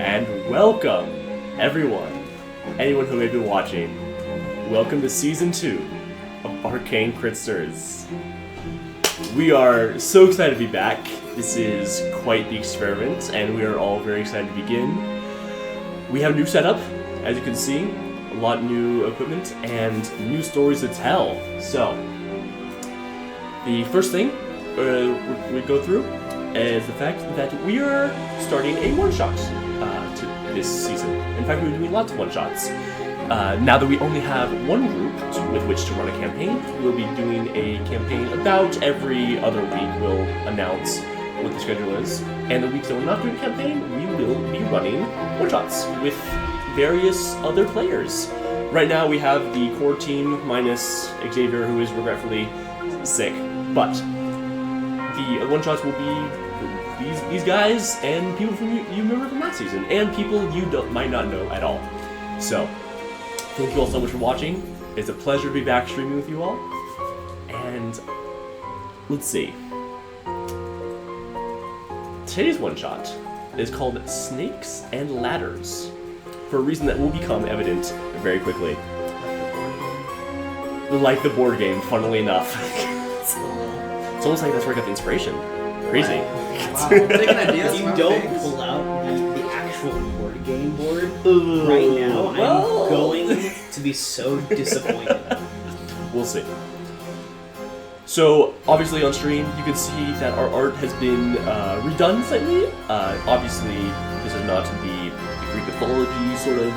and welcome, everyone, anyone who may be watching. Welcome to Season 2 of Arcane Critsters. We are so excited to be back. This is quite the experiment, and we are all very excited to begin. We have a new setup, as you can see, a lot of new equipment, and new stories to tell. So, the first thing we go through is the fact that we are starting a one-shot to this season. In fact, we're doing lots of one-shots. Now that we only have one group with which to run a campaign, we'll be doing a campaign about every other week. We'll announce what the schedule is. And the weeks that we're not doing a campaign, we will be running one-shots with various other players. Right now we have the core team minus Xavier, who is regretfully sick, but the one-shots will be these guys and people from you remember from last season, and people you might not know at all. So, thank you all so much for watching. It's a pleasure to be back streaming with you all. And let's see. Today's one-shot is called Snakes and Ladders, for a reason that will become evident very quickly. Like the board game, funnily enough. It's almost like that's where I got the inspiration. Crazy. Wow. If you don't pull out the actual board game board right now, I'm going to be so disappointed. We'll see. So, obviously on stream, you can see that our art has been redone slightly. Obviously, this is not the Greek mythology sort of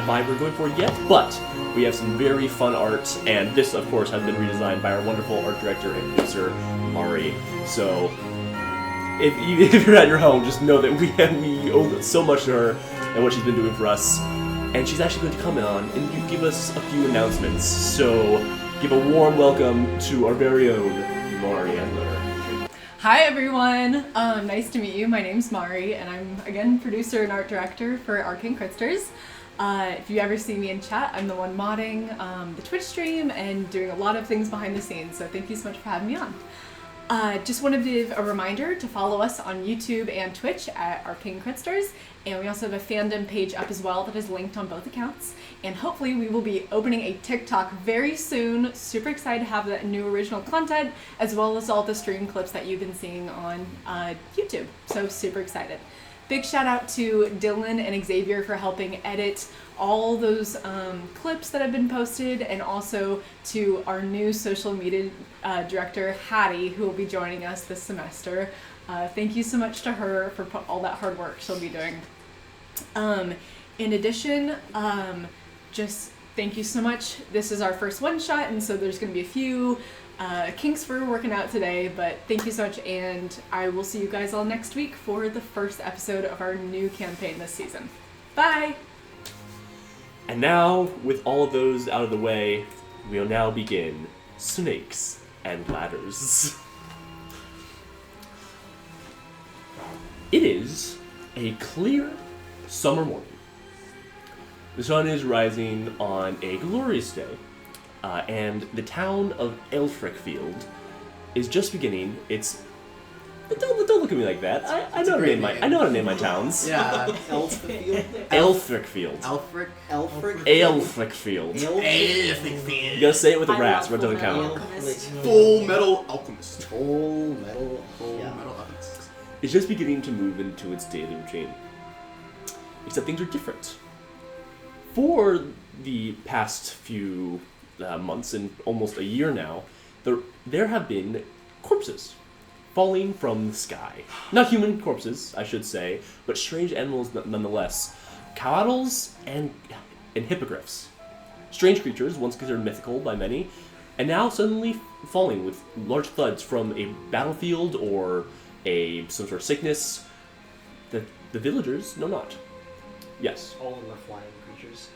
vibe we're going for yet, but we have some very fun art, and this, of course, has been redesigned by our wonderful art director and producer, Mari. So, if you're at your home, just know that we owe so much to her and what she's been doing for us, and she's actually going to come on and give us a few announcements. So, give a warm welcome to our very own Mari Endler. Hi everyone, nice to meet you. My name's Mari, and I'm again producer and art director for Arcane Critsters. If you ever see me in chat, I'm the one modding the Twitch stream and doing a lot of things behind the scenes, so thank you so much for having me on. Just wanted to give a reminder to follow us on YouTube and Twitch at Arcane Critsters, and we also have a fandom page up as well that is linked on both accounts, and hopefully we will be opening a TikTok very soon. Super excited to have that new original content, as well as all the stream clips that you've been seeing on YouTube, so super excited. Big shout out to Dylan and Xavier for helping edit all those clips that have been posted, and also to our new social media director, Hattie, who will be joining us this semester. Thank you so much to her for all that hard work she'll be doing. In addition, just thank you so much. This is our first one-shot, and so there's going to be a few kinks for working out today, but thank you so much, and I will see you guys all next week for the first episode of our new campaign this season. Bye! And now, with all of those out of the way, we'll now begin Snakes and Ladders. It is a clear summer morning. The sun is rising on a glorious day, and the town of Elfrickfield is just beginning its... Don't look at me like that. I know how to name my towns. Yeah, Elfrickfield. Elfrickfield. Elfrickfield. You gotta say it with a rasp, or it doesn't count. Full Metal Alchemist. Full Metal Alchemist. It's just beginning to move into its daily routine. Except things are different. For the past few months, and almost a year now, there have been corpses falling from the sky. Not human corpses, I should say, but strange animals nonetheless. Coatls and hippogriffs. Strange creatures, once considered mythical by many, and now suddenly falling with large thuds from a battlefield or some sort of sickness. The villagers know not. Yes. All of them are flying creatures.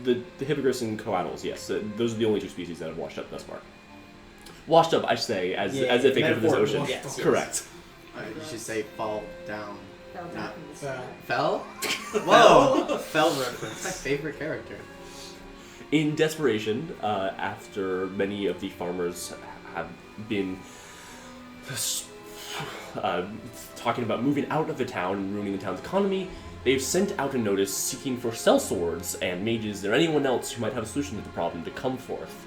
The hippogriffs and coatls, yes. Those are the only two species that have washed up thus far. Washed up, I say, as if they came from this ocean. Yes. Correct. You should say fall down. Fell down from the sky. Fell? Whoa! Fell reference. My favorite character. In desperation, after many of the farmers have been talking about moving out of the town and ruining the town's economy, they've sent out a notice seeking for sellswords and mages or anyone else who might have a solution to the problem to come forth,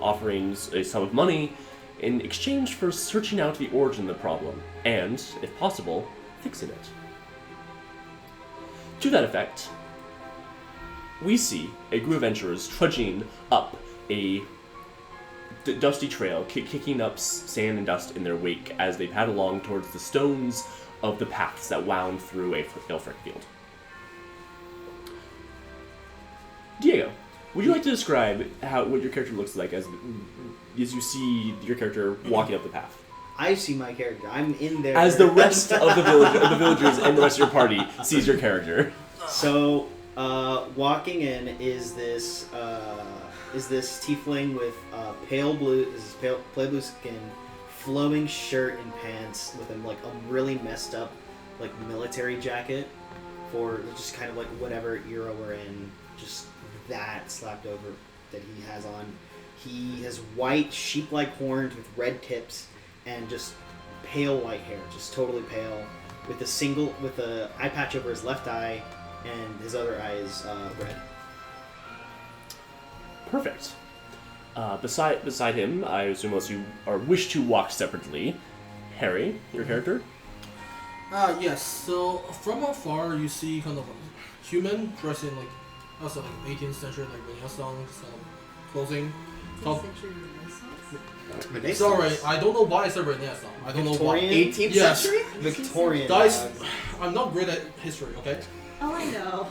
offering a sum of money in exchange for searching out the origin of the problem and, if possible, fixing it. To that effect, we see a group of adventurers trudging up a dusty trail, kicking up sand and dust in their wake as they pad along towards the stones of the paths that wound through a Ilfric field. Diego, would you like to describe what your character looks like as you see your character walking up the path? I see my character. I'm in there. As the rest of the villagers and the rest of your party sees your character. So, walking in is this tiefling with pale blue skin, flowing shirt and pants with a really messed up military jacket for just kind of whatever era we're in. Just that slapped over that he has on. He has white sheep-like horns with red tips and just pale white hair, just totally pale, with a eye patch over his left eye, and his other eye is red. Perfect. Beside him, I assume unless you wish to walk separately, Harry, your character. Yes. So from afar, you see kind of a human dressed in 18th century Renaissance kind of clothing. Sorry, I don't know why I said Renaissance. I don't know why. 18th Yes. century? Victorian. Guys, I'm not great at history, okay? Oh, I know.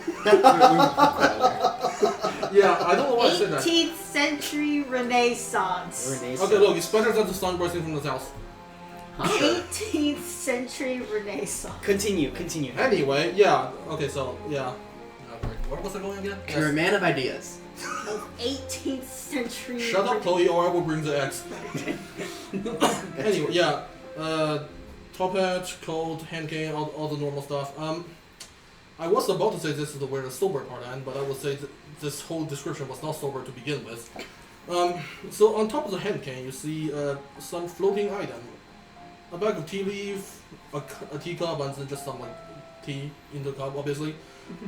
Yeah, I don't know why I said that. 18th century Renaissance. Renaissance. Okay, look, it's better than the sun rising from the south. 18th century Renaissance. Continue. Anyway, yeah. Okay, so yeah. What was I going again? You're a man of ideas. 18th century. Shut up, Chloe, or I will bring the X. Anyway, yeah. Top hat, coat, hand cane, all the normal stuff. I was about to say this is where the sober part end, but I would say this whole description was not sober to begin with. So on top of the hand cane, you see some floating item. A bag of tea leaf, a teacup, and then just some tea in the cup, obviously.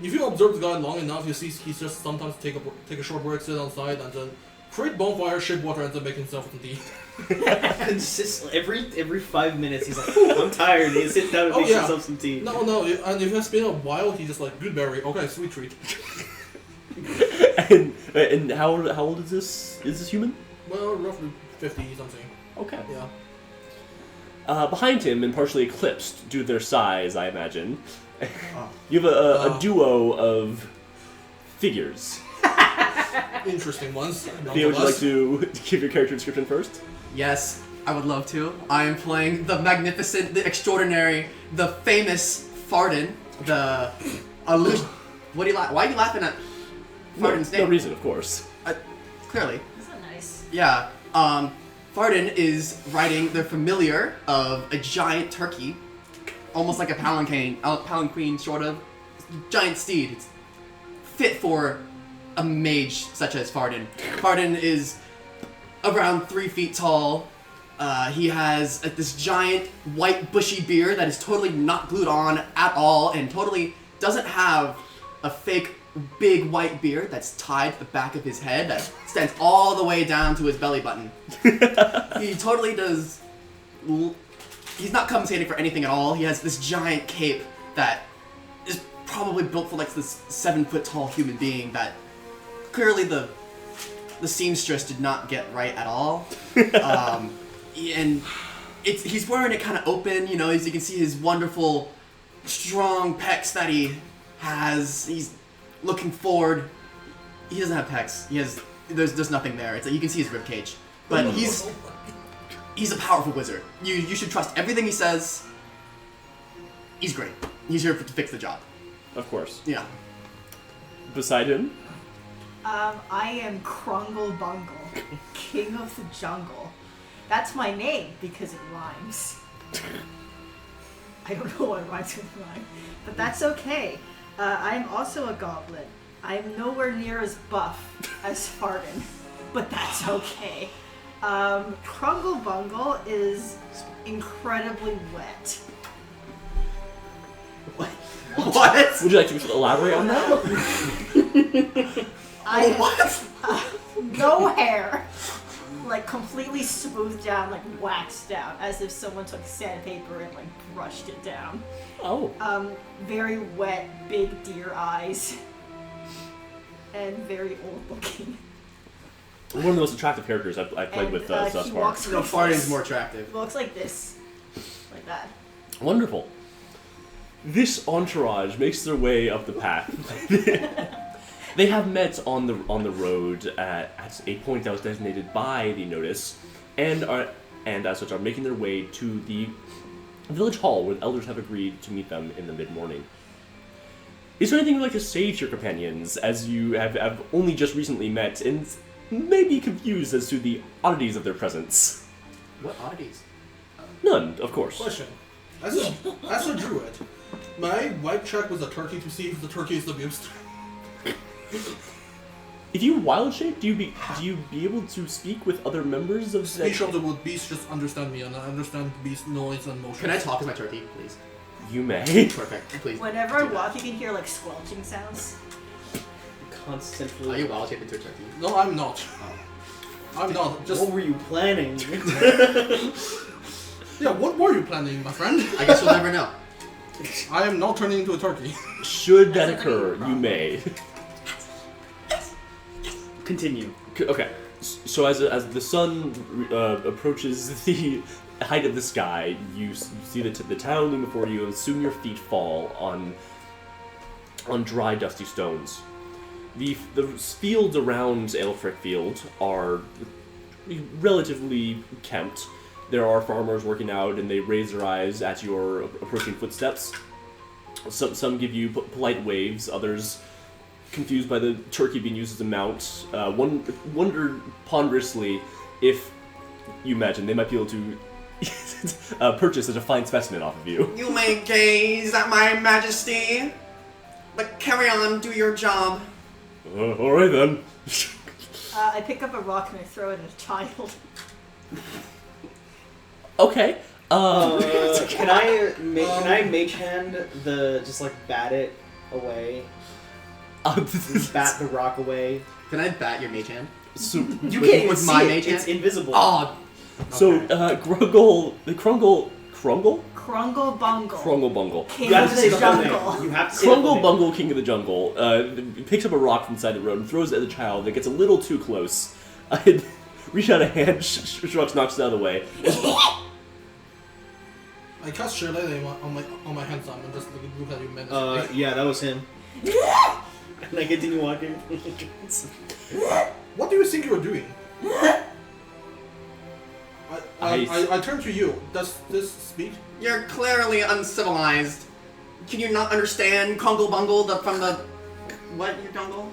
If you observe the guy long enough, you see he's just sometimes take a short break, sit on the side, and then create bonfire, ship water, and then make himself some tea. Consistently, every 5 minutes, he's like, "Ooh, I'm tired." He sits down and makes himself some tea. No, and if it's been a while, he's just like, good berry, okay, sweet treat. and how old is this? Is this human? Well, roughly 50 something. Okay. Yeah. Behind him, and partially eclipsed due to their size, I imagine, you have a duo of figures. Interesting ones. Theo, would you like to give your character description first? Yes, I would love to. I am playing the magnificent, the extraordinary, the famous Fardin, the illusion. What do you Why are you laughing at Fardin's name? No reason, of course. Clearly. Isn't that nice? Yeah. Fardin is riding the familiar of a giant turkey, almost like a palanquin, sort of. Giant steed. It's fit for a mage such as Fardin. Fardin is around 3 feet tall. He has this giant white bushy beard that is totally not glued on at all and totally doesn't have a fake big white beard that's tied to the back of his head that extends all the way down to his belly button. He totally does... He's not compensating for anything at all. He has this giant cape that is probably built for this 7 foot tall human being that clearly the seamstress did not get right at all. And he's wearing it kind of open, as you can see his wonderful, strong pecs that he has. He's looking forward. He doesn't have pecs. There's nothing there. It's you can see his ribcage. But he's a powerful wizard. You should trust everything he says. He's great. He's here to fix the job. Of course. Yeah. Beside him? I am Krungle Bungle, King of the Jungle. That's my name because it rhymes. I don't know what rhymes with rhyme, but that's okay. I'm also a goblin. I'm nowhere near as buff as Fardin, but that's okay. Krungle Bungle is incredibly wet. What? What? Would you like to elaborate on that? No hair. Like completely smoothed down, like waxed down, as if someone took sandpaper and like brushed it down. Oh. Very wet, big deer eyes. And very old looking. One of the most attractive characters I've played with thus he far. walks No, like Fardin's this. more attractive. He looks like this. Like that. Wonderful. This entourage makes their way up the path. They have met on the road at a point that was designated by the notice, and as such are making their way to the village hall where the elders have agreed to meet them in the mid-morning. Is there anything you'd like to say to your companions as you have only just recently met and may be confused as to the oddities of their presence? What oddities? None, of course. Question. As a druid, may I wipe check with the turkey to see if the turkey is abused? If you wild shape, do you be able to speak with other members of the... Speech of the wood beast just understand me and I understand beast noise and motion. Can I talk to my turkey, please? You may. Perfect. Please. Whenever I do that. walk, you can hear like squelching sounds. Constantly. Are you wild shaped into a turkey? No, I'm not. I'm not. Just What were you planning? yeah. What were you planning, my friend? I guess we'll never know. I am not turning into a turkey. Should that That's a occur, pretty you may. Continue. Okay, so as the sun approaches the height of the sky, you see the town loom before you, and soon your feet fall on dry, dusty stones. The fields around Aelfric Field are relatively kempt. There are farmers working out, and they raise their eyes at your approaching footsteps. Some give you polite waves, others, confused by the turkey being used as a mount, wonder ponderously if, you imagine, they might be able to purchase such a fine specimen off of you. You may gaze at my majesty, but carry on, do your job. Alright then. I pick up a rock and I throw it at a child. Okay. Can I mage hand just like bat it away? Bat the rock away. Can I bat your mage hand? So, You With- can't even with see my it. mage It's hand? invisible. Oh, Krungle Krungle Bungle. Bungle. King You have of to say the the whole jungle. name. You have to say the whole Krungle name. Bungle, King of the Jungle, picks up a rock from the side of the road and throws it at the child that gets a little too close. I reach out a hand, Shrugs knocks it out of the way. I cast Shillelagh on my hand thumb and just look at you menacingly. Yeah, that was him. And I continue walking. What do you think you're doing? I turn to you. Does this speak? you're clearly uncivilized. Can you not understand Congle Bungle from the... What, your jungle?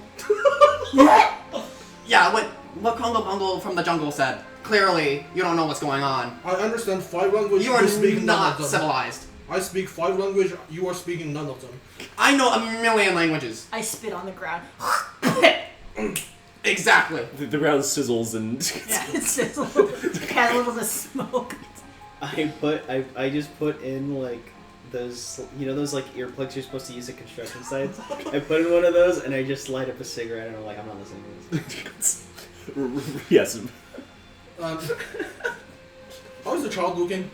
Yeah, what Congle Bungle from the jungle said. Clearly, you don't know what's going on. I understand 5 languages. You are speak none not of them. civilized. I speak 5 languages. You are speaking none of them. I know a million languages. I spit on the ground. Exactly. The ground sizzles and... Yeah, it's just a little bit of smoke. I just put in like those, those like earplugs you're supposed to use at construction sites. I put in one of those and I just light up a cigarette and I'm like, I'm not listening to this. Yes. How is the child looking?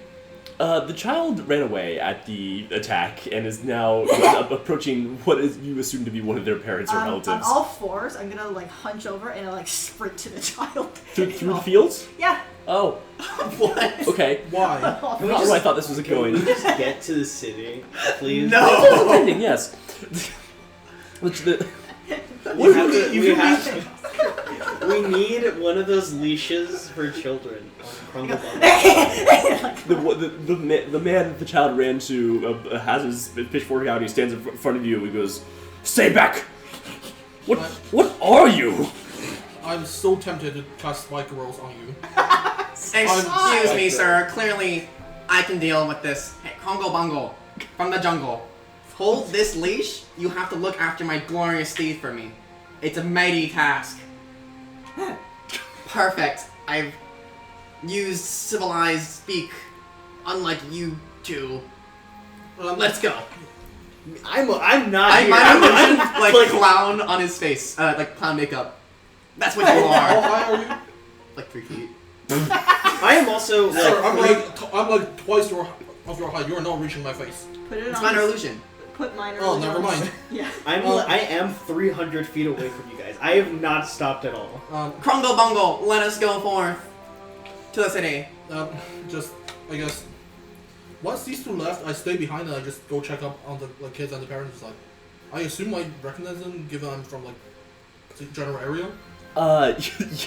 The child ran away at the attack and is now approaching what is you assume to be one of their parents or On relatives. all fours, I'm gonna like hunch over and like sprint to the child. Through the fields? Yeah. Oh, What? okay. Why? Not where I thought this was Can going. we just get to the city, please? No! Ending, yes. Which the- We need one of those leashes for children on Crumble the man that the child ran to has his pitchfork out. He stands in front of you. He goes, "Stay back! What are you?" I'm so tempted to cast spike rolls on you. Excuse me, sir. Clearly, I can deal with this. Hey, Congo Bungle, from the jungle. Hold this leash. You have to look after my glorious steed for me. It's a mighty task. Perfect. I've used civilized speak, unlike you two. Let's go. I'm not I here. mind illusion, I'm like clown on his face, like clown makeup. That's what you How are. high are you? Like 3 feet. I am also like. Sir, I'm like twice of your height. You are not reaching my face. Put it It's on. minor illusion. Put minor. Oh, illusion never on. mind. Yeah. I am 300 feet away from you guys. I have not stopped at all. Krungle Bungle, let us go forth to the city. Just I guess. Once these two left, I stay behind and I just go check up on the kids and the parents. Like, I assume I recognize them given I'm from like the general area.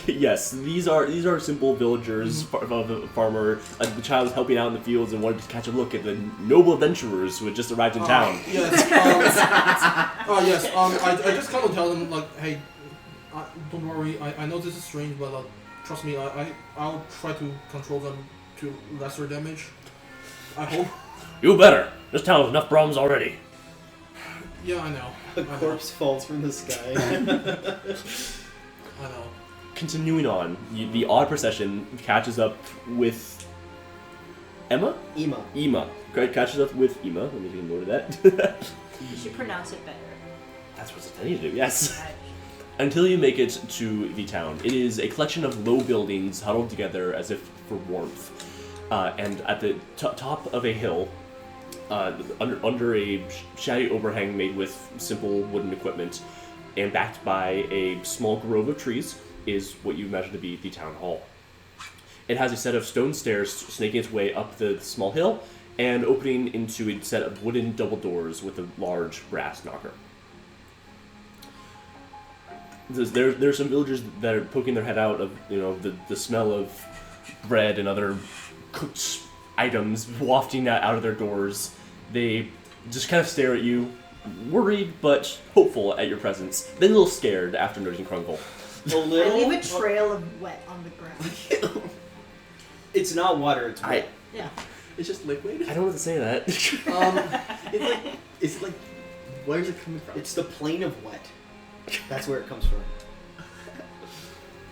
Yes. These are simple villagers, farmer. A child is helping out in the fields and wanted to catch a look at the noble adventurers who had just arrived in town. Yes. Yes. I just kind of tell them like, hey, don't worry. I know this is strange, but trust me. I'll try to control them to lesser damage. I hope. You better. This town has enough problems already. Yeah, I know. A corpse falls from the sky. I know. Continuing on, the odd procession catches up with Emma? Ema. Ema. Catches up with Ema. Let me take a note of that. You should pronounce it better. That's what I need to do, yes. Until you make it to the town. It is a collection of low buildings huddled together as if for warmth. And at the top of a hill, under a shady overhang made with simple wooden equipment, and backed by a small grove of trees, is what you imagine to be the town hall. It has a set of stone stairs snaking its way up the small hill, and opening into a set of wooden double doors with a large brass knocker. There's some villagers that are poking their head out of the smell of bread and other cooked items wafting out of their doors. They just kind of stare at you, worried but hopeful at your presence, then a little scared after noticing Krungle. A little. I leave a trail of wet on the ground. It's not water. It's wet. Yeah. It's just liquid. I don't want to say that. It's like, where's it coming from? It's the plane of wet. That's where it comes from.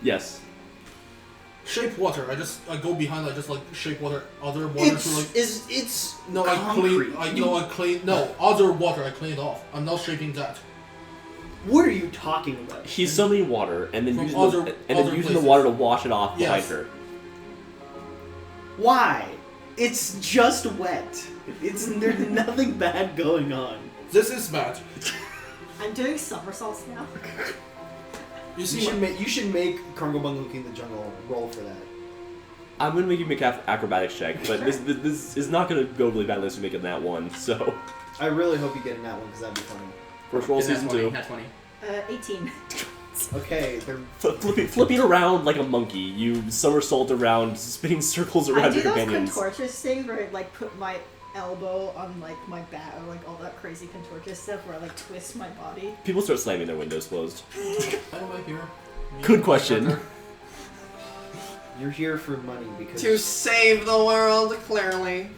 Yes. Shape water. I go behind. I just like shape water. Other water to like. It's No, concrete. I clean. No, other water. I clean it off. I'm not shaping that. What are you talking about? He's summoning water and then From using other the places. water to wash it off behind Yes. her. Why? It's just wet. There's nothing bad going on. This is bad. I'm doing somersaults now. You You see, should make Krungle Bungle King the Jungle roll for that. I'm gonna make you make an acrobatics check, but this is not gonna go really bad unless you make it that one. So I really hope you get in that one because that'd be funny. first roll Is that season 20? 2. Not 20. 18. Okay, they're Flipping around like a monkey, you somersault around, spinning circles I around do your those companions. contortionist things where I like put my elbow on like my back or like all that crazy contortionist stuff where I like twist my body. People start slamming their windows closed. why am I here? Good question. you're here for money because To save the world, clearly.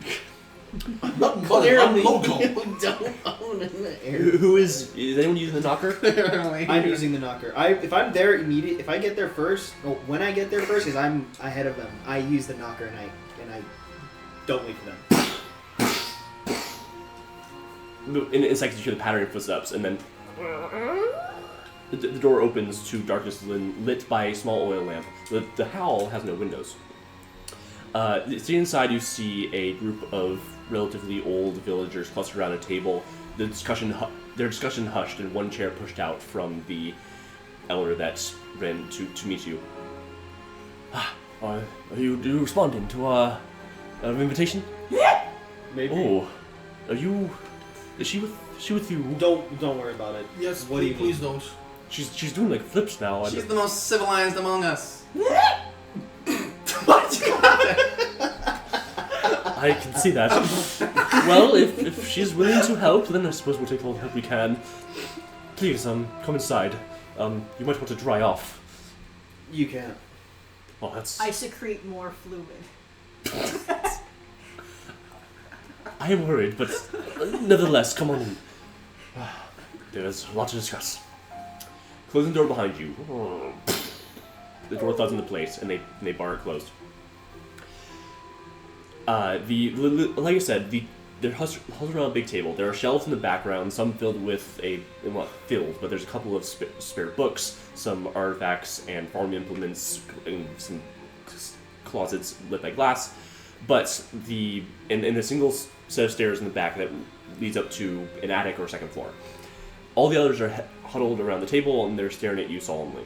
Not money. I'm clearly local. you don't own an air. Who is anyone using the knocker? Clearly. I'm using the knocker. If I'm there immediate, if I get there first, when I get there first, because I'm ahead of them, I use the knocker and I don't wait for them. In a second, you hear the pattering of footsteps, and then the door opens to darkness lit by a small oil lamp. The howl has no windows. Sitting inside, you see a group of relatively old villagers clustered around a table. Their discussion hushed, and one chair pushed out from the elder that ran to meet you. Are you responding to our invitation? Maybe. Oh, are you? Is she with you? Don't worry about it. Yes, What do you please mean? don't. She's doing like flips now. She's the most civilized among us. I can see that. Well, if she's willing to help, then I suppose we'll take all the help we can. Please, come inside. You might want to dry off. You can't. Oh, that's. I secrete more fluid. I am worried, but nevertheless, come on in. There's a lot to discuss. Closing the door behind you. The door thuds into place, and they bar it closed. Like I said, the they're huddled around a big table. There are shelves in the background, some filled with but there's a couple of spare books, some artifacts and farm implements, and some closets lit by glass. But in a single set of stairs in the back that leads up to an attic or second floor. All the others are huddled around the table and they're staring at you solemnly.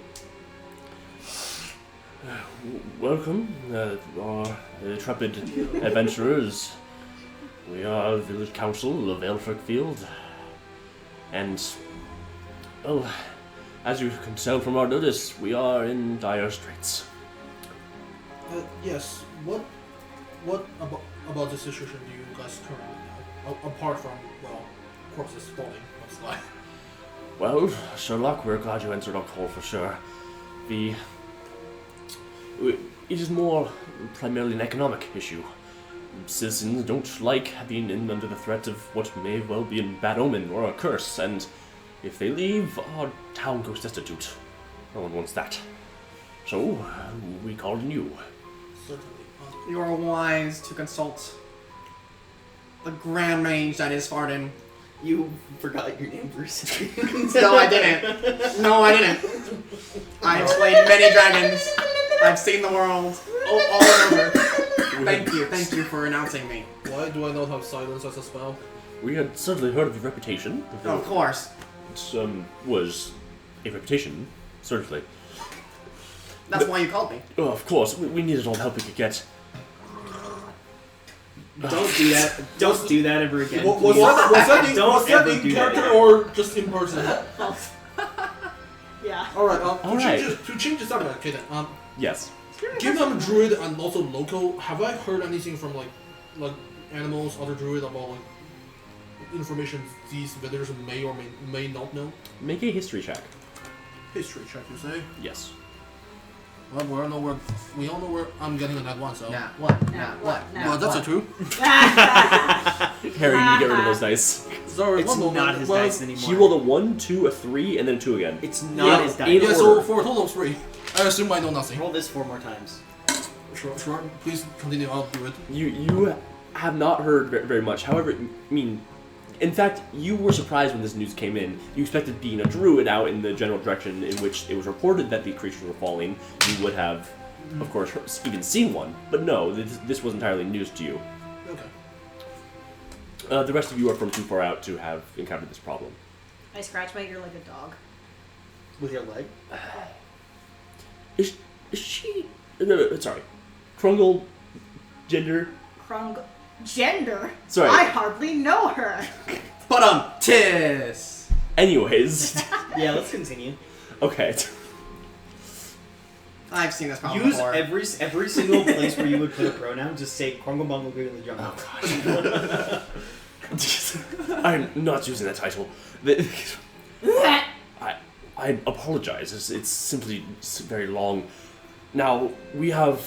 Welcome, our intrepid adventurers. We are the village council of Elfrickfield, and, well, as you can tell from our notice, we are in dire straits. Yes. What about the situation do you guys currently know? Apart from, well, corpses falling from the sky. Well, Sherlock, we're glad you answered our call for sure. It is more primarily an economic issue. Citizens don't like being in under the threat of what may well be a bad omen or a curse, and if they leave, our town goes destitute. No one wants that. So, we called on you. Certainly. You are wise to consult the grand range that is Fardin. You forgot your name, Bruce. No, I didn't. I've slayed many dragons. I've seen the world all over. Thank you for announcing me. Why do I not have silence as a spell? We had certainly heard of your reputation. Of course. It was a reputation, certainly. That's why you called me. Oh, of course, we needed all the help we could get. Don't do that. Don't do that ever again. Was that ever in do character that or just in person? Yeah. Alright, Alright. to change the subject, okay then. Yes. Given I'm a druid and also local, have I heard anything from like animals, other druid about like information these villagers may or may not know? Make a history check. History check, you say? Yes. Well, we all know where I'm getting on that one, so. Nah, what? Well, that's a 2. Harry, you get rid of those dice. Sorry, It's one moment. not his Well, dice anymore. He rolled a 1, 2, a 3, and then a 2 again. It's not his dice. in Yeah, so order. for a total of 3. I assume I know nothing. Roll this 4 more times. Sure. Please continue, I'll do it. You have not heard very much. However, in fact, you were surprised when this news came in. You expected, being a druid out in the general direction in which it was reported that the creatures were falling, you would have, of course, even seen one. But no, this was entirely news to you. Okay. The rest of you are from too far out to have encountered this problem. I scratch my ear like a dog. With your leg? Is she... sorry. Krungle... Gender... Gender? Sorry. I hardly know her. But tis. Anyways. Yeah, let's continue. Okay. I've seen this problem Use before. every single place where you would put a pronoun. Just say Kongo Bongo Good in the Jungle. Oh, God. I'm not using that title. I apologize. It's simply very long. Now, we have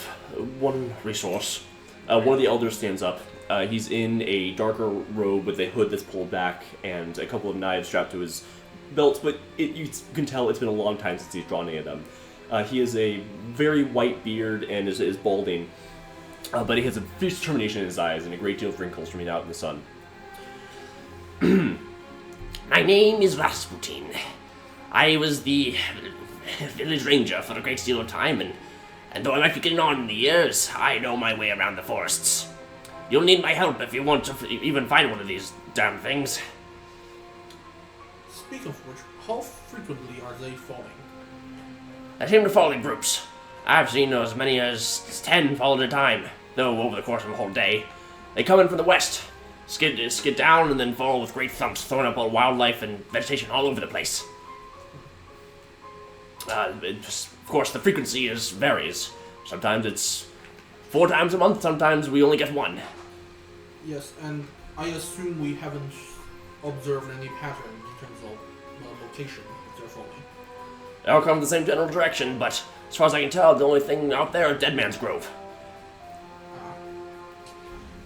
one resource. One of the elders stands up. He's in a darker robe with a hood that's pulled back and a couple of knives strapped to his belt, but you can tell it's been a long time since he's drawn any of them. He has a very white beard and is balding, but he has a fierce determination in his eyes and a great deal of wrinkles from being out in the sun. My name is Rasputin. I was the village ranger for a great deal of time, and though I might be getting on in the years, I know my way around the forests. You'll need my help if you want to even find one of these damn things. Speak of which, how frequently are they falling? They seem to fall in groups. I've seen as many as 10 fall at a time, though over the course of a whole day. They come in from the west, skid down, and then fall with great thumps, throwing up all wildlife and vegetation all over the place. Of course, the frequency varies. Sometimes it's 4 times a month, sometimes we only get 1. Yes, and I assume we haven't observed any pattern in terms of location if they're falling. They all come from the same general direction, but as far as I can tell, the only thing out there is Dead Man's Grove.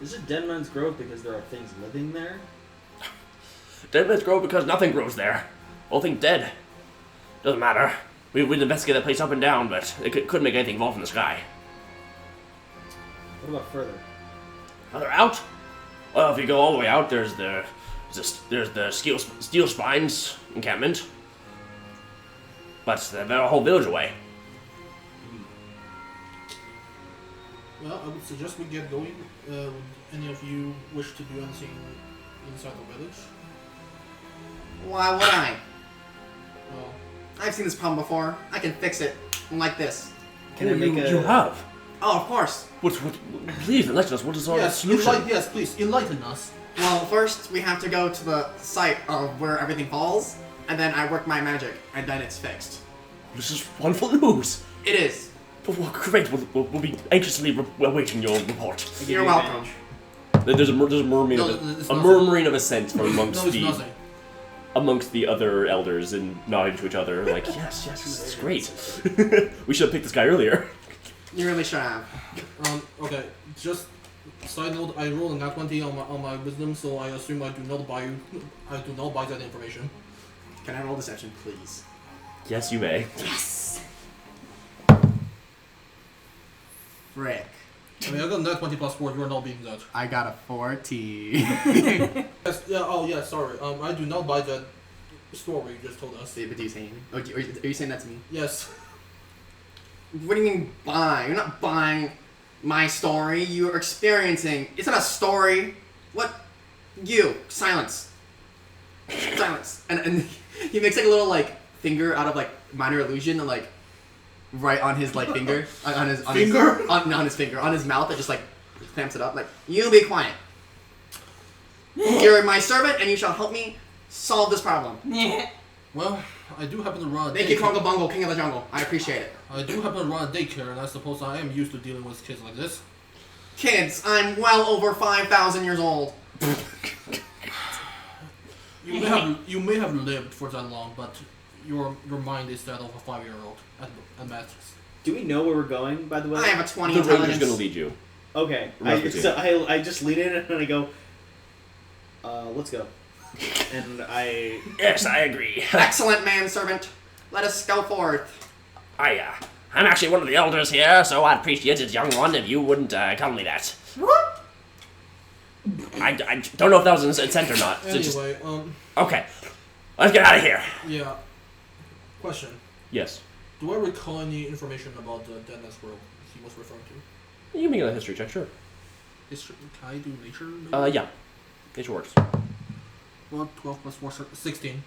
Is it Dead Man's Grove because there are things living there? Dead Man's Grove because nothing grows there. Whole thing's dead. Doesn't matter. We'd investigate that place up and down, but it couldn't make anything fall from the sky. What about further? Further out? Well, if you go all the way out, there's the Steel Spines encampment. But they're a whole village away. Well, I would suggest we get going. Would any of you wish to do anything inside the village? Why would I? Well, I've seen this problem before. I can fix it like this. Can I make You have. Oh, of course. What? Please enlighten us. What is our yes, solution? yes, please enlighten us. Well, first we have to go to the site of where everything falls, and then I work my magic, and then it's fixed. This is wonderful news. It is. Well, great. We'll be anxiously awaiting your report. You're welcome. There's a murmuring No, of it's a nothing. murmuring of assent from No, it's nothing. amongst the other elders and nodding to each other like, yes, this is great. We should have picked this guy earlier. You really should have. Okay, just side note, I rolled a nat 20 on my wisdom, so I assume I do not buy that information. Can I roll deception, please? Yes, you may. Frick. I mean, I got a nat 20 plus 4, you are not beating that. I got a 40. Yes, yeah, oh yeah, sorry. I do not buy that story you just told us. But do you saying? Oh, are you saying that to me? Yes. What do you mean buy? You're not buying my story. You're experiencing. It's not a story. What? You. Silence. Silence. And he makes like a little like finger out of like minor illusion and like right on his like finger on his Finger? on his finger on his mouth that just like clamps it up like you be quiet. You're my servant and you shall help me solve this problem. Well, I do happen to run a Thank you, daycare. Kronga Bungle, King of the Jungle. I appreciate it. I do happen to run a daycare, and I suppose I am used to dealing with kids like this. Kids, I'm well over 5,000 years old. You may have lived for that long, but your mind is that of a 5-year-old at max. Do we know where we're going, by the way? I have a 20 The ranger's intelligence. going to lead you. Okay. Rasputin. So I just lean in and I go, let's go. And I... Yes, I agree. Excellent, manservant. Let us go forth. I'm actually one of the elders here, so I'd appreciate it, young one, if you wouldn't tell me that. What? I don't know if that was an intent or not. So Anyway, just, okay, let's get out of here. yeah. Question. Yes. Do I recall any information about the deadness world he was referring to? You can make a history check, sure. Can I do nature? Maybe? Yeah. Nature works. Well, 12 plus 4, 16.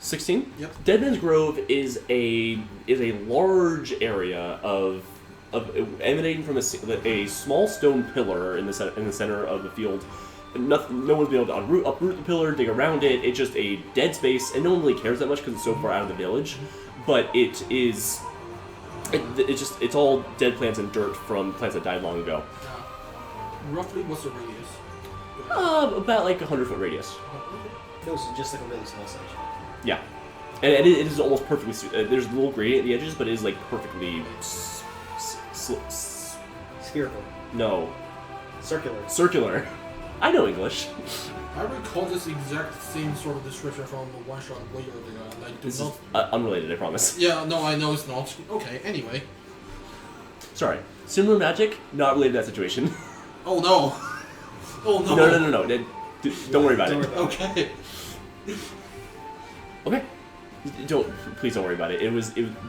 16? Yep. Deadman's Grove is a large area of emanating from a small stone pillar in the center of the field. No one's been able to uproot the pillar, dig around it. It's just a dead space, and no one really cares that much because it's so far out of the village. But it's all dead plants and dirt from plants that died long ago. Roughly, what's the radius? About like 100-foot radius. No, so just like a really small section. Yeah, and it is almost perfectly. There's a little gradient at the edges, but it is like perfectly. Spherical. No, Circular. I know English. I recall this exact same sort of description from the one-shot way earlier, and I do This is not... unrelated, I promise. Yeah, no, I know it's not. Okay, anyway. Sorry. Similar magic, not related to that situation. Oh no! Oh no! No. Don't worry about it. Okay. Okay. Please don't worry about it.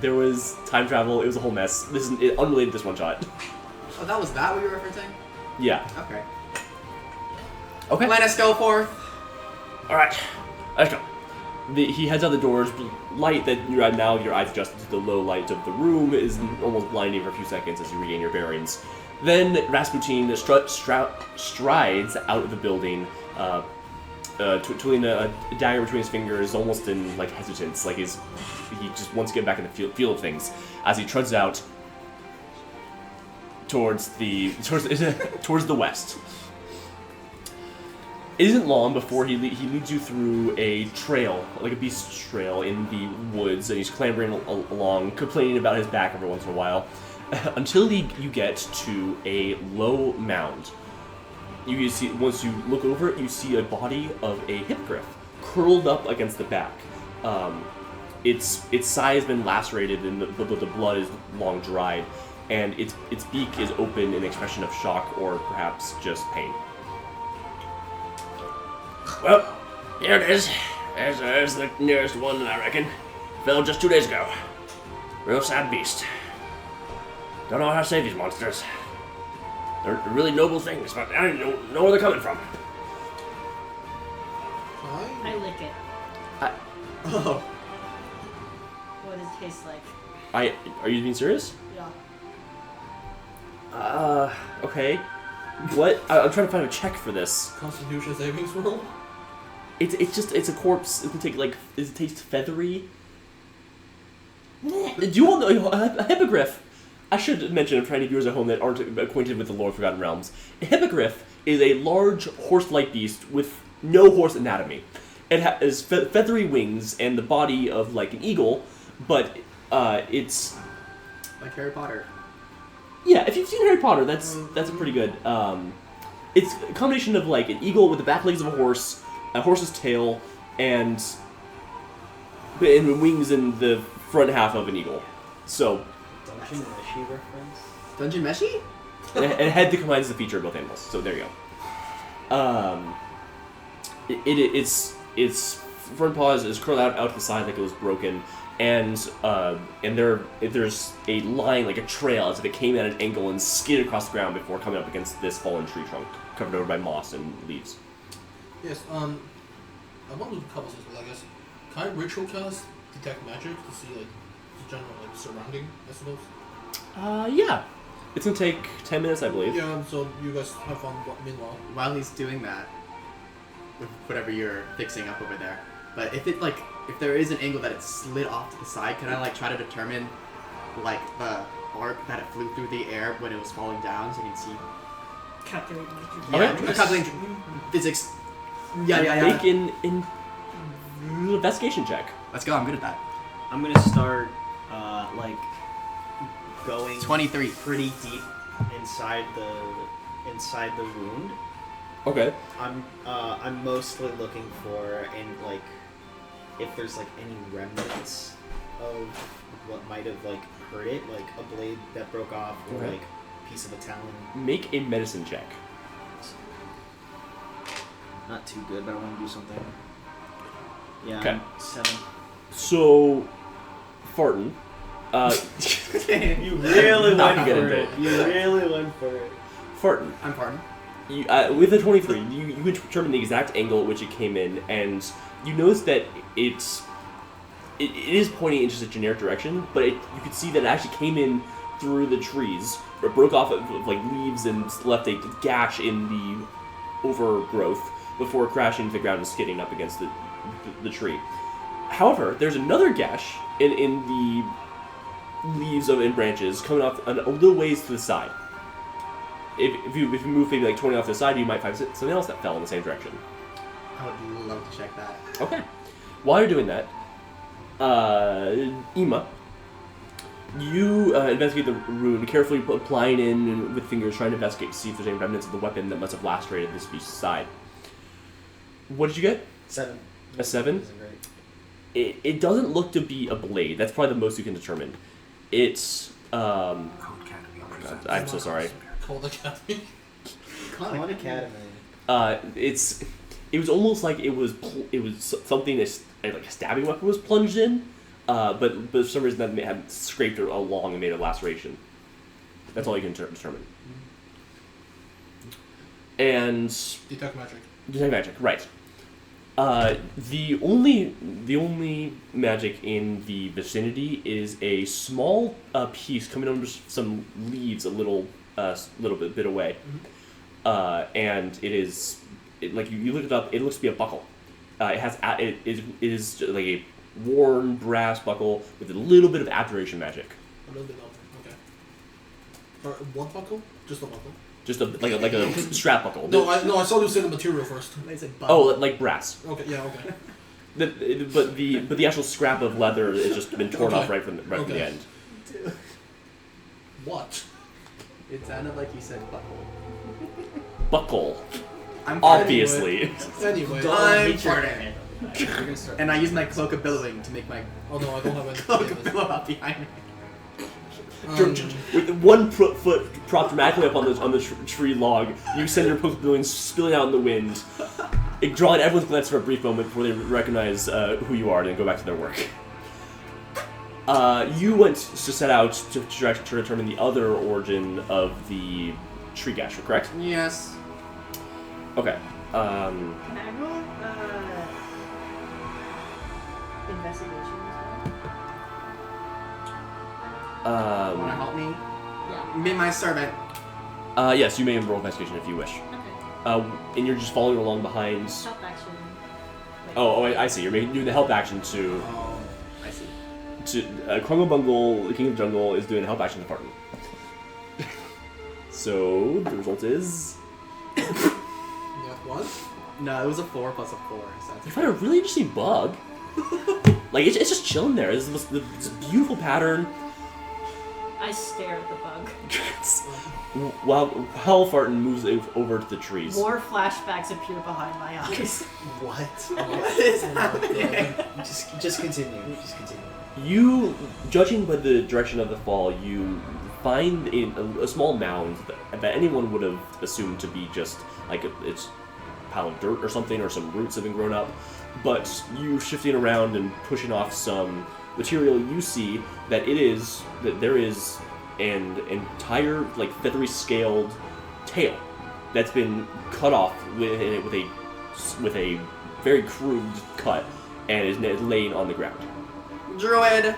There was time travel. It was a whole mess. This is unrelated to this one shot. Oh, that was that what you were referencing? Yeah. Okay. Okay. Let us go forth. All right, let's go. He heads out the doors. Light that you're at now, your eyes adjusted to the low light of the room is almost blinding for a few seconds as you regain your bearings. Then Rasputin strides out of the building, twirling a dagger between his fingers, almost in like hesitance, like he just wants to get back in the feel of things. As he truds out towards the west. It isn't long before he leads you through a trail, like a beast trail in the woods, and he's clambering along, complaining about his back every once in a while, until you get to a low mound. You see, once you look over it, you see a body of a hippogriff curled up against the back. Its side has been lacerated, and the blood is long dried. and its beak is open in an expression of shock or perhaps just pain. Well, here it is. There's the nearest one, I reckon. Fell just 2 days ago. Real sad beast. Don't know how to save these monsters. They're really noble things, but I don't know where they're coming from. Fine. I lick it. Oh. What does it taste like? Are you being serious? Yeah. Okay. What? I'm trying to find a check for this. Constitution savings roll. It's a corpse. It can take does it taste feathery? Do you all know a hippogriff? I should mention for any viewers at home that aren't acquainted with the lore of Forgotten Realms. A hippogriff is a large horse-like beast with no horse anatomy. It has feathery wings and the body of like an eagle, but it's Like Harry Potter. yeah. If you've seen Harry Potter, that's a pretty good. It's a combination of like an eagle with the back legs of a horse's tail, and wings in the front half of an eagle. So. Dungeon Meshi reference? Dungeon Meshi? And a head that combines the feature of both animals. So there you go. Its front paws is curled out to the side like it was broken, and there's a line like a trail as if it came at an angle and skidded across the ground before coming up against this fallen tree trunk covered over by moss and leaves. Yes. I want to do a couple things. I guess. Can I ritual cast detect magic to see like the general like surrounding? I suppose. Yeah. It's gonna take 10 minutes, I believe. Yeah. So you guys have fun. Meanwhile. While he's doing that, with whatever you're fixing up over there, but if there is an angle that it slid off to the side, can I like try to determine like the arc that it flew through the air when it was falling down, so you can see? Calculate magic. Yeah, Okay. calculating physics. Yeah. Make an investigation check. Let's go. I'm good at that. I'm gonna start, going 23. pretty deep inside the wound. Okay. I'm mostly looking for if there's like any remnants of what might have like hurt it, like a blade that broke off or Okay. like a piece of a talon. Make a medicine check. Not too good, but I want to do something. Yeah. Okay. 7. So, Fardin, You really Not went get for into it. You really went for it. Fardin, I'm pardon. you, with a 23, you can determine the exact angle at which it came in, and you notice that it is pointing in just a generic direction, but you could see that it actually came in through the trees, or broke off of like leaves and left a gash in the overgrowth before crashing to the ground and skidding up against the tree. However, there's another gash in the leaves and branches coming off a little ways to the side. If you move maybe like 20 off to the side, you might find something else that fell in the same direction. I would love to check that. Okay. While you're doing that, Ima, you investigate the rune, carefully applying in with fingers, trying to investigate to see if there's any remnants of the weapon that must have lacerated this beast's side. What did you get? 7. A 7? Isn't great. It doesn't look to be a blade. That's probably the most you can determine. It's I'm so sorry. Cold Academy. Con Academy. It was almost like it was something that like a stabbing weapon was plunged in, but for some reason that may have scraped it along and made a laceration. That's all you can determine. And Detect magic. detect magic, right? The only magic in the vicinity is a small piece coming under some leaves, a little bit away, and like you look it up. It looks to be a buckle. It is like a worn brass buckle with a little bit of abjuration magic. A little bit of okay. Or one buckle? Just a buckle. Just like a strap buckle. No, I saw you say the material first. They said Oh, like brass. Okay, yeah, okay. But the actual scrap of leather has just been torn Okay. off right from the end. What? It sounded like you said buckle. Buckle, I'm obviously. Anyway. I'm Hit your farting. head. You're gonna start. And I use my cloak of billowing to make my Oh no, I don't have any. cloak of billow out behind me. With one foot propped dramatically up on the tree log, you send your poke balloons spilling out in the wind, drawing everyone's glance for a brief moment before they recognize who you are and then go back to their work. You went to set out to determine the other origin of the tree gasher, correct? Yes. Okay. Can I roll investigation as Wanna help me? well? Be my servant. Yes, you may roll investigation if you wish. Okay. And you're just following along behind. Help action. Wait. I see. You're doing the help action to Oh, I see. Krungle Bungle, the King of the Jungle, is doing a help action to Fardin. So the result is Yeah, what? No, it was a 4 plus a 4. So you find a really interesting bug. Like it's just chilling there. It's this beautiful pattern. I stare at the bug. While Fardin moves over to the trees. More flashbacks appear behind my eyes. What? What is happening? Just continue. Just continue. You, judging by the direction of the fall, you find a small mound that anyone would have assumed to be just like it's a pile of dirt or something, or some roots have been grown up. But you shifting around and pushing off some material, you see that there is an entire like feathery scaled tail that's been cut off with a very crude cut and is laying on the ground. Druid,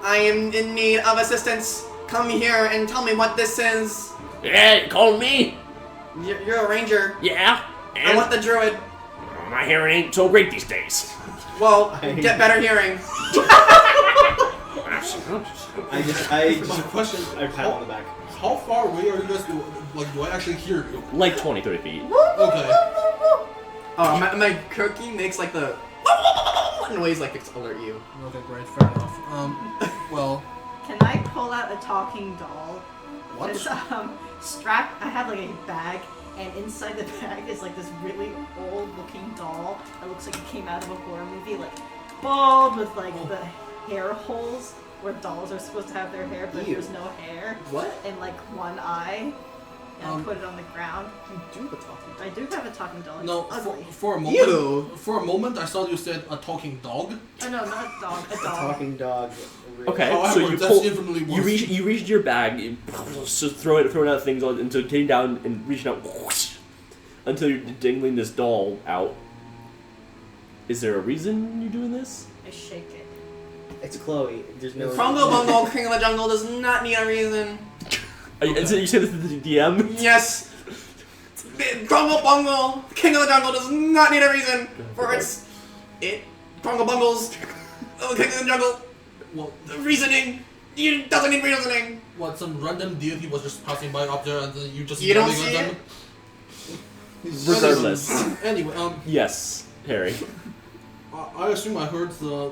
I am in need of assistance. Come here and tell me what this is. Yeah, call me? You're a ranger. Yeah? I And want the druid. my hearing ain't so great these days. Well, get better hearing. I My question: I pat on the back. How far away are you guys? Do I actually hear you? Like 20, 30 feet. Okay. Oh, my cookie makes like the noise like to alert you. Okay, great, fair enough. Well, Can I pull out a talking doll? what? There's, strapped. I have like a bag, and inside the bag is like this really old-looking doll that looks like it came out of a horror movie, like bald with like the hair holes where dolls are supposed to have their hair, but Ew. there's no hair, What? and like one eye. And I put it on the ground. You do have a talking. I do have a talking doll. It's No, ugly. for a moment. Ew. For a moment, I thought you said a talking dog. Oh no, not a dog. A A dog. talking dog. Okay, However, so you that's pull, infinitely you worse. reach into your bag, you just throwing out things until getting down and reaching out, until you're dangling this doll out. Is there a reason you're doing this? I shake it. It's Chloe. There's no. Krungle Bungle, King of the Jungle, does not need a reason. You say this to the DM? Yes. Krungle Bungle, King of the Jungle, does not need a reason for Krungle Bungles, King of the Jungle. Well, Reasoning. You doesn't need reasoning. what? Some random deity was just passing by up there, and then you just You don't yelling see at it? them. Regardless. Anyway, Yes, Harry. I assume I heard the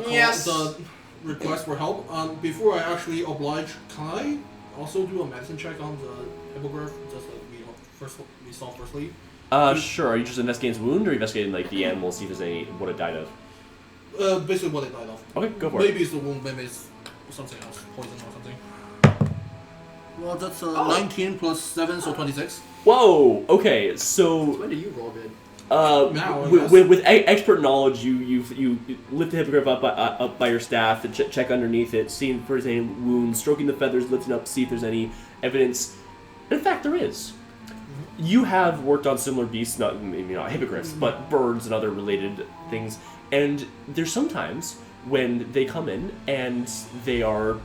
Yes. the request for help. Before I actually oblige, can I also do a medicine check on the hippogriff, just like we saw firstly? Sure. Are you just investigating his wound, or investigating like the animal, see if there's any what it died of? Basically what it died of. Okay, go for it. Maybe it's the wound, maybe it's something else, poison or something. Well, that's 19 plus 7, so 26. Whoa. Okay. So When do you roll good? Now, I guess. with expert knowledge, you lift the hippogriff up by your staff and check underneath it, seeing if there's any wounds, stroking the feathers, lifting up, see if there's any evidence. In fact, there is. You have worked on similar beasts, maybe not hippogriffs, but birds and other related things. And there's sometimes when they come in and they are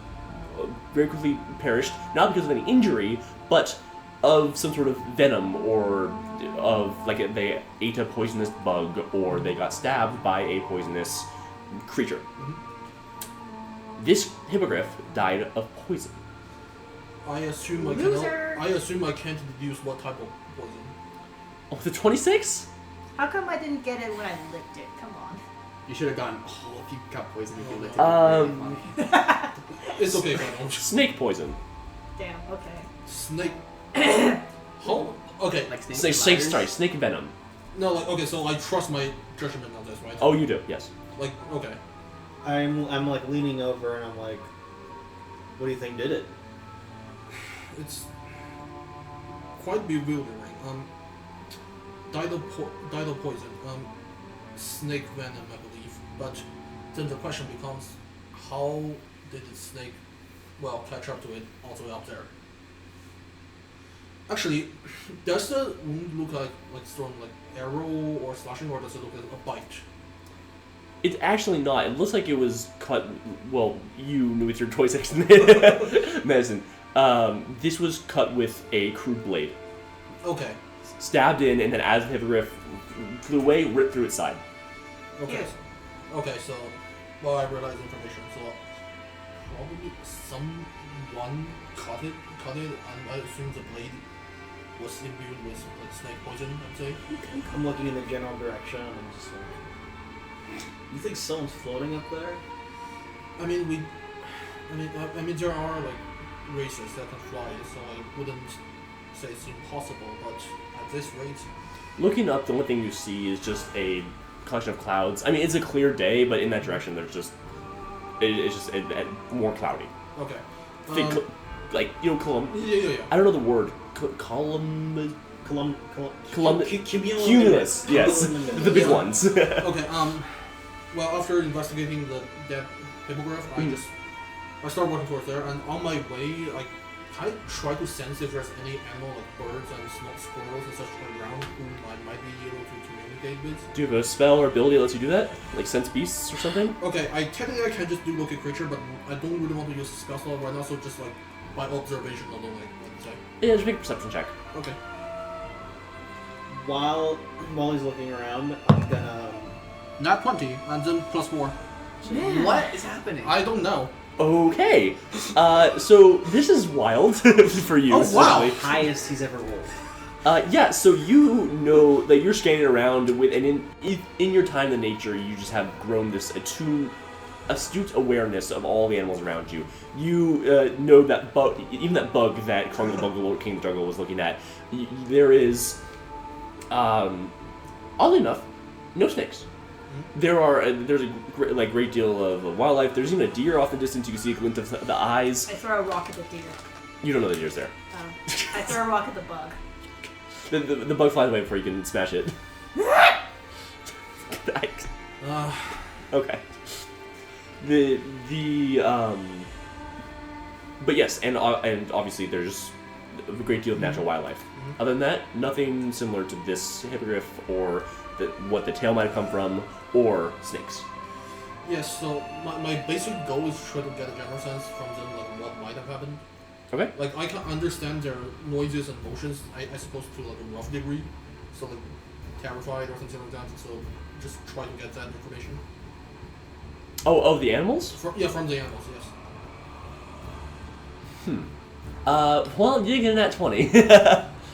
very quickly perished, not because of any injury, but of some sort of venom, or of like they ate a poisonous bug, or they got stabbed by a poisonous creature. This hippogriff died of poison. I assume Loser. I assume I can't deduce what type of poison. Oh, the 26? How come I didn't get it when I licked it? Come on. You should have gone. Oh, if you got poisoned, if you licked it. It's okay, fine. Snake poison. Damn. Okay. Snake. How? Okay. Like Snake venom. No, like okay. So I trust my judgment on this, right? Oh, you do, yes. Like okay. I'm like leaning over and I'm like, what do you think did it? it's quite bewildering. Dido poison, snake venom, I believe. But then the question becomes, how did the snake, catch up to it all the way up there? Actually, does the wound look like thrown like arrow or slashing, or does it look like a bite? It's actually not. It looks like it was cut. Well, you knew with your toy section medicine. This was cut with a crude blade. Okay. Stabbed in, and then as the hippogriff flew away, ripped through its side. Okay. Yeah. Okay. So, I realized information. So, probably someone cut it, and I assume the blade was imbued with like snake poison. I'd say. I'm looking in the general direction, and I'm just like, you think someone's floating up there? I mean, there are like racers that can fly, so I wouldn't say it's impossible, but at this rate... Looking up, the only thing you see is just a collection of clouds. I mean, it's a clear day, but in that direction, there's just... It's just more cloudy. Okay. Yeah. I don't know the word. Cumulus. Yes, the big ones. Okay. After investigating the dead hippogriff, I start walking towards there, and on my way, I try to sense if there's any animal like birds and squirrels and such around whom I might be able to communicate with. Do you have a spell or ability that lets you do that? Like sense beasts or something? Okay, I can just do look at creature, but I don't really want to use a spell slot right now, so just like by observation alone, I'd say. Yeah, just make a perception check. Okay. While he's looking around, I'm gonna... Not 20, and then +4. Yeah. What is happening? I don't know. Okay. So this is wild for you. Oh, wow. especially. Highest he's ever rolled. Yeah, so you know that you're scanning around with, and in your time in nature, you just have grown this astute awareness of all the animals around you. You know that even that bug that Krung the Bungle King of the Jungle was looking at, there is, oddly enough, no snakes. There's a great deal of wildlife. There's even a deer off in the distance. You can see a glint of the eyes. I throw a rock at the deer. You don't know the deer's there. I throw a rock at the bug. The bug flies away before you can smash it. Okay. But yes, and obviously there's a great deal of natural wildlife. Mm-hmm. Other than that, nothing similar to this hippogriff or what the tail might have come from, or snakes. Yes, so my basic goal is to try to get a general sense from them, like what might have happened. Okay. Like I can understand their noises and motions, I suppose to like a rough degree. So like terrified or something like that. So just try to get that information. Oh, the animals? From the animals, yes. Well, you get that 20.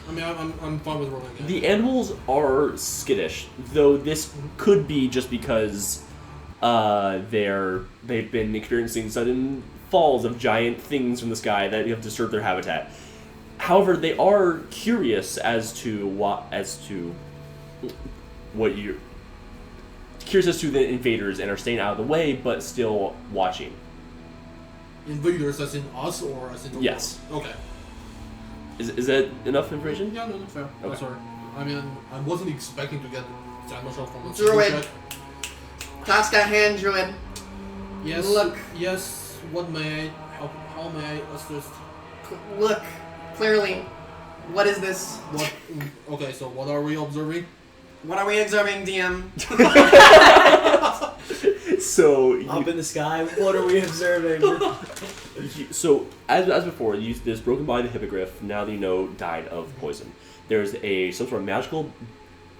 I mean, I'm fine with rolling again. The animals are skittish, though this could be just because they've been experiencing sudden falls of giant things from the sky that have disturbed their habitat. However, they are curious as to the invaders and are staying out of the way, but still watching. Invaders as in us or as in the Yes. world? Okay. Is that enough information? Yeah, no, fair. Okay. Sorry. I mean, I wasn't expecting to get that much help from the Druid. check. Task at hand, Druid. Yes. Look. Yes. What may I help? How may I assist? Look. Clearly. What is this? What? Okay, so what are we observing? What are we observing, DM? So Up in the sky, what are we observing? So, as before, this broken body of the hippogriff, now that you know, died of poison. There's some sort of magical,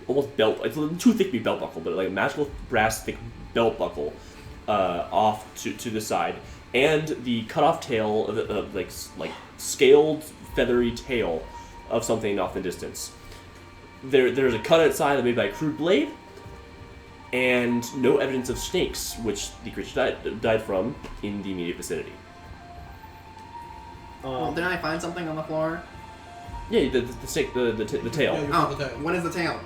almost belt, it's too thick to be belt buckle, but like a magical brass thick belt buckle off to the side, and the cut off tail, like scaled, feathery tail of something off in the distance. There's a cut outside made by a crude blade, and no evidence of snakes, which the creature died from, in the immediate vicinity. Well, didn't I find something on the floor? Yeah, the snake, the tail. Yeah, you Oh, found the tail. what is the tail?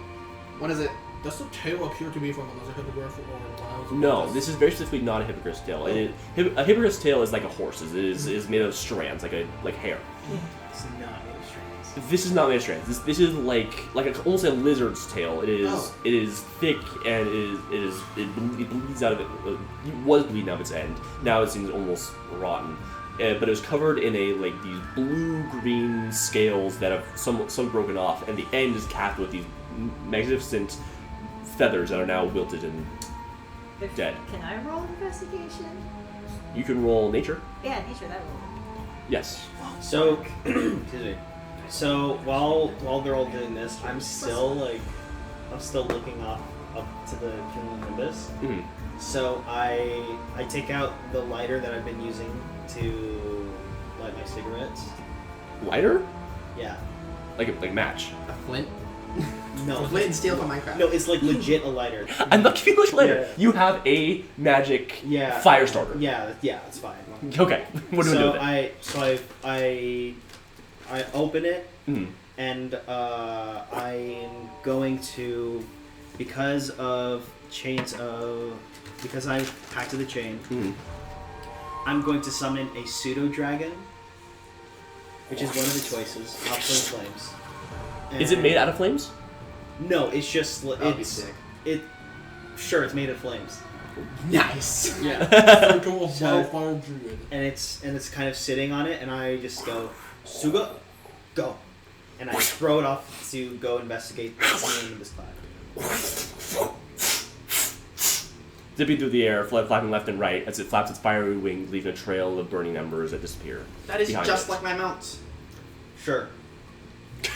What is it? Does the tail appear to be from another hippogriff or one else? No, this is very specifically not a hippogriff's tail. A hippogriff's tail is like a horse's. It is made of strands, like hair. It's not made of strands. This is not made of strands. This is almost a lizard's tail. It is Oh. it is thick and it bleeds out of it. It was bleeding out of its end. Now it seems almost rotten. But it was covered in these blue-green scales that have some broken off, and the end is capped with these magnificent feathers that are now wilted and dead. Can I roll investigation? You can roll nature. Yeah, nature, that roll. Yes. So, excuse me. So while they're all doing this, I'm still looking up to the cumulonimbus. Mhm. So I take out the lighter that I've been using to light my cigarettes. Lighter? Yeah. Like match. A flint. No. Flint and steel from Minecraft. No, it's like legit a lighter. I'm not giving you much lighter. Yeah. You have a magic Yeah. fire starter. Yeah, it's fine. Okay. What do we do with it? I open it Mhm. and I'm going to, because I hacked to the chain. Mhm. I'm going to summon a pseudo dragon, which is one of the choices. Option flames. Is it made out of flames? No, it's just That'd be it's sick. Sure, it's made of flames. Nice. Yeah. Circle of So- Wildfire Druid. and it's kind of sitting on it, and I just go, Suga, go, and I throw it off to go investigate the scene of this cloud. Zipping through the air, flapping left and right as it flaps its fiery wings, leaving a trail of burning embers that disappear. That is behind just it. like my mount. Sure.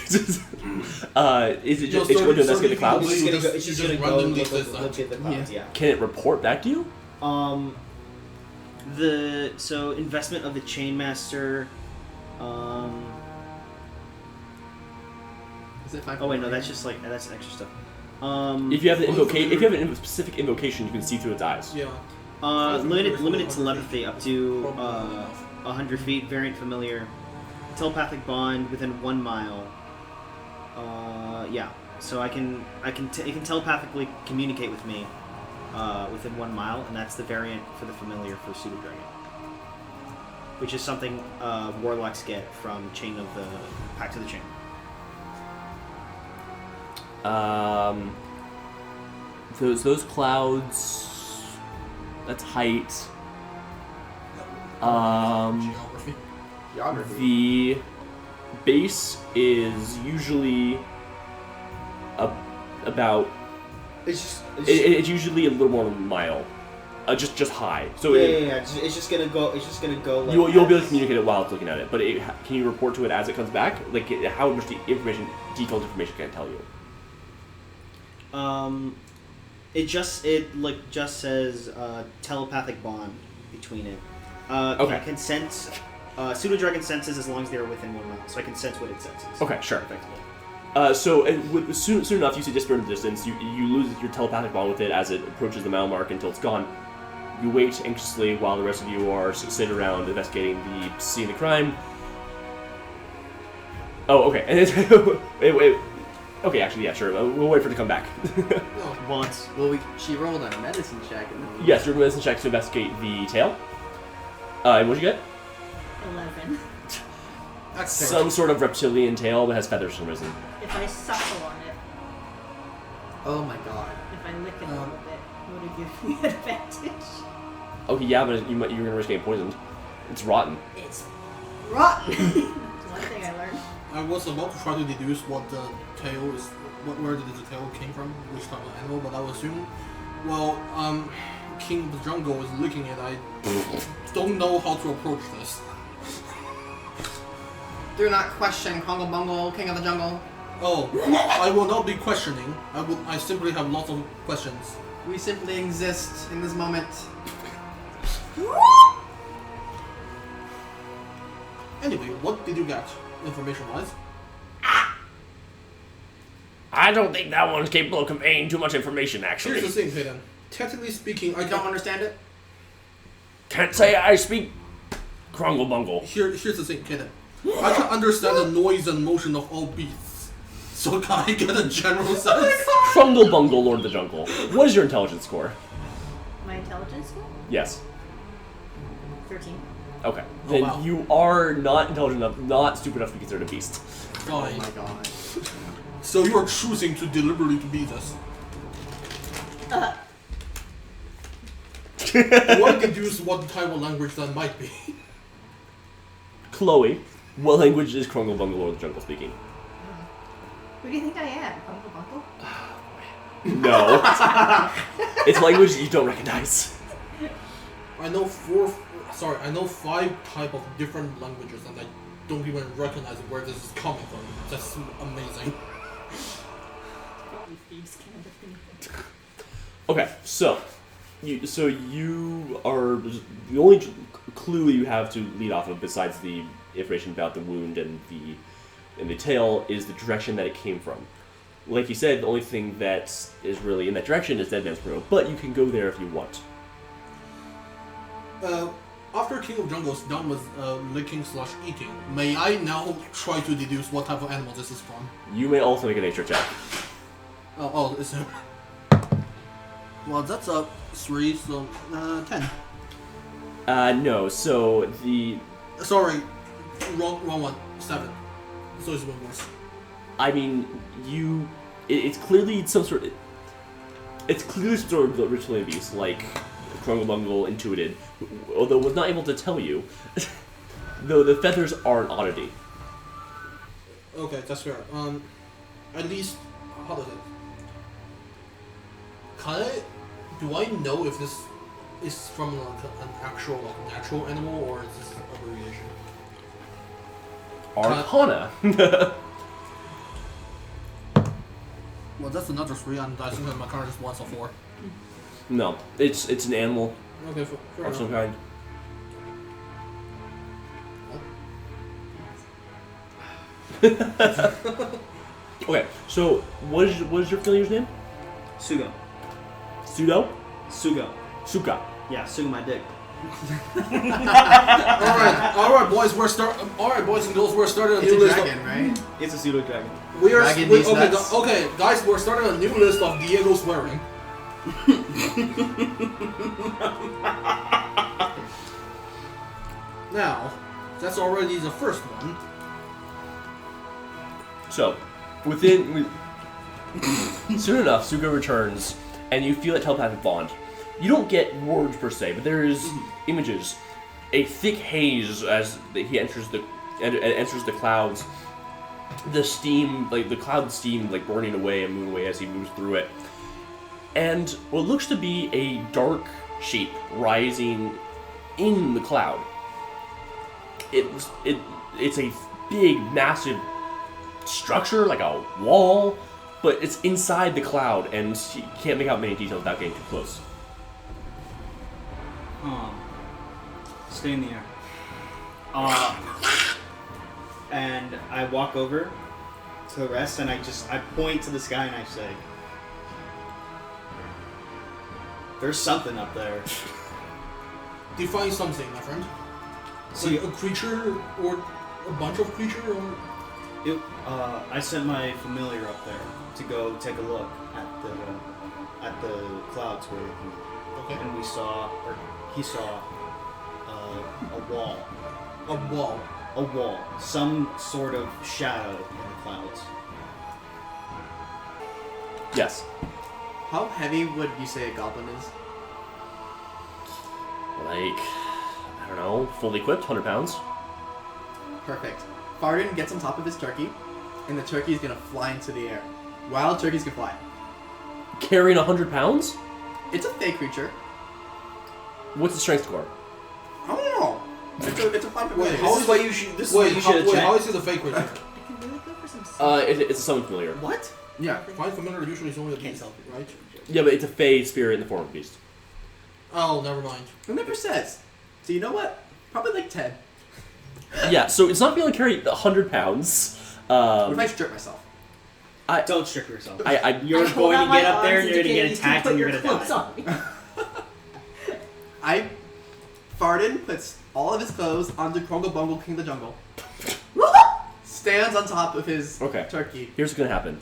Is it just it's going to investigate the clouds? It's just gonna go. It's You just just gonna go randomly look says at the clouds. Yeah. Can it report back to you? So investment of the Chainmaster. Is it 5? Oh wait, no, that's just that's extra stuff. If you have a specific invocation, you can see through its eyes. Yeah. Limited telepathy up to 100 feet. Variant familiar. Telepathic bond within 1 mile. Yeah. So it can telepathically communicate with me within 1 mile, and that's the variant for the familiar for Pseudo Dragon, which is something warlocks get from Chain of the Pact of the Chain. Those clouds. That's height. Geography. Geography. The base is usually about. It's usually a little more than a mile. Just high. So Yeah. It's just gonna go. It's just gonna go. Like you'll be able to communicate it while it's looking at it. But can you report to it as it comes back? Like how much detailed information can it tell you? It just says telepathic bond between it. Okay. It can sense. Pseudo Dragon senses as long as they are within 1 mile, so I can sense what it senses. Okay, sure. Effectively. Soon enough, you see disappear in the distance. You lose your telepathic bond with it as it approaches the mile mark until it's gone. You wait anxiously while the rest of you are sitting around investigating the scene of the crime. Oh, okay. And wait. Okay, actually, yeah, sure. We'll wait for it to come back. No. Once. Well, she rolled a medicine check. And then Yes, your medicine check to investigate the tail. And what'd you get? 11. That's Some sort of reptilian tail that has feathers for some reason. If I suckle on it, Oh my god. if I lick it a little bit, would it give me an advantage? Okay, yeah, but you're gonna risk getting poisoned. It's rotten. It's rotten! It's one thing I learned. I was about to try to deduce what the tail is, where the tail came from, which type of animal, but I would assume, King of the Jungle is licking it. I don't know how to approach this. Do not question Kongo Bungle, King of the Jungle. Oh, I will not be questioning. I simply have lots of questions. We simply exist in this moment. Anyway, what did you get, information-wise? I don't think that one's capable of conveying too much information, actually. Here's the thing, Hayden. Technically speaking, I I don't understand it. Can't say I speak Krungle Bungle. Here's the thing, Hayden. I can understand the noise and motion of all beasts. So can I get a general sense? Krungle Bungle, Lord of the Jungle. What is your intelligence score? My intelligence score? Yes. 13. Okay. Oh, Then wow. you are not intelligent enough, not stupid enough to be considered a beast. Oh Fine. my god. So you are choosing to deliberately to beat us. What deduce what type of language that might be? Chloe, what language is Krungle Bungle or the Jungle speaking? Who do you think I am? Uncle Buckle? No. It's language you don't recognize. I know I know 5 type of different languages and I don't even recognize where this is coming from. That's amazing. Okay, so you are the only clue you have to lead off of, besides the information about the wound and the tail, is the direction that it came from. Like you said, the only thing that is really in that direction is Dead Man's Row, but you can go there if you want. After King of Jungle's done with licking/eating, may I now try to deduce what type of animal this is from? You may also make a nature check. Oh, it's him. Well, that's a 3, so 10. No. So the Sorry, wrong one. 7. So it's even worse. I mean, it's clearly some sort of. It's clearly some sort of ritual abuse, like Krungle Bungle intuited, although was not able to tell you. Though the feathers are an oddity. Okay, that's fair. At least, how does it? Do I know if this is from like an actual natural animal or is this abbreviation? Arcana. Well, that's another 3, and I think that my card is 1, so 4. No, it's an animal Okay, fair of some enough. kind. Okay, so what is your familiar's name? Sugo. Sudo? Sugo. Suka. Yeah, Sugo my dick. All right, boys, boys and girls, we're starting a It's new a list. dragon, right? It's a pseudo dragon. Dragon these nuts. Okay, guys, we're starting a new list of Diego swearing. Now, that's already the first one. So, soon enough, Suga returns, and you feel that telepathic bond. You don't get words per se, but there is images. A thick haze as he enters the clouds. The steam, like the cloud steam, like burning away and moving away as he moves through it. And what looks to be a dark shape rising in the cloud. It's a big, massive structure, like a wall, but it's inside the cloud, and you can't make out many details without getting too close. Stay in the air. And I walk over to the rest, and I point to the sky, and I say, "There's something up there." Define something, my friend. See, Like a creature or a bunch of creature or I sent my familiar up there to go take a look at the clouds where okay. and he saw a wall, some sort of shadow in the clouds. Yes. How heavy would you say a goblin is? Like, I don't know, fully equipped, 100 pounds. Perfect. Fardin gets on top of his turkey, and the turkey is gonna fly into the air. Wild turkeys can fly. Carrying 100 pounds? It's a fake creature. What's the strength score? I don't know. It's a fun Wait, creature. how This is what you should. This is what you should have checked. how is it a fake creature? I can really go for some. It's a summon familiar. What? Yeah. Find familiar usually is only a Can't beast, tell. right? Yeah, but it's a fey spirit in the form of a beast. Oh, never mind. It never says. So you know what? Probably like 10. Yeah, so it's not being able to carry 100 pounds. What if I strip myself? Don't strip yourself. You're Hold going out to my get up there and arms you're going to indicate get you can attacked put and you're your going to clothes die. on me. Fardin puts all of his clothes onto Krungle Bungle King of the Jungle. Stands on top of his Okay. turkey. Here's what's gonna happen.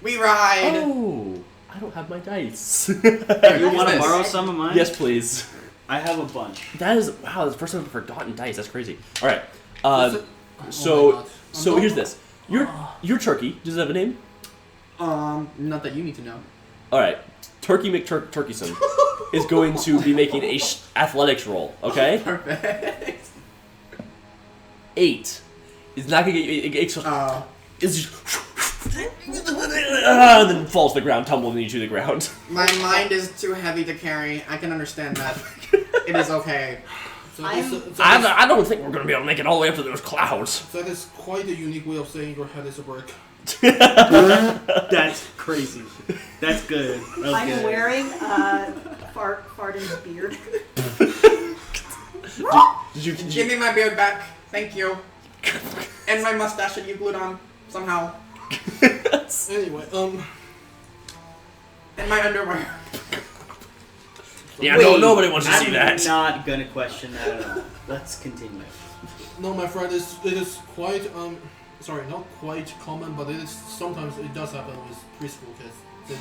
We ride! Oh, I don't have my dice. You want to this. borrow some of mine? Yes, please. I have a bunch. That is wow. That's the first time I've forgotten dice. That's crazy. All right. Oh So my God. here's this. Your turkey. Does it have a name? Not that you need to know. All right. Turkey McTurkeyson is going to be making a athletics roll. Okay. Perfect. 8 is not gonna get you. It's just and then falls to the ground, tumbling you to the ground. My mind is too heavy to carry. I can understand that. It is okay. So I don't think we're gonna be able to make it all the way up to those clouds. that is quite a unique way of saying your head is a brick. That's crazy. That's good. That was I'm good. wearing Fardin's beard. Did you? Give me my beard back. Thank you. And my mustache that you glued on somehow. Anyway, And my underwear. Yeah, Wait, nobody wants to see that. I'm not gonna question that at all. Let's continue. no, my friend, it is quite sorry, not quite common, but it is sometimes it does happen with preschool kids. They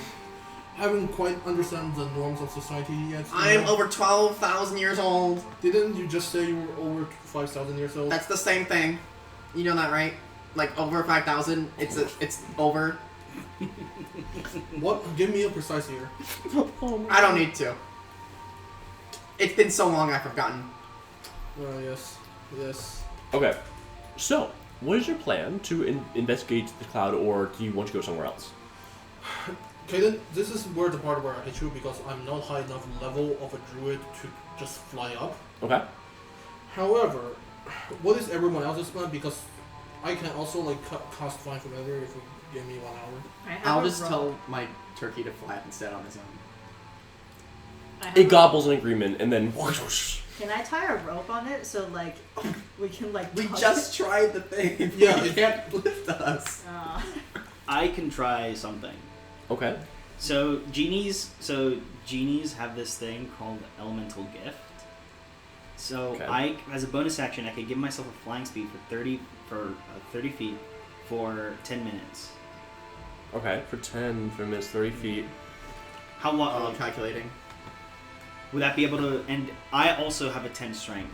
haven't quite understand the norms of society yet. I am over 12,000 years old. Didn't you just say you were over 5,000 years old? That's the same thing. You know that, right? Like over 5,000. It's over. What? Give me a precise year. I don't need to. It's been so long I've forgotten. Yes. Okay. So, what is your plan to investigate the cloud, or do you want to go somewhere else? Okay, then this is where the part where I hate you because I'm not high enough level of a druid to just fly up. Okay. However, what is everyone else's plan? Because I can also like cast Find Familiar if you give me 1 hour. I have I'll a just rope. tell my turkey to fly instead on his own. I have It a- gobbles an agreement, and then. Can I tie a rope on it so like we can like? We tug just tried the thing. Yeah, You can't lift us. it? I can try something. Okay. So genies have this thing called elemental gift. So Okay. I, as a bonus action, I could give myself a flying speed for 30 feet for 10 minutes. Okay. For 10 minutes, 30 feet. How long? Calculating. Would that be able to? And I also have a 10 strength.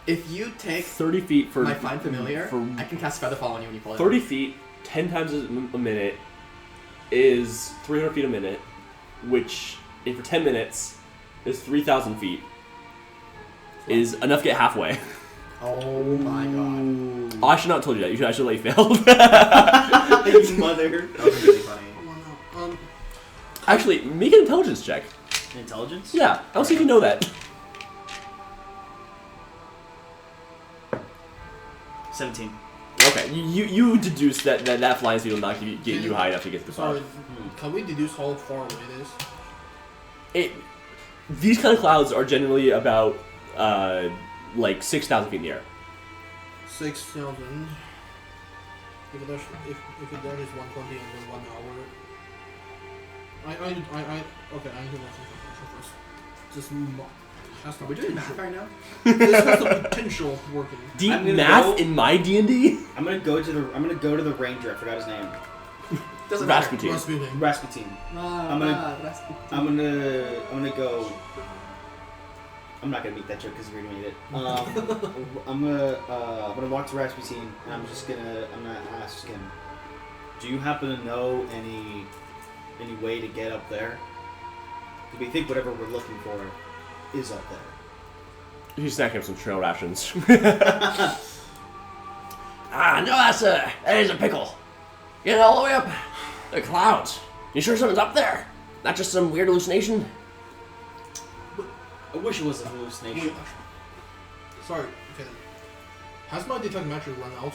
If you take 30 feet for. my Find Familiar, For I can cast Featherfall on you when you pull it. 30 feet, 10 times a minute is 300 feet a minute, which, if for 10 minutes, is 3,000 feet. Is enough to get halfway. Oh my god. Oh, I should not have told you that. I should let you fail. You mother. That was really funny. Actually, make an intelligence check. Intelligence? Yeah, I'll see if you know that. 17. Okay, you deduce that flying speed will not get you high enough to get to the Sorry, cloud. can we deduce how far away it is? These kind of clouds are generally about like 6,000 feet in the air. 6,000. If it is 120 and then 1 hour. Okay, I need to look something first. This has Are we doing math right now? This has the potential of working. Deep I'm gonna math go- in my D&D? I'm gonna go to the ranger. I forgot his name. Doesn't matter. Rasputin. Rasputin. Rasputin. I'm gonna go. I'm not gonna make that joke because we already made it. I'm gonna walk to Rasputin and I'm gonna ask him, do you happen to know any way to get up there? Do we think whatever we're looking for is up there? He's snacking up some trail rations. No, that is a pickle. Get all the way up the clouds. You sure something's up there? Not just some weird hallucination? I wish it was a hallucination. Wait, sorry, okay then. Has my detect magic run out?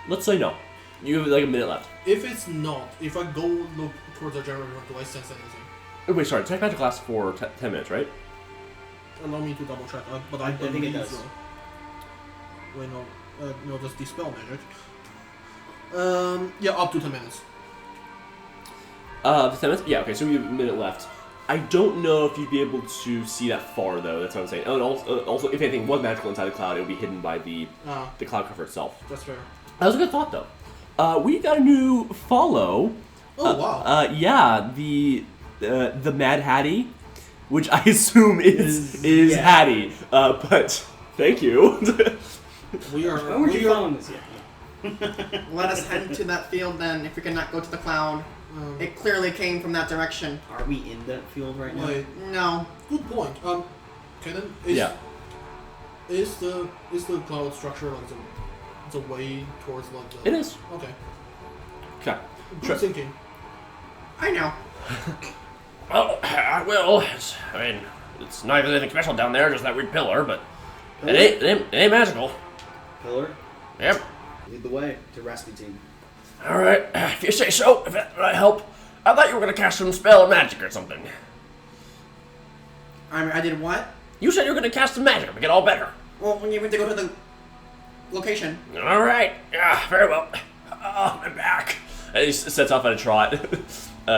Let's say no. You have like a minute left. If it's not, if I go look towards the generator, do I sense anything? Oh, wait, sorry. Tech magic lasts for 10 minutes, right? Allow me to double check, but I think it believe does. so. Wait, no, just dispel magic. Yeah, up to 10 minutes. 10 minutes? Yeah, okay, so we have a minute left. I don't know if you'd be able to see that far, though. That's what I'm saying. Oh, and also, if anything was magical inside the cloud, it would be hidden by the cloud cover itself. That's fair. That was a good thought, though. We got a new follow. Oh, wow. Yeah, the Mad Hattie which I assume is Yeah. Hattie. But thank you. We are. Why weren't you following this yet? Let us head to that field then, if we cannot go to the cloud. It clearly came from that direction. Are we in that field right now? Wait, No. good point. Kaden, is the cloud structure like it's a way towards like the? It is. Okay. Okay. Good thinking. I know. Well, I will. It's not even anything special down there, just that weird pillar, but it ain't magical. Pillar, Yep. lead the way to Rasputin. Alright, if you say so, if that might help. I thought you were gonna cast some spell of magic or something. I did what? You said you were gonna cast some magic to make it all better. Well, when you went to go to the location. Alright, yeah, very well. Oh, my back. And he sets off at a trot.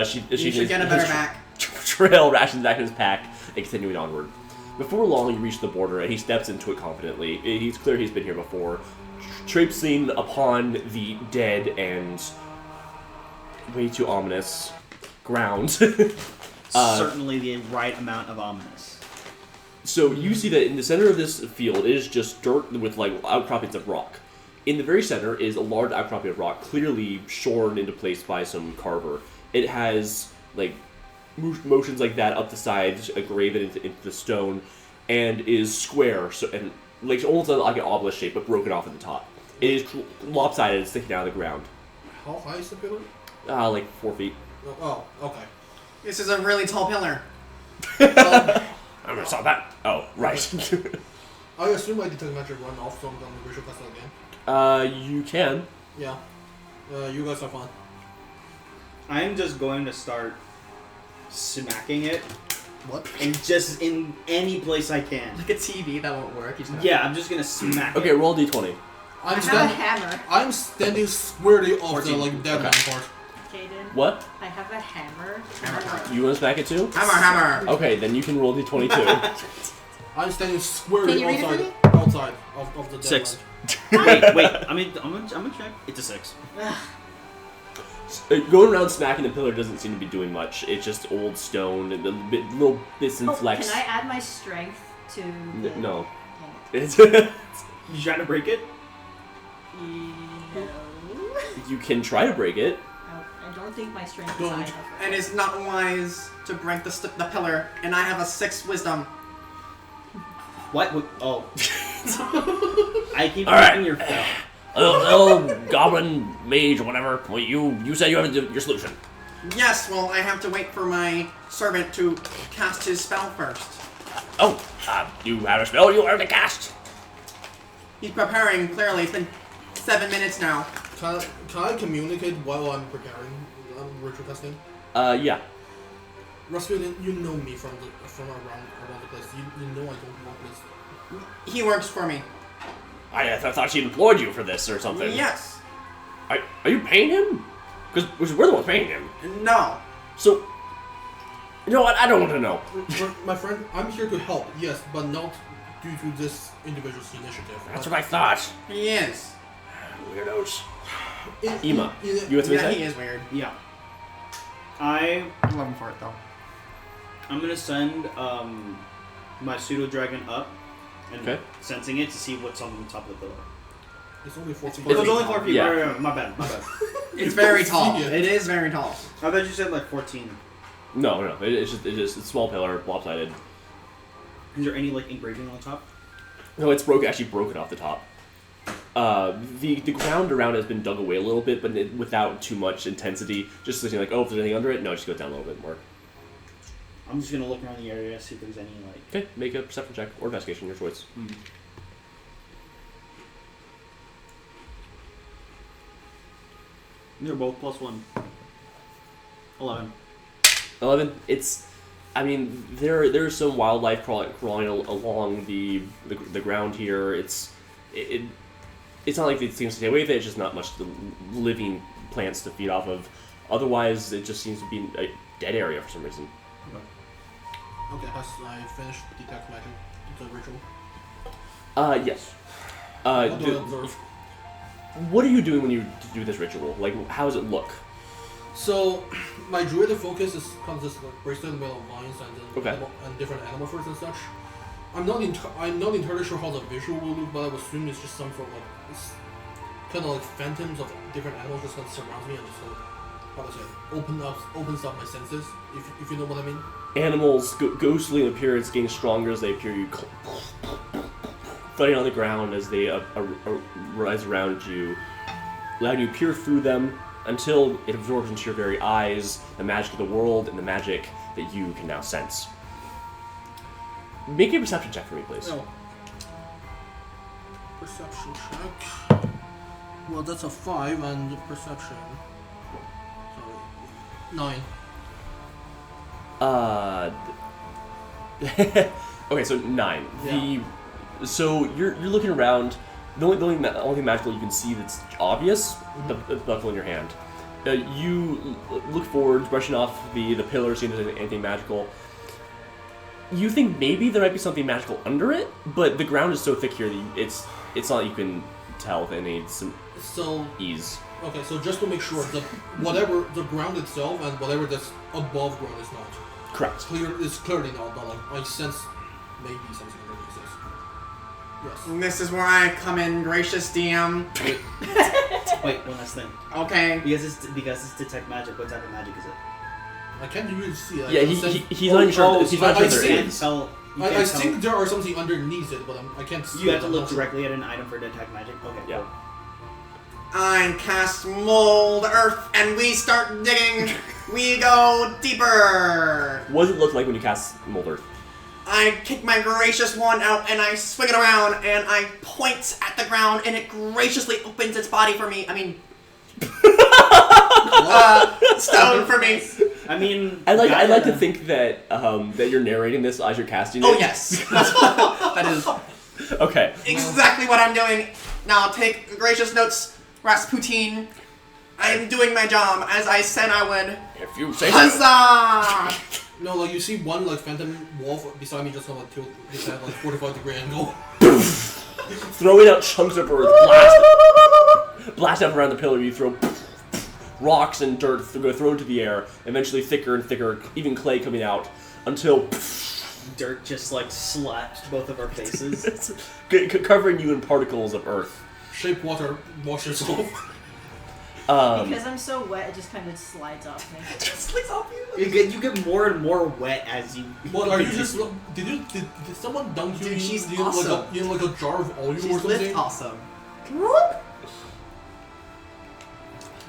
She You should get a better back. Trail rations back in his pack and continuing onward. Before long, you reach the border and he steps into it confidently. He's clear he's been here before, traipsing upon the dead and way too ominous ground. Certainly the right amount of ominous. So you see that in the center of this field it is just dirt with like outcroppings of rock. In the very center is a large outcropping of rock, clearly shorn into place by some carver. It has like motions like that up the sides, graven into the stone, and is square, so and like almost like an obelisk shape, but broken off at the top. It is lopsided and sticking out of the ground. How high is the pillar? Like 4 feet. Oh, okay. This is a really tall pillar. I never saw that. Oh, right. I assume I detect magic run off from the visual castle again. You can. Yeah. You guys have fun. I'm just going to start smacking it, What? and just in any place I can. Like a TV, that won't work. You just Yeah, I'm just gonna smack Okay, it. roll d20. I have a hammer. I'm standing squarely off the 14. like dead man part. Jaden, What? I have a hammer. You want to smack it too? Hammer. Okay, then you can roll d20 too. I'm standing squarely Can you read it for outside of the dead 6. man. wait. I'm gonna check. It's a 6. Going around smacking the pillar doesn't seem to be doing much. It's just old stone and little bits and flecks. Can I add my strength to? The... No. Dang It's You trying to break it? it. No. you can try to break it. I don't think my strength is Don't. high enough. And it's not wise to break the pillar, and I have a 6 wisdom. What? Oh. I keep All right. breaking your phone. Little goblin mage or whatever. Well, you said you have your solution. Yes, well, I have to wait for my servant to cast his spell first. Oh, you have a spell you are to cast. He's preparing, clearly. It's been 7 minutes now. Can I communicate while I'm preparing ritual testing? Yeah. Rasputin, you know me from around the place. You know I don't want this. He works for me. I thought she employed you for this or something. Yes. Are you paying him? Because we're the ones paying him. No. So, you know what? I don't want to know. My friend, I'm here to help, yes, but not due to this individual's initiative. That's what I thought. He is. Weirdos. Ema, you have to Yeah, say? he is weird. Yeah. I I love him for it, though. I'm gonna send my pseudo dragon up and Okay. sensing it to see what's on the top of the pillar. It's only 14 It was Very only tall. 4 feet. Yeah. Right, my bad. It's very tall. see it. It is very tall. I thought you said like 14. No. It's just a small pillar, lopsided. Is there any like engraving on the top? No, it's actually broken off the top. The ground around has been dug away a little bit, but without too much intensity. Just looking like, oh, if there's anything under it, no, just go down a little bit more. I'm just gonna look around the area, see if there's any like. Okay, make a perception check or investigation, your choice. They're both +1. 11. 11. There's some wildlife crawling along the ground here. It's not like it seems to stay away with it. It's just not much living plants to feed off of. Otherwise, it just seems to be a dead area for some reason. Okay, has I finished detect magic? The ritual? Yes. What do I observe? What are you doing when you do this ritual? Like, how does it look? So, my druidic focus is kind of this like bracelet made of vines and Okay. and different animal fruits and such. I'm not entirely sure how the visual will look, but I would assume it's just some sort of like it's kind of like phantoms of different animals just kind of surround me and just like how to say opens up my senses if you know what I mean. Animals, ghostly in appearance, getting stronger as they appear. You thudding on the ground as they rise around you, allowing you to peer through them until it absorbs into your very eyes the magic of the world and the magic that you can now sense. Make a perception check for me, please. No. Perception check. Well, that's a 5 and perception. Sorry. 9. Okay, so 9. Yeah. So you're looking around. The only thing magical you can see that's obvious, the buckle in your hand. You look forward, brushing off the pillar, seeing if there's anything magical. You think maybe there might be something magical under it, but the ground is so thick here that it's not like you can tell with any ease. Okay, so just to make sure, whatever the ground itself and whatever that's above ground is not. Correct. It's clearly not, but like I sense maybe something already exists. Yes. This is where I come in, gracious DM. Wait, one last thing. Okay. Because it's detect magic. What type of magic is it? I can't really see. Yeah, he's not sure. He's not sure there is. I think there are something underneath it, but I can't see. You have to look directly at an item for detect magic. Okay. Yeah. Cool. I cast mold earth, and we start digging. We go deeper. What does it look like when you cast Molder? I kick my gracious wand out, and I swing it around, and I point at the ground, and it graciously opens its body for me. I mean, stone for me. I mean, I like to think that that you're narrating this as you're casting it. Oh yes, that is Okay. exactly what I'm doing. Now take gracious notes, Rasputin. I'm doing my job as I said I would. If you say so. Huzzah! No, like you see one like phantom wolf beside me just kind of like tilt his head like 45-degree angle. Throwing out chunks of earth, blast up around the pillar. You throw rocks and dirt, throw into the air. Eventually, thicker and thicker, even clay coming out until dirt just like slapped both of our faces. It's covering you in particles of earth. Shape water washes off. Because I'm so wet, it just kind of slides off me. Just slides off you. You get more and more wet as you. What are you just? Did someone dunk you? Dude, she's in awesome. Like a jar of oil or She's something? lit awesome.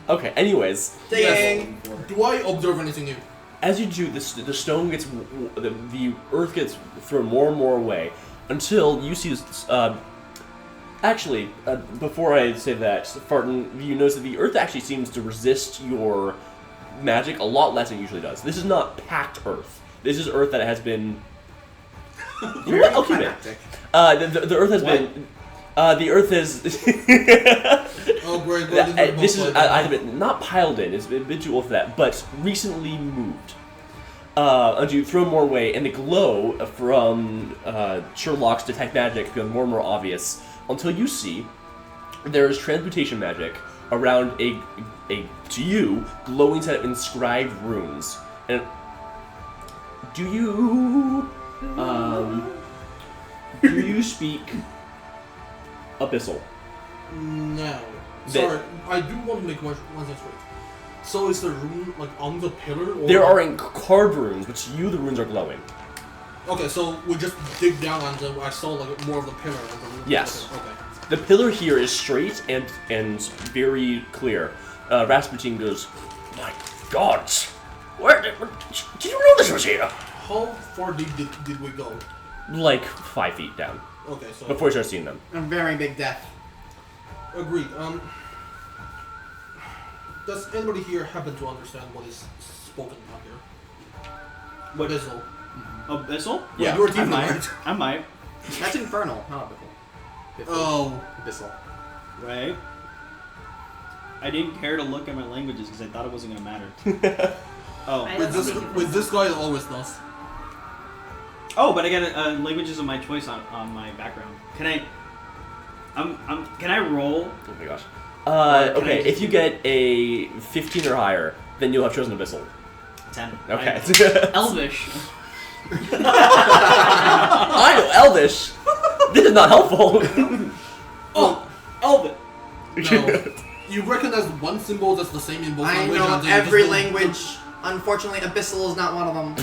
Okay. Anyways, Digging. Do I observe anything new? as you do, the stone gets the earth gets thrown more and more away until you see this. Actually, before I say that, Fardin, you notice that the earth actually seems to resist your magic a lot less than it usually does. This is not packed earth. This is earth that has been. You know what? I'll keep it. The earth has been. The earth is. Oh, great. This is either been not piled in. It's been visual for that, but recently moved. Until you throw more away, and the glow from Sherlock's detect magic becomes more and more obvious. Until you see there is transmutation magic around a to you glowing set of inscribed runes. And do you speak Abyssal? No. Sorry, I do want to make one thing straight. So is the rune like on the pillar? Or There are carved runes, but to you the runes are glowing. Okay, so we just dig down and I saw like more of the pillar. And the rune. Yes. Okay. The pillar here is straight and very clear. Rasputin goes, "My God, did you know this was here?" How far deep did we go? Like 5 feet down Okay, so before you start seeing them. A very big death. agreed. Does anybody here happen to understand what is spoken about here? What is Abyssal. Abyssal? Yeah, Well, you're a I tiefling, might. right? I might. That's infernal, not biblical. Oh. Abyssal. Right. I didn't care to look at my languages because I thought it wasn't gonna matter. Oh. I With don't this, speak with this guy, it always does. Oh, but I got languages of my choice on my background. Can I? Can I roll? Oh my gosh. Can I Okay, just if you get a 15 or higher, then you'll have chosen Abyssal. 10. Okay. Elvish. I know Elvish. This is not helpful. Oh, Elvish. No. You recognize one symbol that's the same in both I languages. know and then you every just don't- language. Unfortunately, Abyssal is not one of them.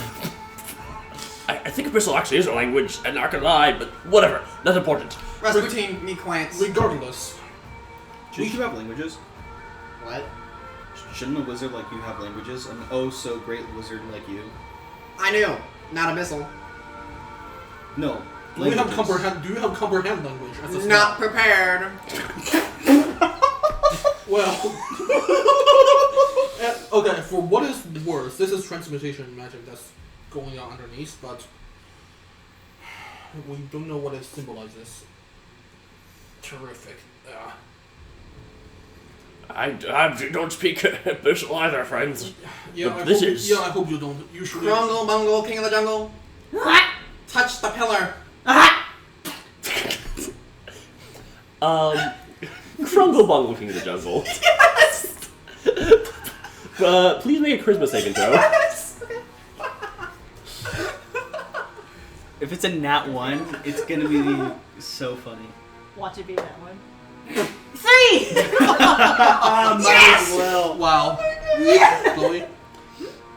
I think Abyssal actually is a language, and not gonna lie, but whatever, not important. Rasputin, be quiet. Regardless. Shouldn't you have languages? What? Shouldn't a wizard like you have languages? An oh so great wizard like you? I knew. Not Abyssal. No. Do you have languages. comprehend? Do you have comprehend language as a spell? Not prepared. Well. Okay. For what is worse, this is transmutation magic that's going on underneath, but we don't know what it symbolizes. Terrific. I don't speak Abyssal either, friends. Yeah, But I this hope is- yeah, I hope you don't. Usually. Crungle Bungle, King of the Jungle. Touch the pillar. Crungle Bungle King of the Jungle. Yes! Please make a charisma saving throw. If it's a nat 1, it's gonna be so funny. Watch it be that one. 3! Might as well. Wow. Chloe?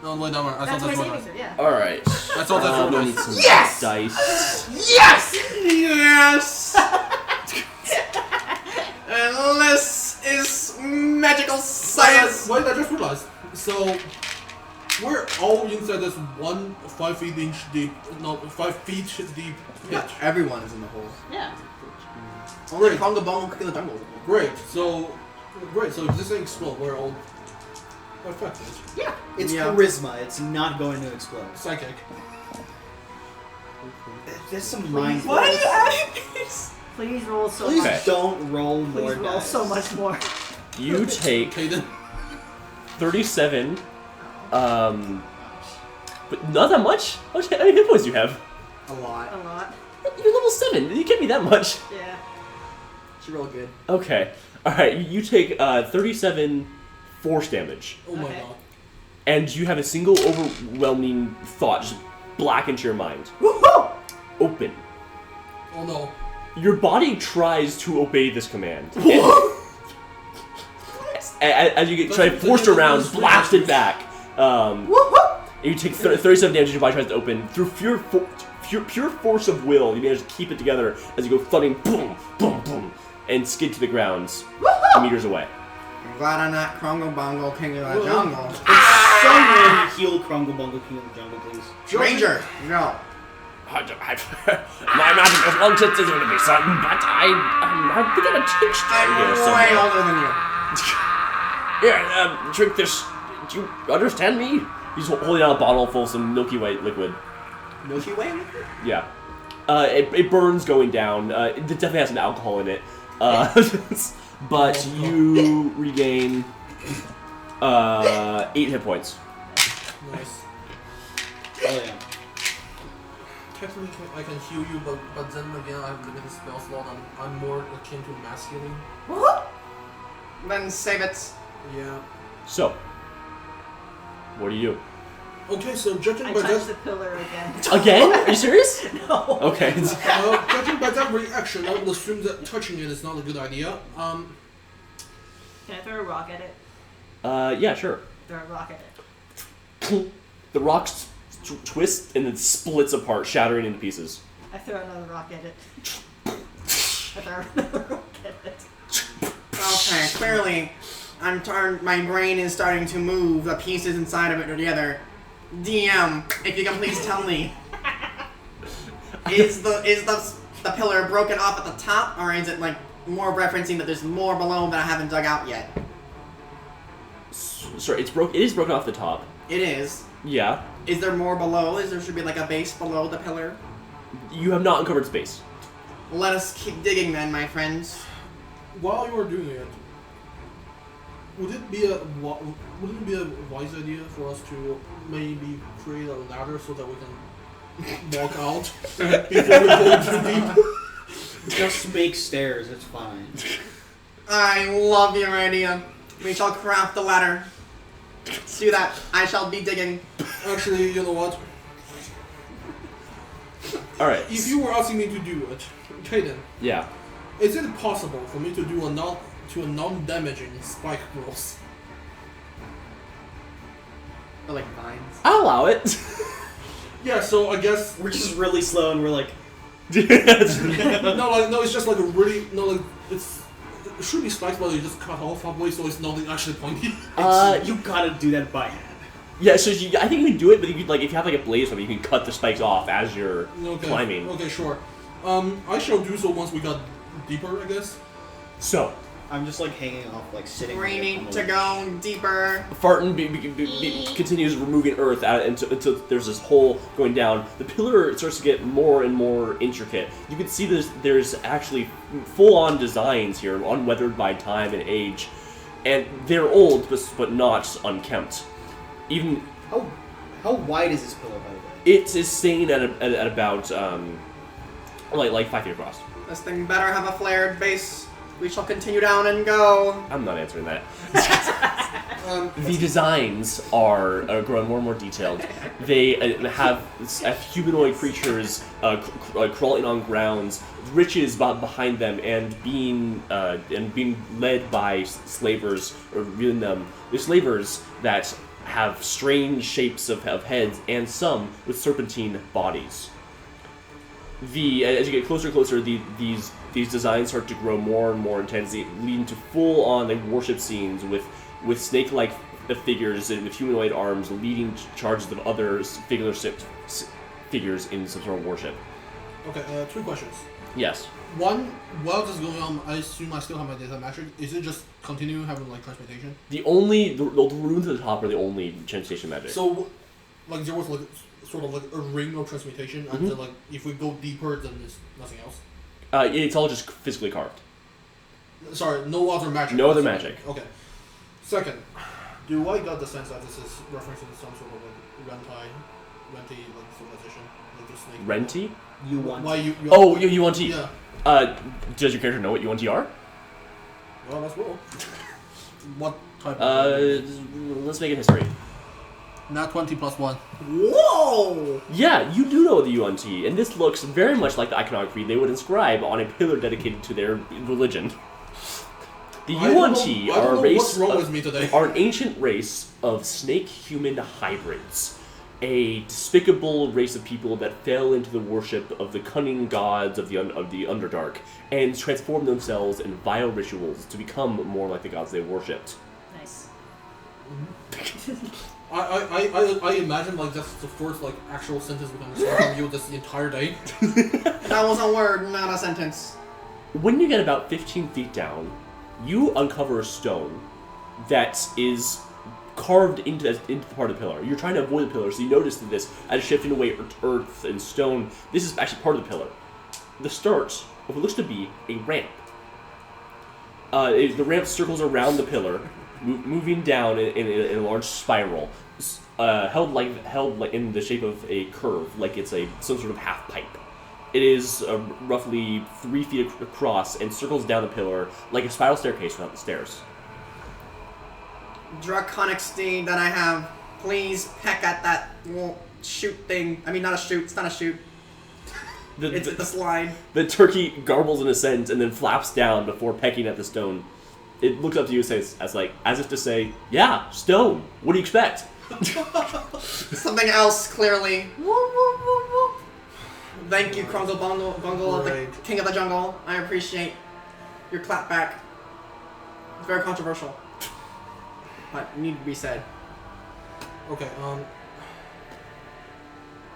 No, wait, no, I That's thought my that's saving what throw, yeah. Alright. I thought that's what We'll I need some Yes! dice. Yes! Yes! And this is magical science. Wait, I just realized. So, we're all inside this one 5 feet inch deep, no, 5 feet deep pit. Everyone is in the hole. Yeah. Only Crungle Bungle, King of the Jungle. Great. So if this thing explodes, we're all affected. It's Yeah. charisma. It's not going to explode. Psychic. There's some mind. Why are you adding these? Please roll so Please much. Okay. don't roll Please more roll dice. so much more. You take Okay then. 37. But not that much. How many hit points do you have? A lot. A lot. You're level 7. You can't be that much. Yeah. She rolled good. Okay. Alright, you take 37 force damage. Oh my Okay. god. And you have a single overwhelming thought just black into your mind. Woohoo! Open. Oh no. Your body tries to obey this command. As you get forced around, blasted back. Woohoo! You take 37 damage as your body tries to open. Through pure force of will, you manage to keep it together as you go thudding, boom, boom, boom, and skid to the ground meters away. I'm glad I'm not Crungle Bungle, King of the Jungle. Someone heal Crungle Bungle King of the Jungle, please. Ranger, go. My magic is long since is going to be something, but I think I'm a trickster I'm here way somewhere. older than you. Here, drink this. Do you understand me? He's holding out a bottle full of some milky white liquid. Milky Way liquid? Yeah. It burns going down. It definitely has some alcohol in it. But you regain 8 hit points. Nice. Oh yeah. Technically, I can heal you, but then again, I have limited spell slot. I'm more akin to mass healing. Woohoo! Then save it. Yeah. So, what do you? Okay, so judging I by touched that, the pillar again. Again? Are you serious? No. Okay. judging by that reaction, I would assume that touching it is not a good idea. Can I throw a rock at it? Yeah, sure. Throw a rock at it. The rock twists and then splits apart, shattering into pieces. I throw another rock at it. I throw another rock at it. Okay, clearly, my brain is starting to move the pieces inside of it together. DM, if you can please tell me, is the pillar broken off at the top, or is it like more referencing that there's more below that I haven't dug out yet? Sorry, it is broken off the top. It is. Yeah. Is there more below? There should be like a base below the pillar? You have not uncovered space. Let us keep digging then, my friends. while you are doing it, would it be a wise idea for us to maybe create a ladder so that we can walk out before we go too deep? Just make stairs, it's fine. I love your idea. We shall craft the ladder. Do that. I shall be digging. Actually, you know what? All right. If you were asking me to do it, Kaden, Yeah. is it possible for me to do a non-damaging spike rolls? Or like vines. I'll allow it. Yeah, so I guess We're just really slow and we're like, no, it's just like a really it should be spikes, but you just cut off halfway, so it's not actually pointy. you gotta do that by hand. Yeah, so I think you can do it, but you could, like, if you have like a blade or something, you can cut the spikes off as you're climbing. Okay, sure. I shall do so once we got deeper, I guess. So, I'm just like hanging off, like sitting. We here need on the to ledge. go deeper. Fardin continues removing earth out until there's this hole going down. The pillar starts to get more and more intricate. You can see there's actually full-on designs here, unweathered by time and age, and they're old but not unkempt. Even How wide is this pillar, by the way? it is staying at about like 5 feet across. This thing better have a flared base. We shall continue down and go. I'm not answering that. The designs are growing more and more detailed. They have humanoid creatures crawling on grounds, riches behind them, and being led by slavers, or revealing them. They're slavers that have strange shapes of heads, and some with serpentine bodies. As you get closer and closer, these designs start to grow more and more intense, leading to full-on worship scenes with snake-like figures and with humanoid arms leading charges of other figures in some sort of worship. Okay, 2 questions. Yes. One, while this is going on, I assume I still have my data metric. Is it just continue having like transmutation? The runes at the top are the only transmutation magic. So, like there was like sort of like a ring of transmutation, and then like if we go deeper, then there's nothing else. It's all just physically carved. Sorry, no other magic. No other magic. Okay. Second, do I got the sense that this is referencing some sort of like renty like civilization, like the snake? Renti? You want? Why you? Oh, you want to? Yeah. Does your character know what UNT are? Well, let's roll. What type? Let's make it history. Not 20 plus 1. Whoa! Yeah, you do know the UNT, and this looks very much like the iconography they would inscribe on a pillar dedicated to their religion. The UNT are a race. What's wrong with me today? Are an ancient race of snake-human hybrids, a despicable race of people that fell into the worship of the cunning gods of the Underdark and transformed themselves in vile rituals to become more like the gods they worshipped. Nice. I imagine like that's the first like actual sentence we can understand from you this entire day. That was a word, not a sentence. When you get about 15 feet down, you uncover a stone that is carved into the part of the pillar. You're trying to avoid the pillar, so you notice that this, as shifting away earth and stone, this is actually part of the pillar. The start of what looks to be a ramp. The ramp circles around the pillar, moving down in a large spiral, held like in the shape of a curve, like it's some sort of half pipe. It is roughly 3 feet across and circles down the pillar like a spiral staircase without the stairs. Draconic steed that I have, please peck at that shoot thing. I mean, not a shoot. It's not a shoot. It's the slide. The turkey garbles in a sentence and then flaps down before pecking at the stone. It looks up to you and says, as if to say, "Yeah, stone. What do you expect?" Something else, clearly. Thank you, Krungle Bungle, the king of the jungle. I appreciate your clap back. It's very controversial, but need to be said. Okay.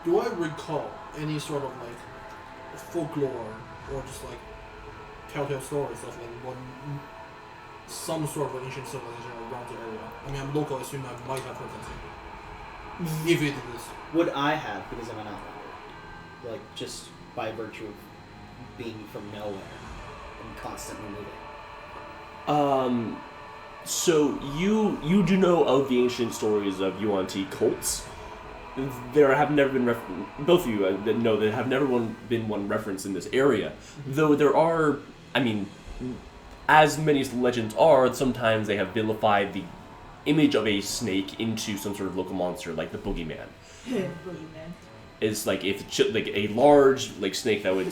Do I recall any sort of like folklore or just like telltale stories of like some sort of ancient civilization around the area? I mean, I'm local. I assume I might have heard something. If it is. Would I have, because I'm an outlander? Like, just by virtue of being from nowhere and constantly moving. So you do know of the ancient stories of UNT cults. There have never been both of you know there have never been one reference in this area, though there are. I mean, as many legends are, sometimes they have vilified image of a snake into some sort of local monster, like the boogeyman. Boogeyman. It's like if like a large like snake that would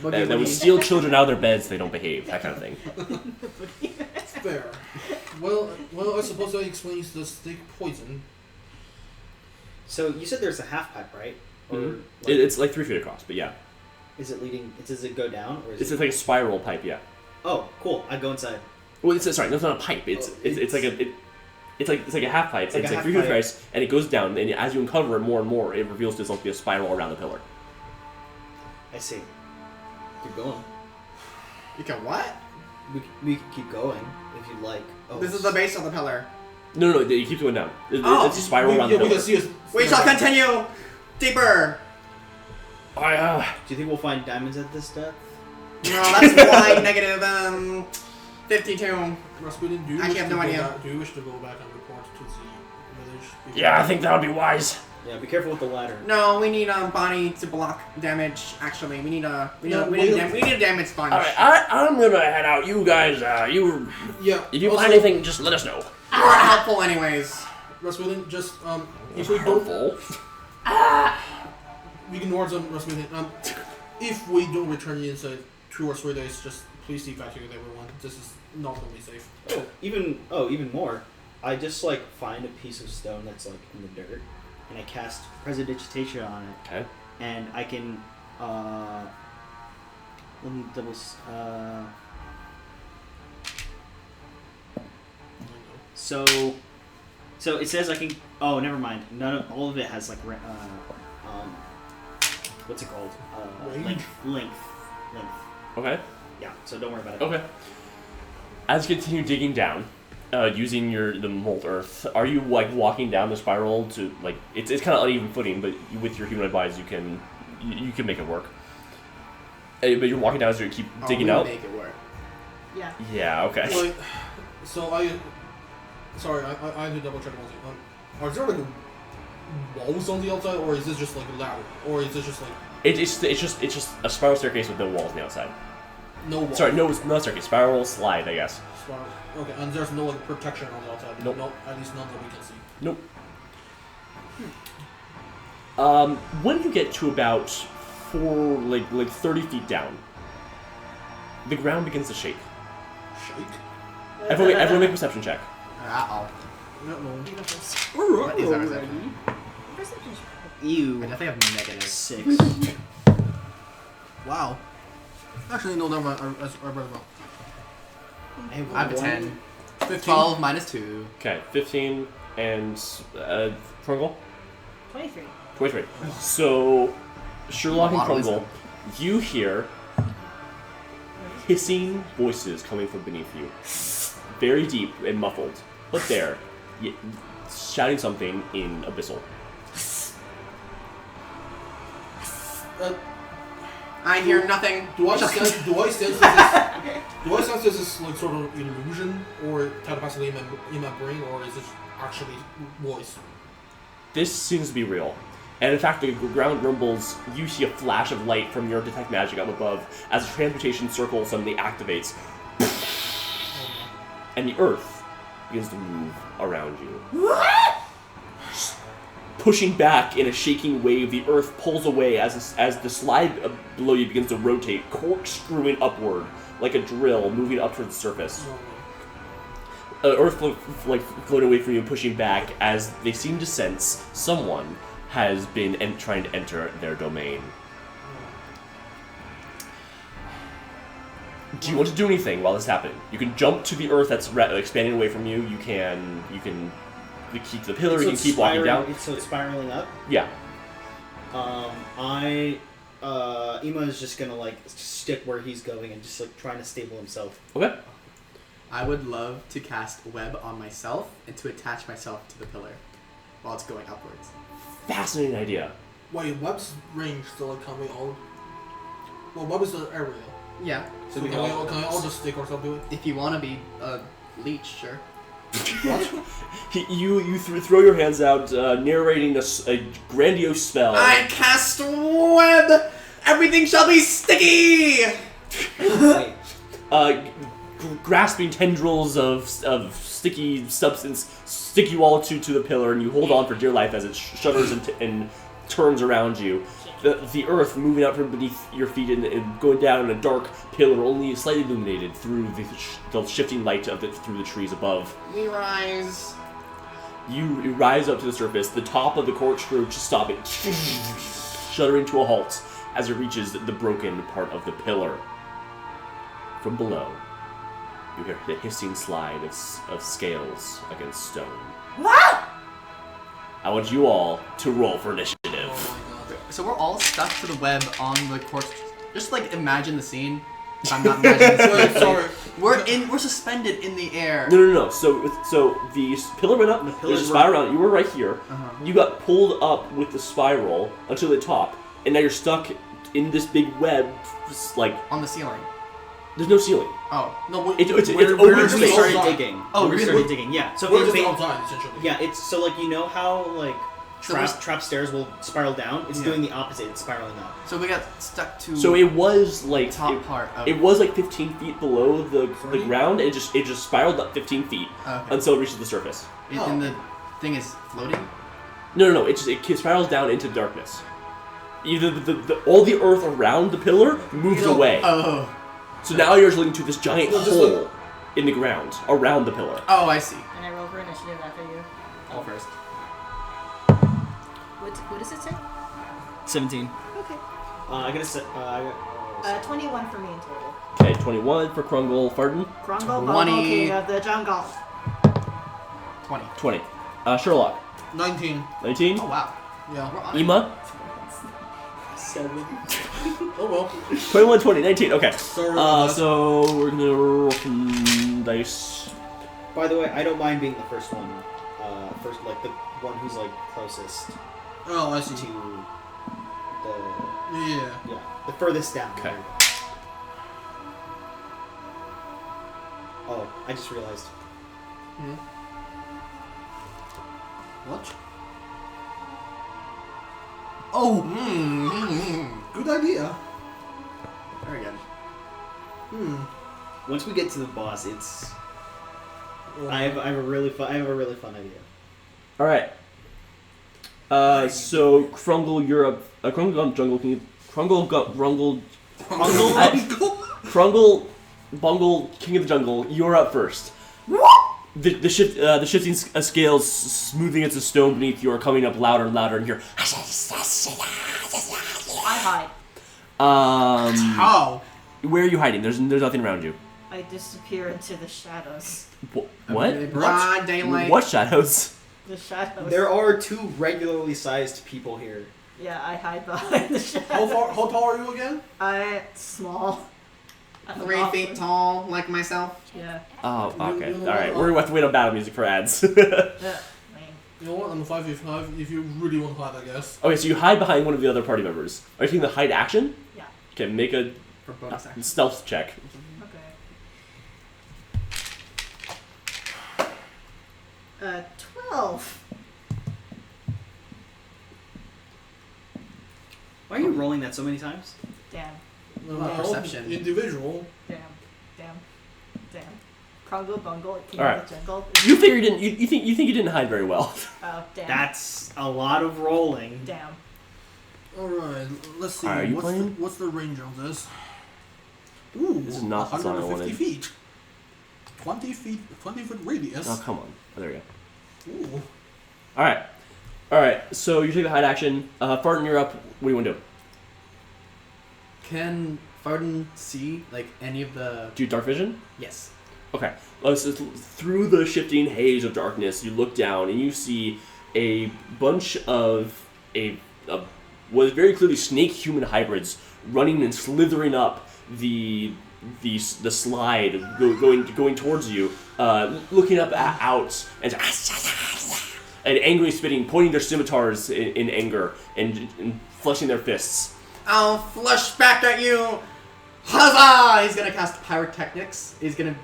that would steal children out of their beds if they don't behave, that kind of thing. It's fair. Well, I suppose that explains the snake poison. So you said there's a half pipe, right? Or Mhm. like, It's like 3 feet across, but yeah, is it leading? Does it go down or is it's it? like a spiral pipe. Yeah. Oh, cool! I go inside. Well, sorry, that's not a pipe. It's Oh, it's like a it's like a half pipe. It's like It's a like half 3 feet pipe. across, and it goes down. And as you uncover it more and more, it reveals itself to be a spiral around the pillar. I see. Keep going. You can what? We can keep going if you like. Oh, This is the base of the pillar. No, it keeps going down. Oh, It's a spiral around we the can pillar. see us. We shall continue deeper. Do you think we'll find diamonds at this depth? No, that's why negative 52. Rasputin, do you I wish have to no go idea. back? Do you wish to go back and report to the village? before- Yeah, I think that would be wise. Yeah, be careful with the ladder. No, we need Bonnie to block damage. Actually, we need a we need a damage sponge. All right, I'm gonna head out. You guys, you Yeah. if you also, find anything, just let us know. You weren't helpful, anyways. Rasputin, just if we don't ignore them, Rasputin. If we don't return inside 2 or 3 days, just please evacuate everyone. This is not gonna be safe. Even more. I just like find a piece of stone that's like in the dirt, and I cast Prestidigitation on it, Okay. and I can let me double. So it says I can. Oh, never mind. All of it has like what's it called? Range? Length. Okay. Yeah. So don't worry about it. Okay. As you continue digging down, using the molten earth, are you like walking down the spiral to like it's kind of uneven footing, but with your humanoid bodies you can make it work. But you're walking down as you keep digging out. Make it work. Yeah. Yeah. Okay. Like, so I had to double check one thing. Are there like walls on the outside, or is this just like a ladder, or is this just like It's just a spiral staircase with no walls on the outside. no walls? Sorry, no, it's not a staircase. Spiral slide, I guess. Spiral. Okay, and there's no like protection on the outside. Nope. No, at least none that we can see. Nope. When you get to about 30 feet down, the ground begins to shake. Shake? Everyone make a perception check. Uh-oh. No. What is that? Ew. I definitely have negative. 6. Wow. Actually, no, never mind. I read about. I have a 10. 15. 12 minus 2. Okay, 15 and Krungle? 23. 23. So, Sherlock and A lot of Krungle, you hear hissing voices coming from beneath you. Very deep and muffled. But there, shouting something in Abyssal. I hear nothing. Do I sense this is like sort of illusion or telepathically in my brain, or is it actually voice? This seems to be real. And in fact, the ground rumbles. You see a flash of light from your detect magic up above as a transportation circle suddenly activates. And the earth begins to move around you. Pushing back in a shaking wave, the earth pulls away as the slide below you begins to rotate, corkscrewing upward like a drill, moving up towards the surface. Earth floating away from you and pushing back as they seem to sense someone has been trying to enter their domain. Do you want to do anything while this is happening? You can jump to the earth that's expanding away from you. You can keep the pillar. You can keep walking down. So it's spiraling up. Yeah. Ema is just gonna like stick where he's going and just like trying to stable himself. Okay. I would love to cast web on myself and to attach myself to the pillar while it's going upwards. Fascinating idea. Wait, web's range still like can we all? Well, web is the area. Yeah. So we can can we all- all just stick ourselves to it? If you want to be a leech, sure. You throw your hands out, narrating a grandiose spell. I cast web! Everything shall be sticky! Wait. grasping tendrils of sticky substance stick you all to the pillar, and you hold on for dear life as it shudders and turns around you. The earth moving out from beneath your feet and going down in a dark pillar, only slightly illuminated through the shifting light through the trees above. We rise. You rise up to the surface. The top of the corkscrew just stopping, shuddering to a halt as it reaches the broken part of the pillar. From below, you hear the hissing slide of scales against stone. What? I want you all to roll for initiative. So we're all stuck to the web on the corpse. Just like imagine the scene. If I'm not imagining the scene. Sorry. We're suspended in the air. No. So the pillar went up. There's a spiral around it. You were right here. Uh-huh. You got pulled up with the spiral until the top, and now you're stuck in this big web. Like On the ceiling. there's no ceiling. Oh no. It's Where open we space. started outside. digging. Oh, we really? started digging. Yeah. So We're it just ba- outside, essentially. yeah, it's so like you know how like So there's- trap stairs will spiral down. It's Yeah. doing the opposite. It's spiraling up. So we got stuck to So it was like top part of It was like 15 feet below the Sorry? ground. It just spiraled up 15 feet Okay. until it reaches the surface. And the thing is floating. No. It spirals down into darkness. Either all the earth around the pillar moves away. Oh. So now you're looking to this giant No, just hole in the ground around the pillar. Oh, I see. And I roll for initiative after you. All first. What does it say? 17. Okay. I gotta set. 21 for me in total. Okay, 21 for Krungle. Fardin, Krungle 20. Bungle, King of the Jungle. 20. 20. Sherlock, 19. 19. Oh wow. Yeah. We're on it. Ema, 7. Oh well. 21, 20, 19. Okay. Sorry about that. So we're gonna roll some dice. By the way, I don't mind being the first one. First, like the one who's like closest Oh, I see. to Yeah. the furthest down. Okay. Oh, I just realized. What? Oh. Good idea. Very good. Once we get to the boss, it's. Well, I have a really fun idea. All right. So Krungle, you're up. Krungle Jungle King. Krungle got Brungle. Krungle, Bungle, King of the Jungle. You're up first. The shifting scales smoothing against the stone beneath you are coming up louder and louder, and you're. I hide. How? Where are you hiding? There's nothing around you. I disappear into the shadows. What? Broad daylight. What shadows? The shadows. There are 2 regularly sized people here. Yeah, I hide behind the shadows. How tall are you again? Small. I'm 3 awkward. feet tall, like myself. Yeah. Oh, okay. You know All right. what? We're going to have to wait on battle music for ads. Yeah. Lame. You know what? I'm 5v5 if you really want to hide, I guess. Okay, so you hide behind one of the other party members. Are you taking the hide action? Yeah. Okay, make a For bonus action. stealth check. Okay. 12. Why are you rolling that so many times? Damn. Well, perception. Individual. Damn. Krungle Bungle, King All right. of the Jungle. You figure you didn't. You think you didn't hide very well. Oh, damn. That's a lot of rolling. Damn. Alright, let's see. Are you playing? What's the range of this? Ooh, This is not the song I 150 wanted. feet. 20 feet, 20 foot radius. Oh come on. Oh, there we go. Ooh. All right. So you take the hide action. Fardin, you're up. What do you want to do? Can Fardin see like any of the? Do you dark vision? Yes. Okay. So through the shifting haze of darkness, you look down and you see a bunch of what is very clearly snake-human hybrids running and slithering up the slide, going towards you, looking up out and angrily spitting, pointing their scimitars in anger and fleshing their fists. I'll flush back at you. Huzzah! He's gonna cast pyrotechnics. He's gonna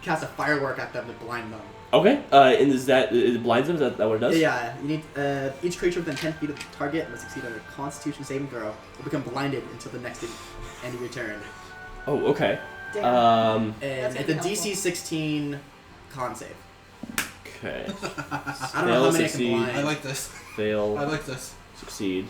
cast a firework at them to blind them. Okay. And is that it blinds them? Is that what it does? Yeah, you need each creature within 10 feet of the target must succeed on a Constitution saving throw or become blinded until the next end of your turn. Oh, okay. Damn. And That's it's a gonna be DC 16 con save. Okay. I don't know how many I can succeed. blind. I like this. Fail. I like this. Succeed.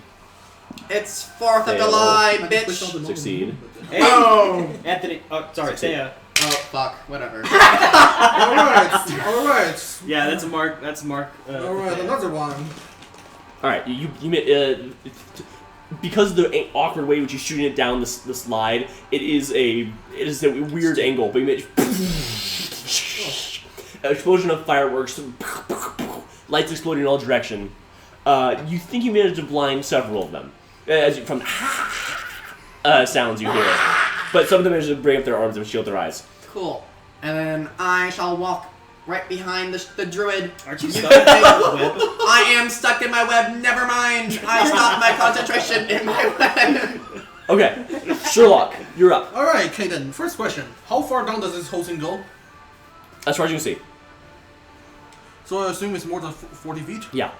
It's 4th of Fail. July, I just pushed out bitch! the moment. Succeed. Hey, Oh! Anthony. Oh, sorry, Succeed. Thea. Oh, fuck. Whatever. Alright, alright. Yeah, that's a mark. That's a mark. Alright, another one. All right, you because of the awkward way which you're shooting it down the slide, it is a weird angle, but you made an explosion of fireworks, lights exploding in all directions. You think you managed to blind several of them from sounds you hear, but some of them managed to bring up their arms and shield their eyes. Cool. And then I shall walk right behind the druid. Aren't you stuck in the web? I am stuck in my web, never mind. I stopped my concentration in my web. Okay, Sherlock, you're up. Alright, Kaden, first question. How far down does this whole thing go? As far as you can see. So I assume it's more than 40 feet? Yeah.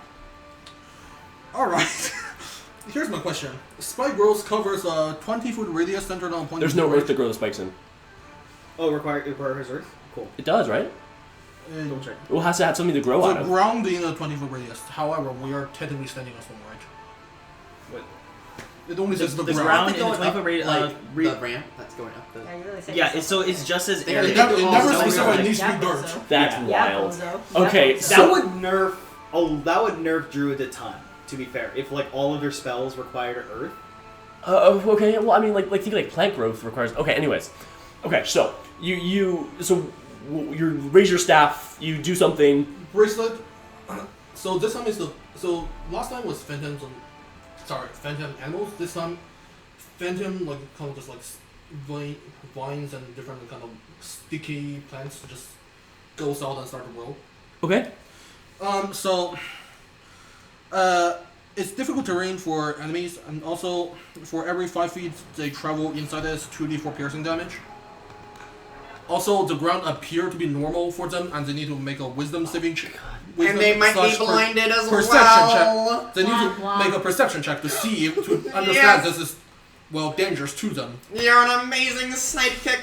Alright. Here's my question. Spike growth covers a 20-foot radius centered on a point. There's no earth to grow the spikes in. Oh, requires Earth? Cool. It does, right? Double check. It has to have something to grow out The of. ground being a 20-foot radius. However, we are technically standing on stone, right? What? It only says the the ground. ground It's in the going 20-foot up, radius. like, the ramp that's going up. Yeah, you really said Yeah, yourself. so it's just as They- area. It never Oh, specified no, needs to be Yeah, dirt. bozo. That's Yeah, wild. bozo. Okay, Yeah, bozo. so- That would nerf. Oh, that would nerf Druid a ton. To be fair, if like all of their spells required Earth. Okay. Well, I mean, think plant growth requires. Okay. Anyways, okay. So you raise your staff. You do something. Bracelet. So this time is so last time was phantom animals. This time, phantom kind of just vines and different kind of sticky plants just goes out and start to grow. Okay. It's difficult terrain for enemies, and also for every 5 feet they travel inside it is 2d4 piercing damage. Also, the ground appears to be normal for them, and they need to make a wisdom saving check. And they might be blinded as perception well. check. They need to Blah, blah. make a perception check to see to understand Yes. this is dangerous to them. You're an amazing snipe kick.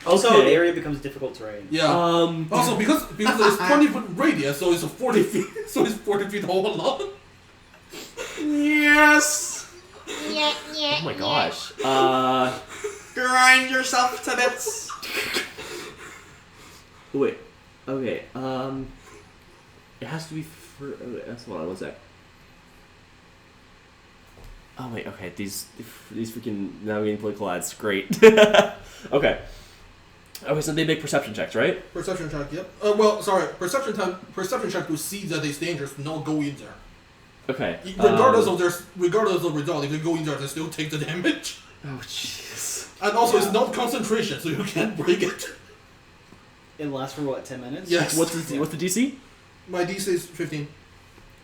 Also, Okay. the area becomes difficult terrain. Yeah. Also, because it's 20-foot radius, so it's 40 feet. So it's 40 feet all along. Yes. Oh my gosh. Grind yourself to bits. Wait. Okay. It has to be for. Hold on one sec. Oh wait. Okay. These freaking now getting political ads. Great. Okay. Okay. So they make perception checks, right? Perception check. Yep. Perception check to see that it's dangerous. Not go in there. Okay. Regardless of the result, if you go in there, they still take the damage. Oh jeez. And also, it's not concentration, so you can't break it. It lasts for what, 10 minutes? Yes. What's the DC? My DC is 15.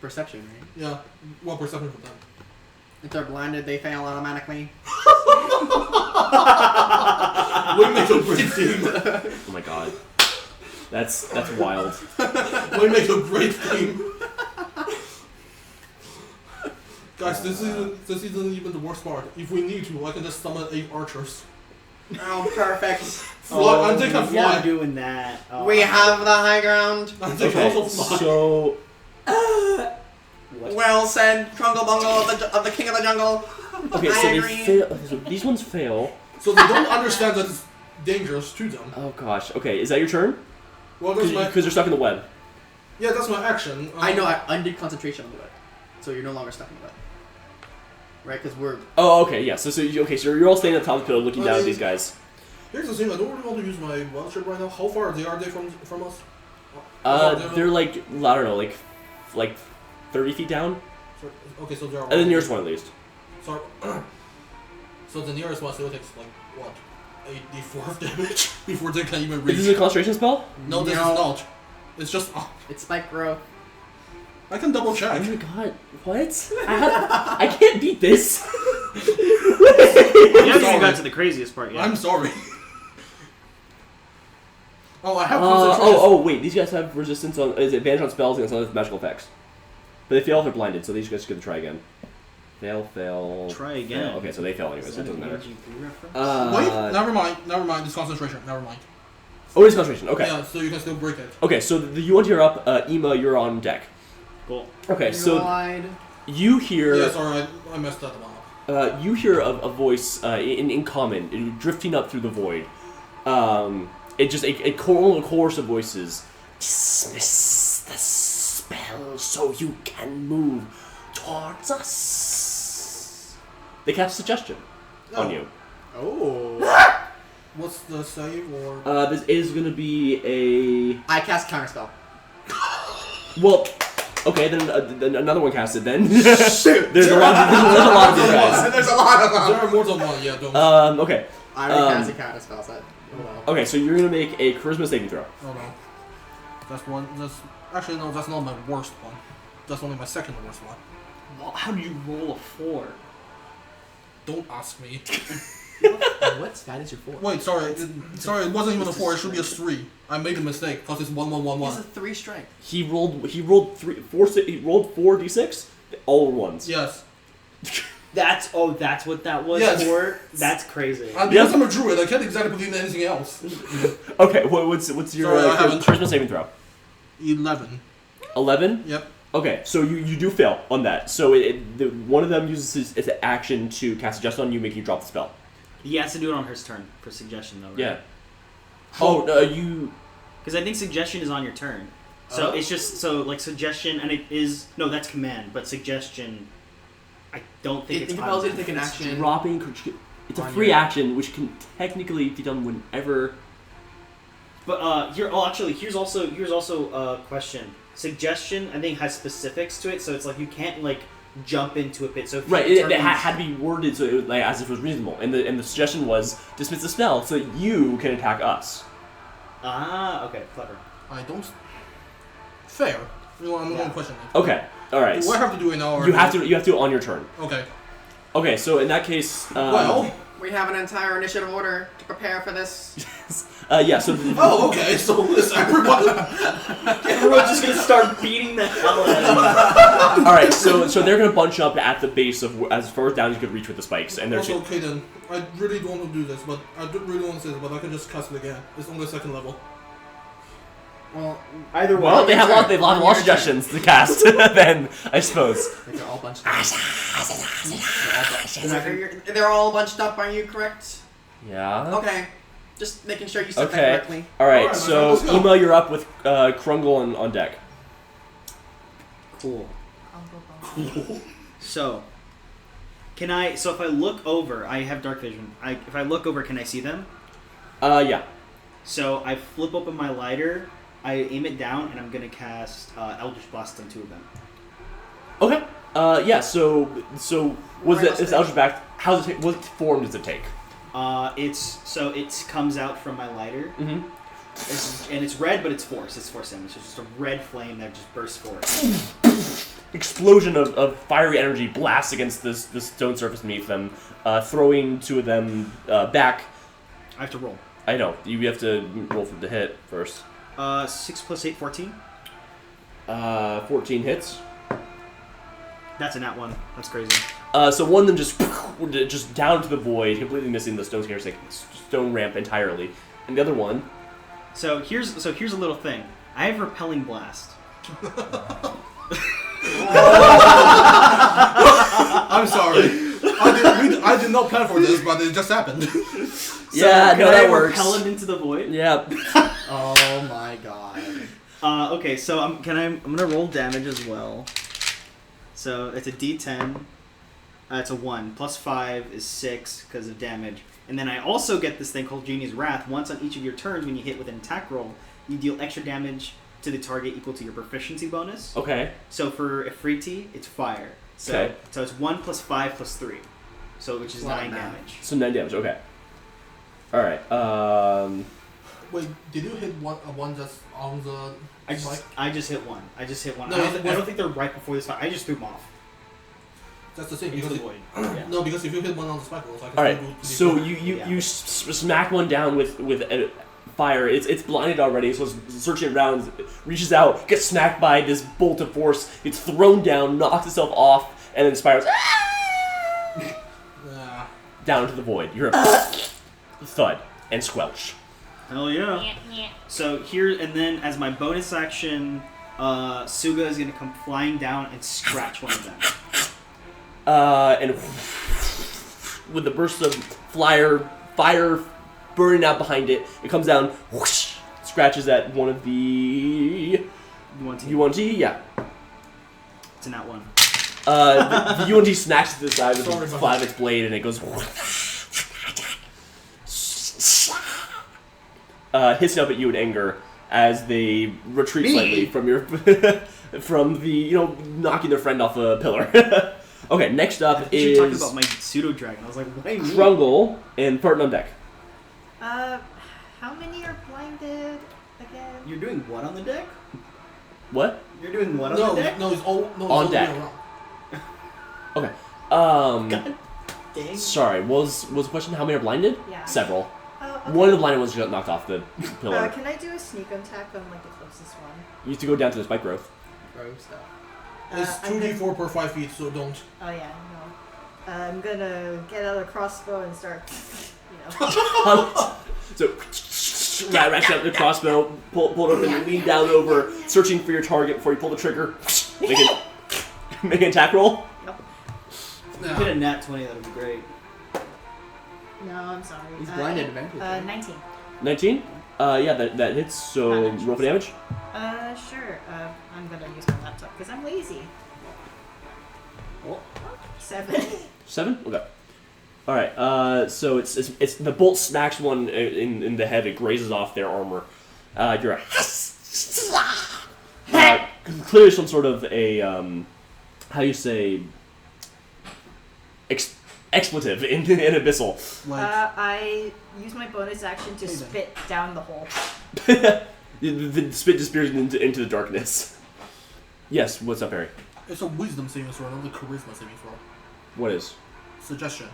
Perception, right? Yeah. What perception for them? If they're blinded, they fail automatically. We make a great team. Oh my god. That's wild. We make a great team. Guys, this isn't even the worst part. If we need to, I can just summon 8 archers. Oh, perfect. Fly, and they can You're fly. doing that. Oh. We have the high ground. And they can Okay. also fly. So What? Well said, Trungle Bungle of the King of the Jungle. okay. I So they agree. fail. Okay, so these ones fail. So they don't understand that it's dangerous to them. Oh gosh. Okay. Is that your turn? Well, that's my Because they're stuck in the web. yeah, that's my action. I know, I undid concentration on the web. So you're no longer stuck in the web. Right, because we're... Oh, okay, yeah. So you're all standing on top of the pillar, looking down at Okay. these guys. Here's the thing, I don't really want to use my wild shape right now. How far are they from us? They're like I don't know, like 30 feet down, So, okay, so they are. and the nearest one at least. So, so the nearest one still takes like what, 8d4 damage before they can even Is this a reach. concentration spell? No, this is not. It's just It's spike growth. I can double Oh check. my god, what? I can't beat this. You haven't even got to the craziest part yet. I'm sorry. Oh, I have concentration. Wait, these guys have resistance on, is advantage on spells against other magical effects. But they fail if they're blinded, so these guys are going to try again. Fail. Try again. Fail. Okay, so they fail anyway, Is so it that doesn't an matter. EGP reference? Wait, never mind. It's concentration. Never mind. Oh, it's concentration. Okay. Yeah, so you can still break it. Okay, so you want to hear up. Ema, you're on deck. Cool. Okay, so Lied. you hear. Yeah, sorry, I messed that one up. You hear a voice in common, drifting up through the void. It just a chorus of voices. Dismiss the spell so you can move towards us. They cast suggestion on you. Oh. What's the save or? This is gonna be a I cast counterspell. well. Okay, then another one cast it. Then Shoot. there's a lot of these guys. There's a lot of them. There are more than one. Yeah, don't. Okay. I already cast a counterspell. So oh well. Okay, so you're gonna make a charisma saving throw. Oh no. That's one. That's actually no. That's not my worst one. That's only my second worst one. Well, how do you roll a 4? Don't ask me. What stat is your 4? Wait, sorry. Sorry, it wasn't even a 4. It should be a 3. I made a mistake because it's 1 1 1 He's a 1. 3 strength. He rolled 4 d6, all ones. Yes. That's what that was Yes. for? That's crazy. Because I'm a druid, I can't exactly believe in anything else. Okay, what's your Sorry, I haven't. charisma saving throw? 11. 11. Yep. Okay, so you do fail on that. So one of them uses its action to cast suggestion on you, making you drop the spell. He has to do it on his turn for suggestion, though, right? Yeah. Oh, you. Because I think suggestion is on your turn. So it's just, like suggestion, and it is, no, that's command, but suggestion, I don't think It it's compels you to automatic. take an action. Dropping. It's a on free your- action, which can technically be done whenever. But here's also a question. Suggestion, I think, has specifics to it, so it's like you can't like jump into a pit. So if Right, you it determine- had to be worded so it was, like as if it was reasonable, and the suggestion was dismiss the spell so that you can attack us. Okay, clever. I don't. Fair. I'm not Yeah. going to question it. Okay, all right. Do I have to do it now? Or You have to do it on your turn. Okay. Okay, so in that case, Well. We have an entire initiative order to prepare for this. yeah. So Oh, okay. So listen, everybody. Everyone's just gonna start beating the hell out of you. all right, so they're gonna bunch up at the base of as far down as you could reach with the spikes, and they're Also, okay then. I really don't want to do this, but I really want to say this, but I can just cast it again. It's only second level. Well, Either way. well, they have a lot of On your suggestions to cast. Then I suppose. they're all bunched up. They're all bunched up, are you correct? Yeah. Okay. Just making sure you said that Okay. correctly. All right. Alright, So let's go. Ema, you're up with Krungle on deck. Cool. So, so if I look over, I have dark vision. If I look over, can I see them? Yeah. So I flip open my lighter, I aim it down, and I'm gonna cast Eldritch Blast on 2 of them. Okay. Yeah. So was Right, it this Eldritch Blast? What form does it take? It comes out from my lighter, Mm-hmm. and it's red, but it's force. It's force damage. It's just a red flame that just bursts forth. Explosion of fiery energy blasts against the stone surface beneath them, throwing 2 of them back. I have to roll. I know. You have to roll for the hit first. 6 plus 8, 14. 14 hits. That's a nat 1. That's crazy. So one of them just down to the void, completely missing the stone ramp entirely, and the other one. So here's a little thing. I have Repelling Blast. I'm sorry. I did not plan for this, but it just happened. Yeah, can no, I that works. repel him into the void? Yeah. Oh my god. Okay, so I'm gonna roll damage as well. So it's a D10. It's a 1 plus 5 is 6 because of damage, and then I also get this thing called Genie's Wrath. Once on each of your turns, when you hit with an attack roll, you deal extra damage to the target equal to your proficiency bonus. Okay. So for Ifriti, it's fire. So Okay. so it's 1 plus 5 plus 3, so which is Wow, 9 man. damage. So 9 damage. Okay. All right. Wait, did you hit one that's on the spike? I just hit one. I No, I don't think they're right before this fight. I just threw them off That's the thing. into Because the void. Yeah. no, because if you hit one on the spike rolls, I can All right. still do So D4. you smack one down with fire. It's blinded already, so it's searching around, reaches out, gets smacked by this bolt of force. It's thrown down, knocks itself off, and then spirals. down into the void. You're a thud and squelch. Hell yeah. So here, and then as my bonus action, Suga is going to come flying down and scratch one of them. And with the burst of fire burning out behind it, it comes down, whoosh, scratches at one of the UNT, yeah. It's a nat one. The UNT snatches to the side with the flat of its blade, and it goes hissing up at you in anger as they retreat slightly from your from the knocking their friend off a pillar. Okay, next up is talking about my pseudo dragon. I was like, why me? Krungle and Fardin on deck. How many are blinded again? You're doing what on the deck? What? You're doing what on the deck? No, he's all On deck. around. Okay. God dang. Sorry. Was the question how many are blinded? Yeah. Several. Oh, okay. One of the blinded ones got knocked off the pillar. Can I do a sneak attack on like the closest one? You have to go down to the spike growth. Gross stuff. It's I'm 2d4 per 5 feet, so don't. Oh yeah, no. I'm gonna get out a crossbow and start, So, ratchet up the crossbow, pull it up and lean down over, searching for your target before you pull the trigger. Make an attack roll. If you hit a nat 20, that would be great. No, I'm sorry. He's blinded eventually. 19. 19? Yeah, that hits, so roll for damage. Sure. I'm gonna use my laptop because I'm lazy. Oh. 7. 7? Okay. Alright, so it's the bolt smacks one in the head, it grazes off their armor. You're clearly some sort of a, how you say, expletive in Abyssal. I use my bonus action to spit down the hole. The spit disappears into the darkness. Yes, what's up, Harry? It's a wisdom saving throw, not a charisma saving throw. What is? Suggestion.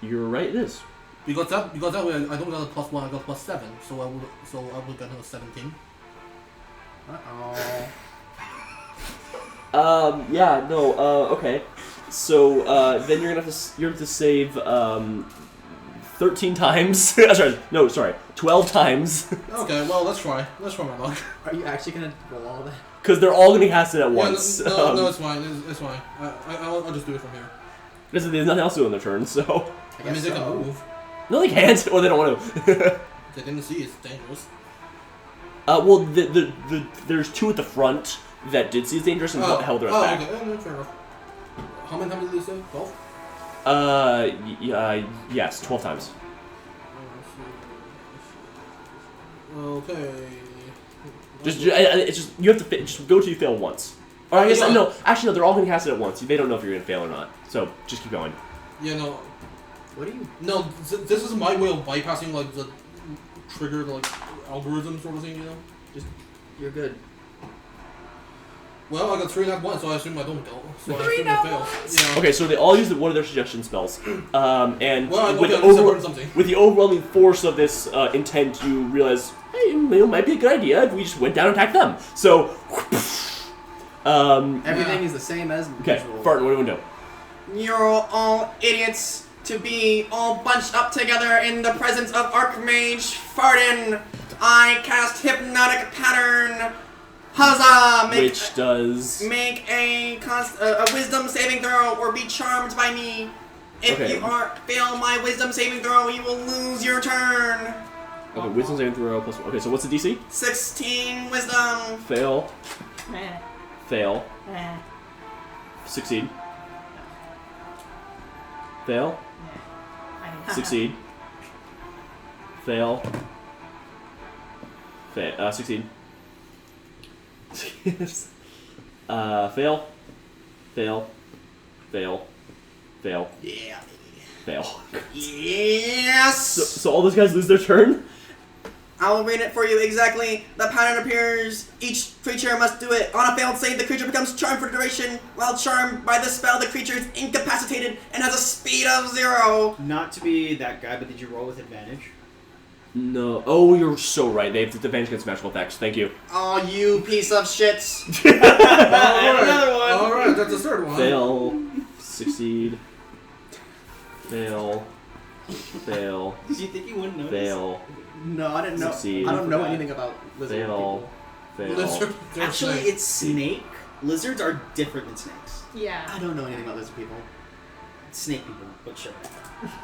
You're right, it is. Because that way I don't got a +1, I got +7, so I would get a 17. Yeah, no, okay. So, then you're gonna have to save, 13 times. Sorry, 12 times. Okay, well, let's try. Let's try my luck. Are you actually gonna roll all that? Because they're all gonna cast it at once. Yeah, no, it's fine. It's fine. I'll just do it from here. There's nothing else to do on their turn, so... I mean, they can move. No, they can't, or they don't want to. They didn't see it's dangerous. Well, there's two at the front that did see it's dangerous and held the rest back. Okay, fair enough. How many times did they say? 12? Yes, 12 times. Okay. It's just you have to just go till you fail once. Or I guess Yeah. no. Actually, no. They're all going to cast it at once. They don't know if you're going to fail or not. So just keep going. Yeah, no. What do you? No, this is my way of bypassing like the trigger like algorithm sort of thing, you know. You're good. Well, I got 3 at once, so I assume I don't go. So I 3 assume nat I fail. ones? Yeah. Okay, so they all use one of their suggestion spells, and Well, with, okay, the at least I learned something. with the overwhelming force of this intent, you realize, hey, it might be a good idea if we just went down and attacked them. So, Everything is the same as okay, usual. Fardin, what do we do? You're all idiots to be all bunched up together in the presence of Archmage Fardin. I cast Hypnotic Pattern. Huzzah! Which does... Make a wisdom saving throw or be charmed by me. If Okay. you fail my wisdom saving throw, you will lose your turn. Okay, wisdom saving throw plus... Okay, so what's the DC? 16 wisdom. Fail. Eh, Fail. eh, Succeed. Fail. eh. Succeed. Fail. Succeed. Fail. Fail. Fail. Fail. Yeah. Fail. Yes! So all those guys lose their turn? I will read it for you exactly. The pattern appears. Each creature must do it. On a failed save, the creature becomes charmed for duration. While charmed by this spell, the creature is incapacitated and has a speed of 0. Not to be that guy, but did you roll with advantage? No. Oh, you're so right. They have disadvantage against magical effects. Thank you. Oh, you piece of shit. Another one. Alright, that's the third one. Fail. Succeed. Fail. Fail. Did you think you wouldn't notice? Fail. No, I didn't know. Succeed. I don't know Forgot. anything about lizard Fail. people. Fail. Lizard, they're Actually, snake. it's snake. Lizards are different than snakes. Yeah. I don't know anything about lizard people. Snake people, but sure.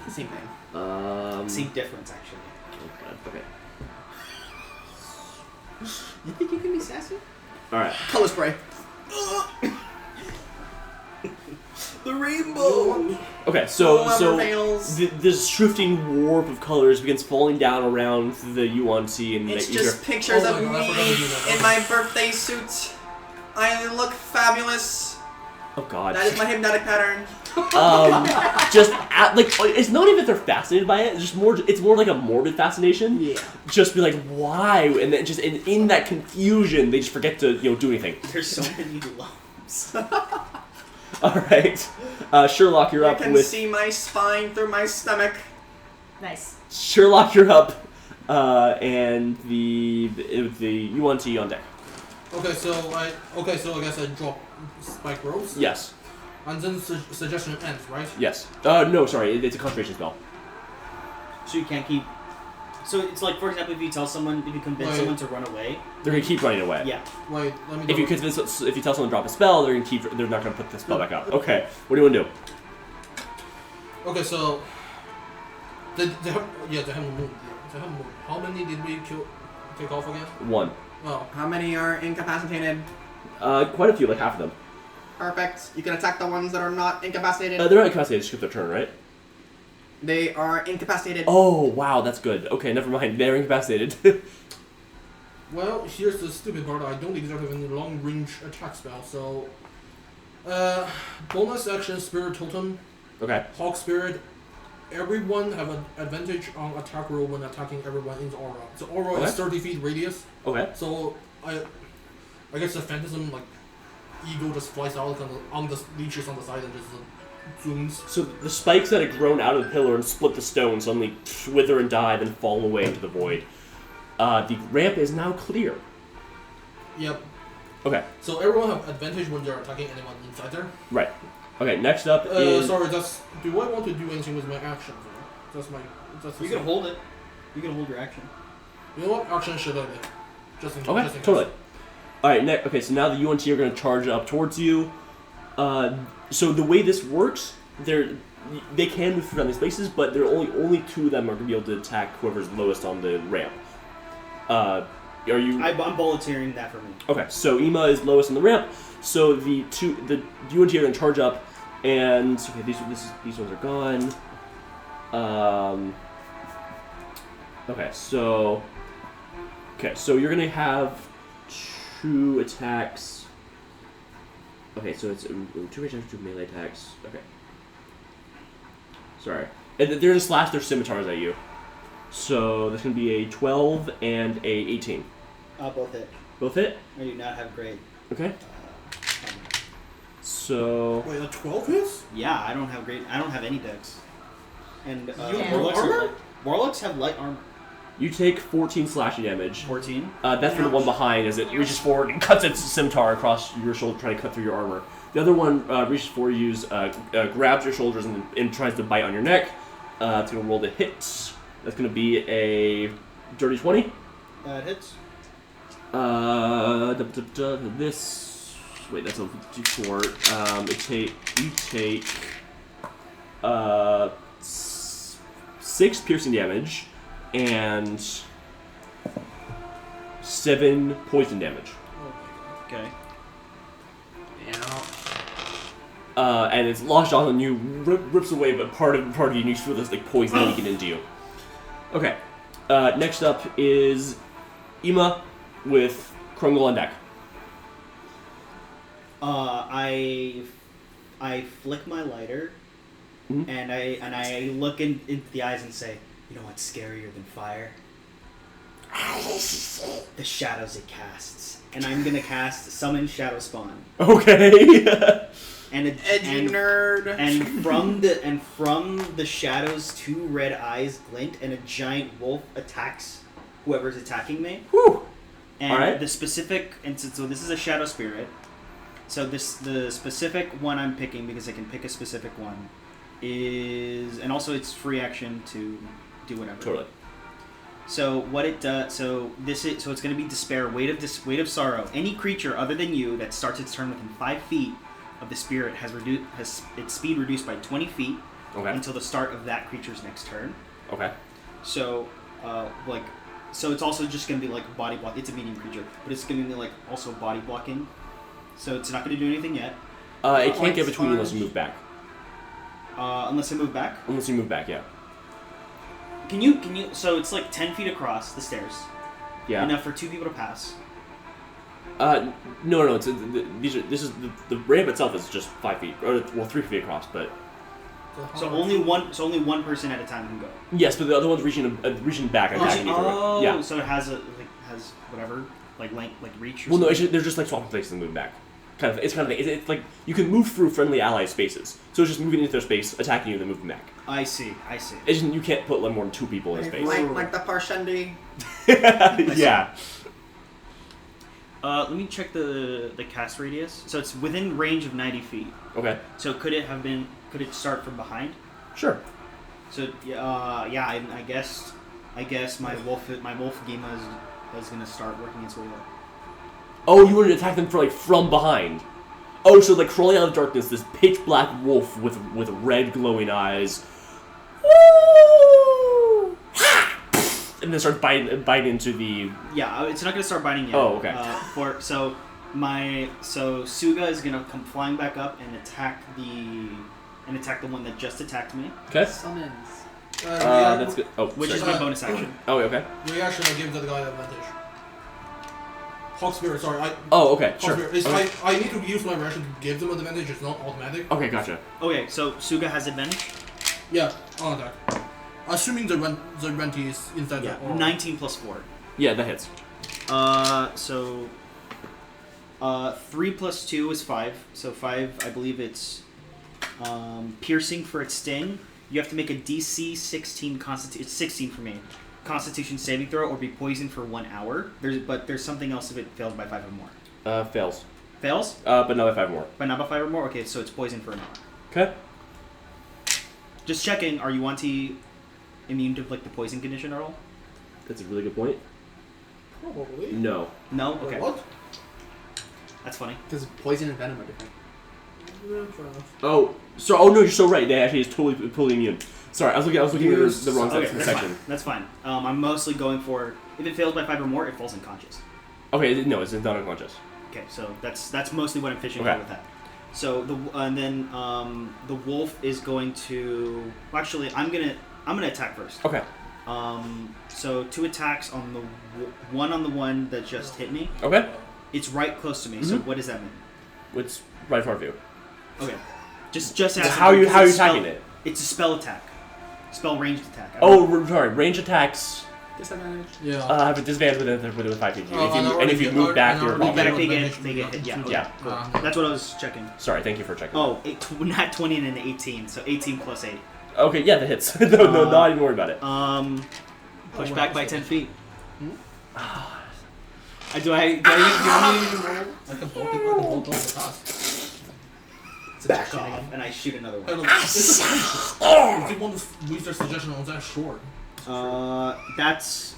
Same thing. Same difference, actually. Okay. You think you can be sassy? All right. Color spray. The rainbow! Okay. So Whoever fails. this shifting warp of colors begins falling down around the Yuan-Ti and It's you just hear, pictures Oh of my God, I me forgot to do that. in my birthday suit. I look fabulous. oh god. That is my hypnotic pattern. Just it's not even that they're fascinated by it. It's more like a morbid fascination. Yeah. Just be like, why? And then just in that confusion, they just forget to do anything. There's so many lumps. All right, Sherlock, you're You up can with see my spine through my stomach. Nice. Sherlock. You're up, and the Yuan-Ti on deck. Okay, so I guess I drop spike ropes. Yes. And then suggestion ends, right? Yes. No, sorry, it's a concentration spell. So you can't keep. So it's like, for example, if you convince Right. someone to run away. They're gonna keep running away. Yeah. Wait, let me. If you tell someone to drop a spell, they're not gonna put the spell back up. Okay. What do you want to do? Okay, so they have moved. They have moved. How many did we take off again? 1. Oh, How many are incapacitated? Quite a few, like half of them. Perfect. You can attack the ones that are not incapacitated. They're not incapacitated, skip their turn, right? They are incapacitated. Oh, wow, that's good. Okay, never mind. They're incapacitated. well, here's the stupid part. I don't exactly have any long-range attack spell, so bonus action Spirit Totem, Okay. Hawk Spirit. Everyone have an advantage on attack roll when attacking everyone in the aura. The aura is Okay. 30 feet radius, Okay. so I guess the phantasm eagle just flies out on the leeches on the side and just zooms. So the spikes that had grown out of the pillar and split the stone suddenly wither and die, then fall away into the void. The ramp is now clear. Yep. Okay. So everyone have advantage when they're attacking anyone inside there. Right. Okay, next up is... Sorry, do I want to do anything with my action? That's the You can hold it. You can hold your action. You know what? Action should I do? Just in Okay, just in totally. case. Alright, okay, so now the UNT are going to charge up towards you. So the way this works, they can move through these spaces, but there are only 2 of them are going to be able to attack whoever's lowest on the ramp. Are you... I'm volunteering that for me. Okay, so Ima is lowest on the ramp, so the UNT are going to charge up, and okay, these ones are gone. Okay, so you're going to have 2 attacks. Okay, so it's 2 range attacks, 2 melee attacks. Okay. Sorry. And they're going to slash their scimitars at you. So that's going to be a 12 and a 18. Both hit. Both hit? I do not have great. Okay. Armor. So... Wait, a 12 hits? Yeah, I don't have any decks. And You have warlocks armor? Warlocks have light armor. You take 14 slashing damage. 14. That's for the one behind as it reaches forward and cuts its scimitar across your shoulder, trying to cut through your armor. The other one reaches forward, grabs your shoulders and tries to bite on your neck. It's going to roll the hit. That's going to be a dirty 20. It hits. This... Wait, that's a d4. You take 6 piercing damage and 7 poison damage. Okay. Yeah. And it's lodged on you, rips away, but part of you, and you feel this like poison leaking into you. Okay. Next up is Ima with Krungle on deck. I flick my lighter, Mhm. and I look into the eyes and say, "You know what's scarier than fire? The shadows it casts." And I'm gonna cast Summon Shadow Spawn. Okay. And Edgy nerd. And from the shadows, 2 red eyes glint, and a giant wolf attacks whoever's attacking me. Whew. And Alright. the specific, and so this is a shadow spirit. So the specific one I'm picking, because I can pick a specific one, is, and also it's free action to do whatever. Totally. So what it does, so it's going to be despair, weight of sorrow. Any creature other than you that starts its turn within 5 feet of the spirit has its speed reduced by 20 feet until the start of that creature's next turn. Okay. So, so it's also just going to be like body block. It's a medium creature, but it's going to be like also body blocking. So it's not going to do anything yet. It can't get between you unless you move back. Unless I move back. Unless you move back, yeah. Can you? So it's like 10 feet across the stairs. Yeah. Enough for 2 people to pass. No. It's the ramp itself is just 5 feet, or 3 feet across, but. So only one person at a time can go. Yes, but the other one's reaching back and attacking you through it. Yeah. So it has whatever length, reach. Or Well, no, something? they're just like swapping places and moving back. It's like you can move through friendly ally spaces. So it's just moving into their space, attacking you, and then moving back. I see. It's just, you can't put more than 2 people in a space. Like the Parshendi. Yeah. Let me check the cast radius. So it's within range of 90 feet. Okay. So could it start from behind? Sure. So I guess my wolf Gima is gonna start working its way up. Oh, you want to attack them from behind. Oh, so crawling out of the darkness, this pitch black wolf with red glowing eyes. Woo! And then starts biting into the. Yeah, it's not gonna start biting yet. Oh, okay. So Suga is gonna come flying back up and attack the one that just attacked me, Okay. Summons. That's good. Oh, which sorry. is my bonus action. Oh, okay. Reaction, I give the guy advantage. Hawk Spirit, sorry. Oh, okay. Hawk Sure. Spirit. It's, Okay. I need to use my reaction to give them advantage. It's not automatic. Okay, gotcha. Okay, so Suga has advantage. Yeah, on attack. Assuming the renti is inside Yeah, the aura. 19 plus 4. Yeah, that hits. So 3 plus 2 is 5. So 5, I believe it's piercing for its sting. You have to make a DC 16 it's 16 for me. Constitution saving throw or be poisoned for 1 hour. There's something else if it fails by 5 or more. Fails. Fails? But not by 5 more. But not by 5 or more? Okay, so it's poison for an hour. Okay. Just checking, are you immune to the poison condition at all? That's a really good point. Probably. No. No? Okay. What? That's funny. Because poison and venom are different. Yeah, fair enough. Oh, no, you're so right. They actually is totally immune. Sorry, I was looking at the wrong Okay, section. that's fine. That's fine. I'm mostly going for, if it fails by 5 or more, it falls unconscious. Okay, no, it's not unconscious. Okay, so that's mostly what I'm fishing Okay. for with that. So the wolf is going to. Well, actually, I'm gonna attack first. Okay. So 2 attacks on the one that just hit me. Okay. It's right close to me. So what does that mean? It's right far view. Okay. Just ask. How are you attacking it? It's a spell attack. Spell ranged attack. Sorry. Range attacks Disadvantage. Yeah. have a disadvantage within 5 feet. Oh, If you move back, you're Move back, vulnerable. they get hit. Yeah. Okay, Yeah. Cool. That's what I was checking. Sorry, thank you for checking. Oh, not 20 and an 18. So 18 plus 8. Okay, yeah, that hits. no, not even worry about it. Push back by 10 feet. Do I I can bolt the pass. back off and I shoot another I one? don't know. If you want to use their suggestion on that, sure. That's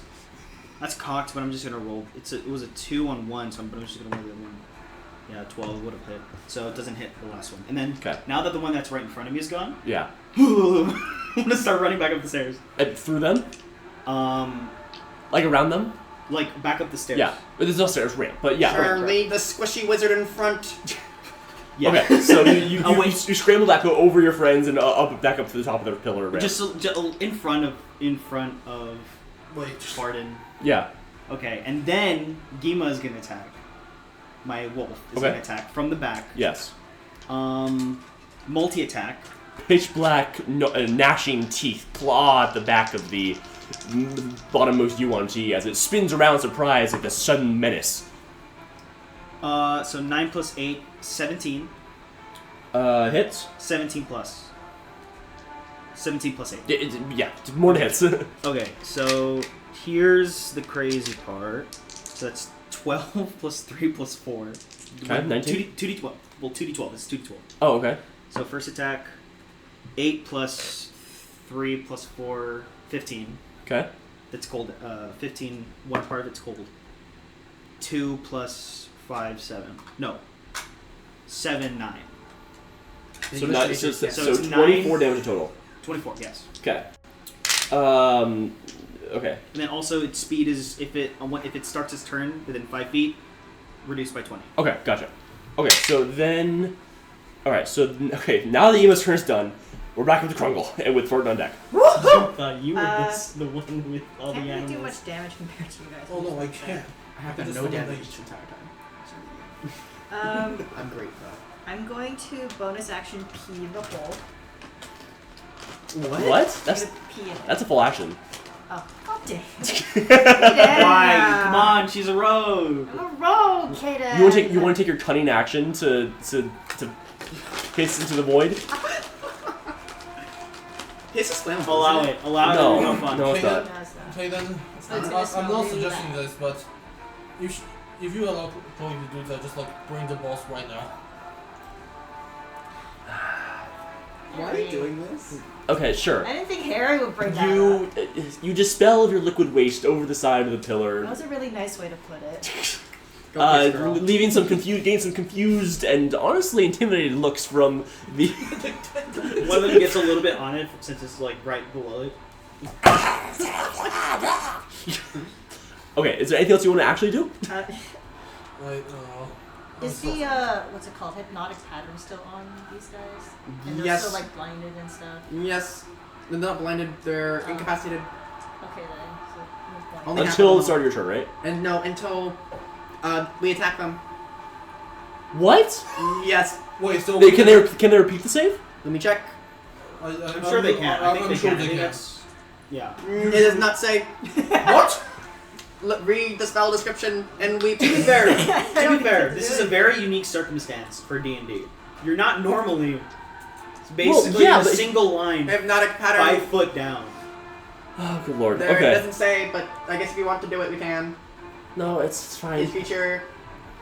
cocked, but I'm just gonna roll. It was a 2 on 1, but I'm just gonna roll the other one. Yeah, 12 would have hit, so it doesn't hit the last one. And then now that the one that's right in front of me is gone, Yeah. I'm gonna start running back up the stairs. Through them? Like around them? Like back up the stairs. Yeah. There's no stairs ramp, but yeah. Sure, right. leave the squishy wizard in front. Yeah. Okay, so you Oh, wait. you scramble back over your friends and back up to the top of the pillar ramp. Just in front of Wait. Fardin. Yeah. Okay, and then Gima is gonna attack. My wolf is Okay. gonna attack from the back. Yes. Multi-attack. Pitch black, gnashing teeth claw at the back of the bottommost UNT as it spins around, surprised at the sudden menace. So 9 plus 8, 17. Hits. 17 plus. 17 plus 8. Yeah, more than hits. Okay, so here's the crazy part. So that's 12 plus 3 plus 4. Okay, 19. 2d12. Well, 2d12. It's 2d12. Oh, okay. So first attack, 8 plus 3 plus 4, 15. Okay. That's cold. 15, one part of it's cold. 2 plus 5, 7. No. 7, 9. So, So it's 24 9. damage total. 24, yes. Okay. Okay. And then also its speed is, if it starts its turn within 5 feet, reduced by 20. Okay, gotcha. Okay, so then... Alright, so... Okay, now the Emo's turn is done, we're back with the Krungle, and with Fardin on deck. You were the one with all the Can't really animals. do much damage compared to you guys. Oh no, I can't. I have I done just no don't damage like- the entire time. I'm great though. I'm going to bonus action pee the hole. What? I'm gonna pee in it. That's a full action. Oh, god damn. Why? Come on, she's a rogue. I'm a rogue, Kaden. You want to take your cunning action to piss into the void? Hiss is flammable. Allow isn't it. Allow No. it. No fun. No, it's Okay, not. No, it's not. Okay then, It's I'm gonna not smell suggesting really this, but if you allow Chloe to do that, just like bring the boss right now. Why are you doing this? Okay, sure. I didn't think Harry would bring that up. You dispel your liquid waste over the side of the pillar, That was a really nice way to put it. Go piss, girl. leaving getting some confused and honestly intimidated looks from the. One of them gets a little bit on it since it's like right below it. Okay, is there anything else you want to actually do? Like, Is the what's it called, hypnotic pattern still on these guys? And they're Yes. still like blinded and stuff. Yes. They're not blinded, they're incapacitated. Okay then. So no point. Only half Until of the them. start of your turn, right? And no, until we attack them. What? Yes. wait, so Can they repeat the save? Let me check. I'm sure they can. I think I'm they sure can. I they think can. that's yeah. It does not say. What? Read the spell description and we. To be fair, I don't this is a very unique circumstance for D&D. You're not normally basically Well, yeah, in a but- single line, Hypnotic pattern. 5 foot down. Oh, good lord. There, it Okay. doesn't say, but I guess if you want to do it, we can. No, it's Each fine. creature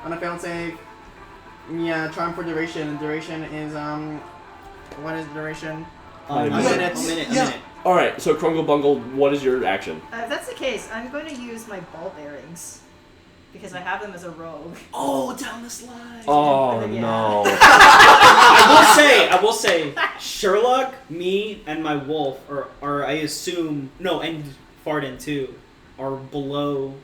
on a failed save. Yeah, charm for duration. Duration is what is the duration? A A minute. minute. A minute. A Yeah. minute. All right. So Krungle Bungle, what is your action? If that's the case, I'm going to use my ball bearings because I have them as a rogue. Oh, down the slide. Oh Yeah. no. I will say, Sherlock, me, and my wolf are I assume and Fardin too, are below.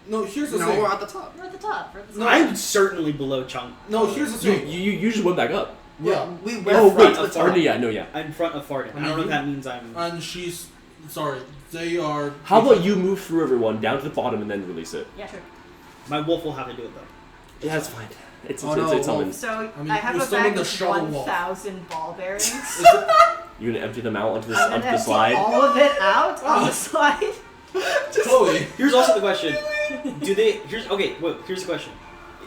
No, here's the No, thing. we're at the top. We're at the top. We're at the No. top. I'm certainly below Chunk. No, here's the You, thing. you just went back up. Yeah, We Oh went wait. front to the Or, top. yeah. No. Yeah. In front of Fardin. I don't know if that means I'm. and she's sorry. They are. How about you move through everyone down to the bottom and then release it? Yeah, sure. My wolf will have to do it though. Yeah, that's fine. It's Oh, no, it's summoned. So I mean, have you a summoned bag the of shadow wolf. 1,000 ball bearings. You're gonna empty them out onto I'm onto gonna the empty slide. all of it out on the slide. Chloe. Here's also the question: do they? Here's the question: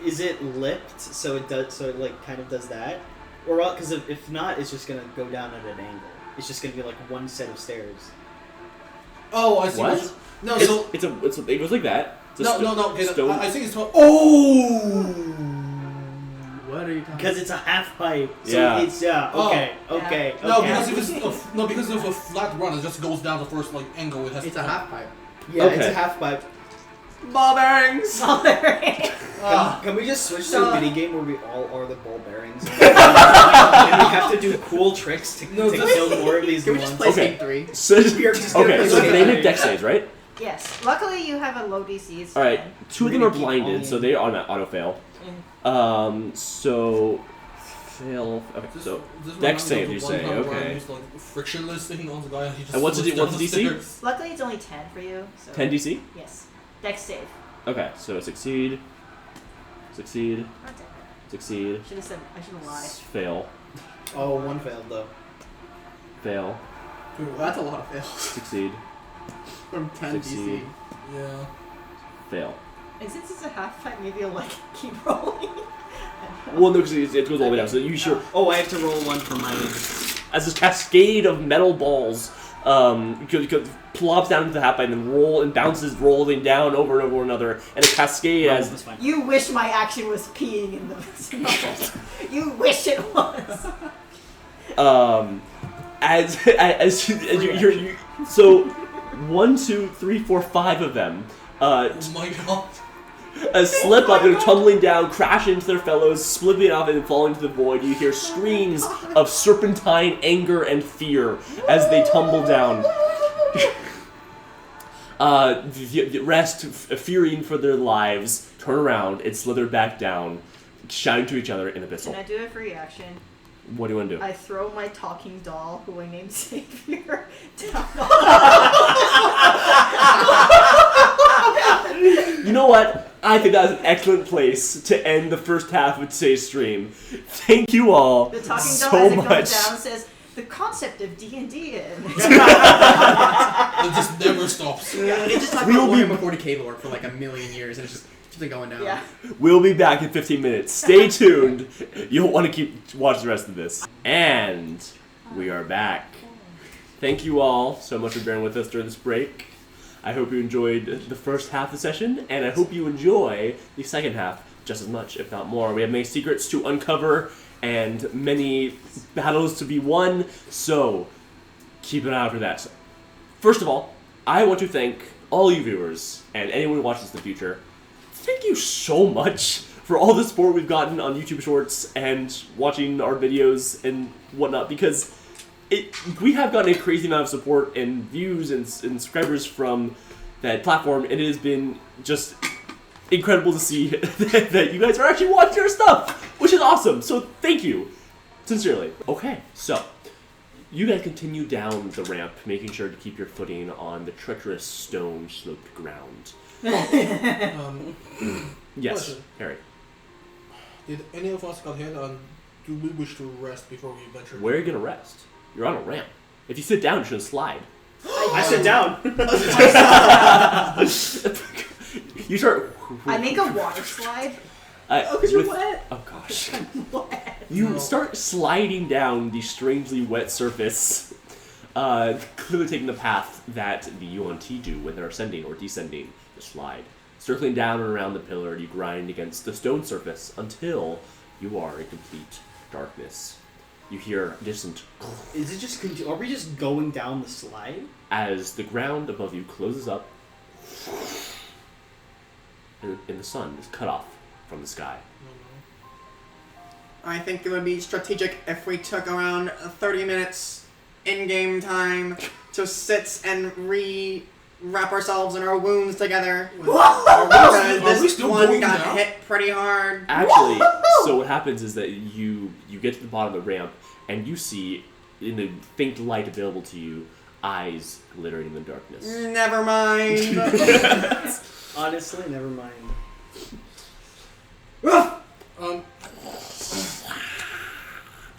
is it lipped so it does? So it like kind of does that, or because if not, it's just gonna go down at an angle. It's just gonna be like one set of stairs. Oh, I see. What? No, It's, so it goes like that. It's a no. Okay, stone. I think it's called. Oh. What are you talking Because it's a half pipe. So Yeah. it's Oh. okay. Okay. No, okay. because if a flat run, it just goes down the first like angle. It has. It's a half pipe. Yeah, it's Okay. a half pipe. Ball bearings! Ball bearings. Can we just switch to So- a mini game where we all are the ball bearings? and we have to do cool tricks to kill more of these Can we ones? just play Okay. Skate 3? So, We are just gonna okay, play so Skate they three. make dex saves, right? Yes. Luckily, you have a low DC. All right. Two of them We're are gonna keep blinded, all so in. they auto fail. So fail. Okay, so This dex reminds save, me you of one say, time where I okay. used, like, frictionless thing on the guy. And he just And what's slips the- what's down the DC? stairs. Luckily, it's only 10 for you. So 10 DC. Yes. Dex save. Okay, so succeed, succeed, God damn it. succeed, I should have lied. fail, Oh, one failed though. fail, Well, that's a lot of fails. succeed, From 10 Succeed. DC. Yeah. fail. And since it's a half pipe, maybe you'll like keep rolling. Well, no, because it goes all the way down. So you sure Oh, I have to roll one for my. as this cascade of metal balls plops down into the half pipe and roll and bounces, rolling down over and over another, and a cascade as That's fine. You wish my action was peeing in the snow. You wish it was. as you so 1, 2, 3, 4, 5 of them Oh my god. slip up and tumbling down, crash into their fellows, splitting off and falling to the void. You hear screams of serpentine anger and fear as they tumble down. The rest, fearing for their lives, turn around and slither back down, shouting to each other in abyssal. Can I do a free action? What do you want to do? I throw my talking doll, who I named Savior, down. You know what? I think that was an excellent place to end the first half of today's stream. Thank you all The talking doll, so as it much. goes down, says the concept of D&D. It just never stops. They just talked We'll about be- Warhammer 40k lore for like a million years, and it's just keeps it going down. Yeah. We'll be back in 15 minutes. Stay tuned. You'll want to keep watching the rest of this. And we are back. Thank you all so much for bearing with us during this break. I hope you enjoyed the first half of the session, and I hope you enjoy the second half just as much, if not more. We have many secrets to uncover and many battles to be won, so keep an eye out for that. First of all, I want to thank all you viewers and anyone who watches in the future. Thank you so much for all the support we've gotten on YouTube Shorts and watching our videos and whatnot, because we have gotten a crazy amount of support and views and subscribers from that platform, and it has been just incredible to see that you guys are actually watching our stuff, which is awesome. So thank you, sincerely. Okay, so you guys continue down the ramp, making sure to keep your footing on the treacherous stone-sloped ground. Yes, Question. Harry. Did any of us got hit, and do we wish to rest before we venture? Where are you gonna rest? You're on a ramp. If you sit down, you shouldn't slide. I sit down. You start. I make a water slide. Because you're wet. Oh gosh. What? You start sliding down the strangely wet surface, clearly taking the path that the UNT do when they're ascending or descending the slide. Circling down and around the pillar, you grind against the stone surface until you are in complete darkness. You hear a distant Is it just? Are we just going down the slide? as the ground above you closes up, and the sun is cut off from the sky. I think it would be strategic if we took around 30 minutes in-game time to sit and wrap ourselves in our wounds together. Because Are we this still one going got down? hit pretty hard. Actually, so what happens is that you get to the bottom of the ramp, and you see, in the faint light available to you, eyes glittering in the darkness. Never mind. Honestly, never mind.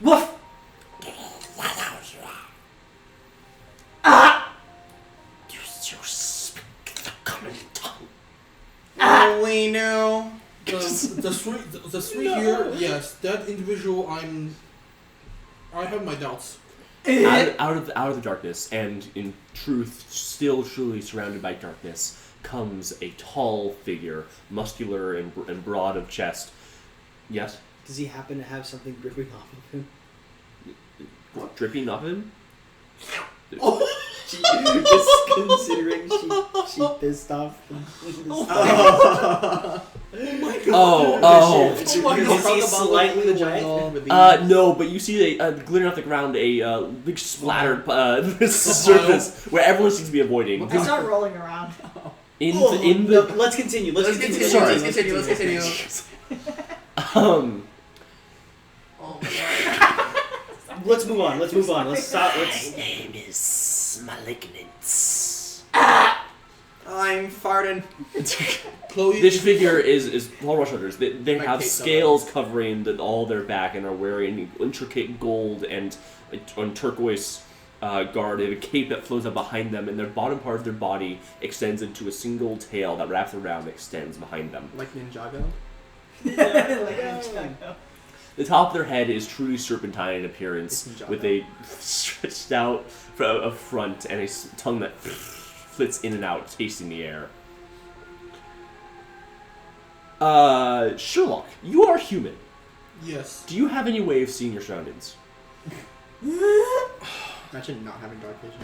Woof! You speak the common tongue. We knew. The three here, yes, that individual, I have my doubts. Out of the darkness, and in truth, still truly surrounded by darkness, comes a tall figure, muscular and broad of chest. Yes? Does he happen to have something dripping off of him? What? Dripping off of him? Just considering she pissed off. Oh. Is he slightly wet? No, but you see glittering off the ground a big splattered surface where everyone seems to be avoiding. I start rolling around. In No, the let's continue. Let's continue. Sorry. Let's continue. Let's move on. Let's stop. My name is Malignance. I'm Fardin. Chloe, This figure is Paul Rush Hunters. They My have cape scales covering all their back and are wearing intricate gold and turquoise guard. They have a cape that flows up behind them, and their bottom part of their body extends into a single tail that wraps around and extends behind them. Like Ninjago? Like Ninjago. The top of their head is truly serpentine in appearance, It's Ninjago. with a stretched out front and a tongue that flits in and out, tasting the air. Sherlock, you are human. Yes. Do you have any way of seeing your surroundings? Imagine not having dark vision.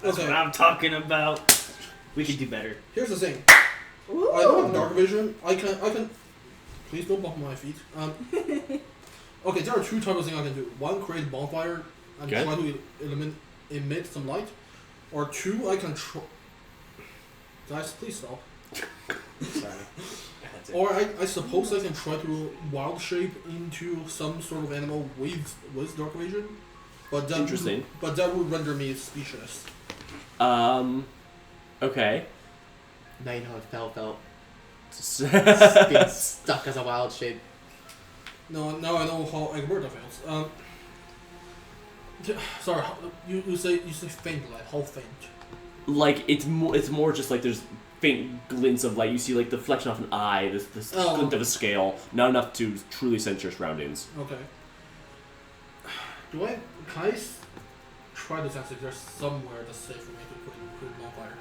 That's Okay. what I'm talking about. We could do better. Here's the thing. I don't have dark vision. I can. Please don't bump my feet. Okay, there are two types of things I can do. One, create a bonfire and Okay. try to emit some light. Or two, I can Guys, please stop. Sorry. Or I suppose I can try to wild shape into some sort of animal with dark vision. But that Interesting. But that would render me speechless. Okay. Now you know how it felt. That's Being stuck as a wild shape. No, now I know how Egberta feels. Sorry, you say faint light. How faint? like it's more just like there's faint glints of light. You see like the reflection of an eye, this glint of a scale, not enough to truly sense your surroundings. Okay. Can I try to sense if there's somewhere that's safe for me to put a bonfire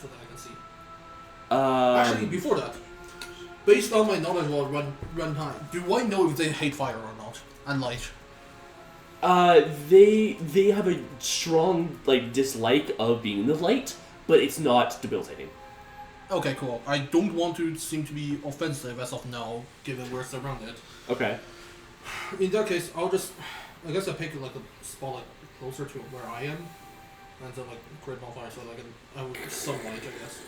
so that I can see? Actually, before that, based on my knowledge about run time, do I know if they hate fire or not and light? They have a strong dislike of being in the light, but it's not debilitating. Okay, cool. I don't want to seem to be offensive as of now, given we're surrounded. Okay. In that case, I guess I pick a spot closer to where I am, and then create bonfire so I would sunlight, I guess.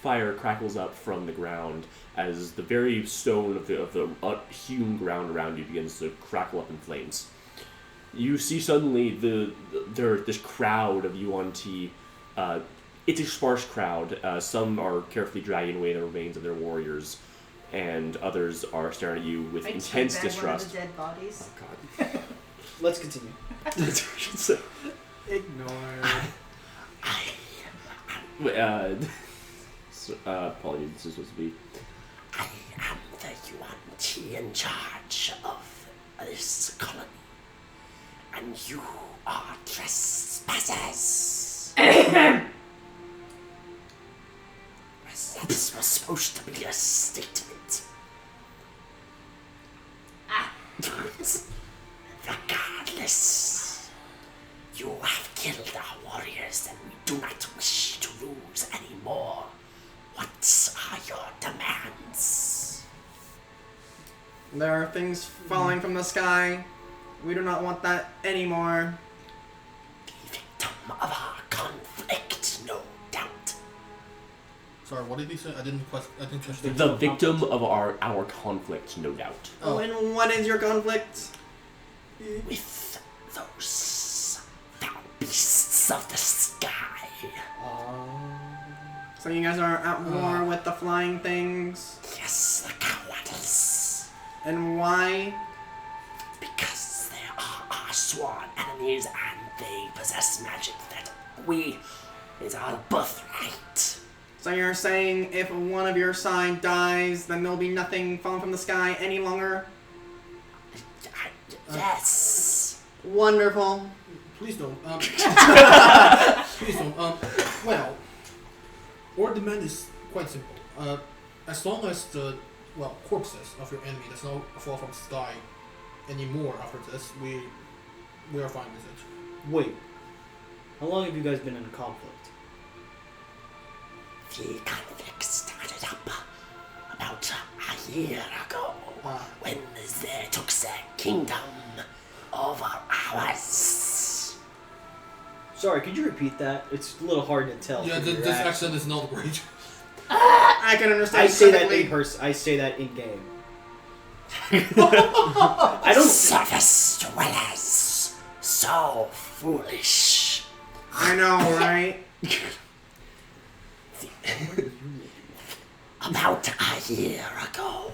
Fire crackles up from the ground as the very stone of the hewn ground around you begins to crackle up in flames. You see suddenly this crowd of UNT. It's a sparse crowd. Some are carefully dragging away the remains of their warriors, and others are staring at you with intense distrust. One of the dead bodies. Oh God. Let's continue. Apologies, this is supposed to be. I am the UNT in charge of this colony, and you are trespassers. This was supposed to be a statement. Regardless, you have killed our warriors, and we do not wish to lose any more. What are your demands? There are things falling from the sky. We do not want that anymore. The victim of our conflict, no doubt. Sorry, what did he say? I didn't catch that. The victim of our conflict, no doubt. Oh, and what is your conflict? With those foul beasts of the sky. So you guys are at war with the flying things? Yes, the cowards. And why? Because they are our sworn enemies and they possess magic that is our birthright. So you're saying if one of your side dies, then there'll be nothing falling from the sky any longer? Yes. Wonderful. Please don't. Please don't. Well, our demand is quite simple. As long as the corpses of your enemy does not fall from the sky anymore after this, we are fine with it. Wait. How long have you guys been in conflict? The conflict started up about a year ago when they took their kingdom over ours. Sorry, could you repeat that? It's a little hard to tell. Yeah, from your this accent. accent is not great. I can understand. I say that perfectly. in person. I say that in game. I don't. Surface dwellers, so foolish. I know, right? About a year ago,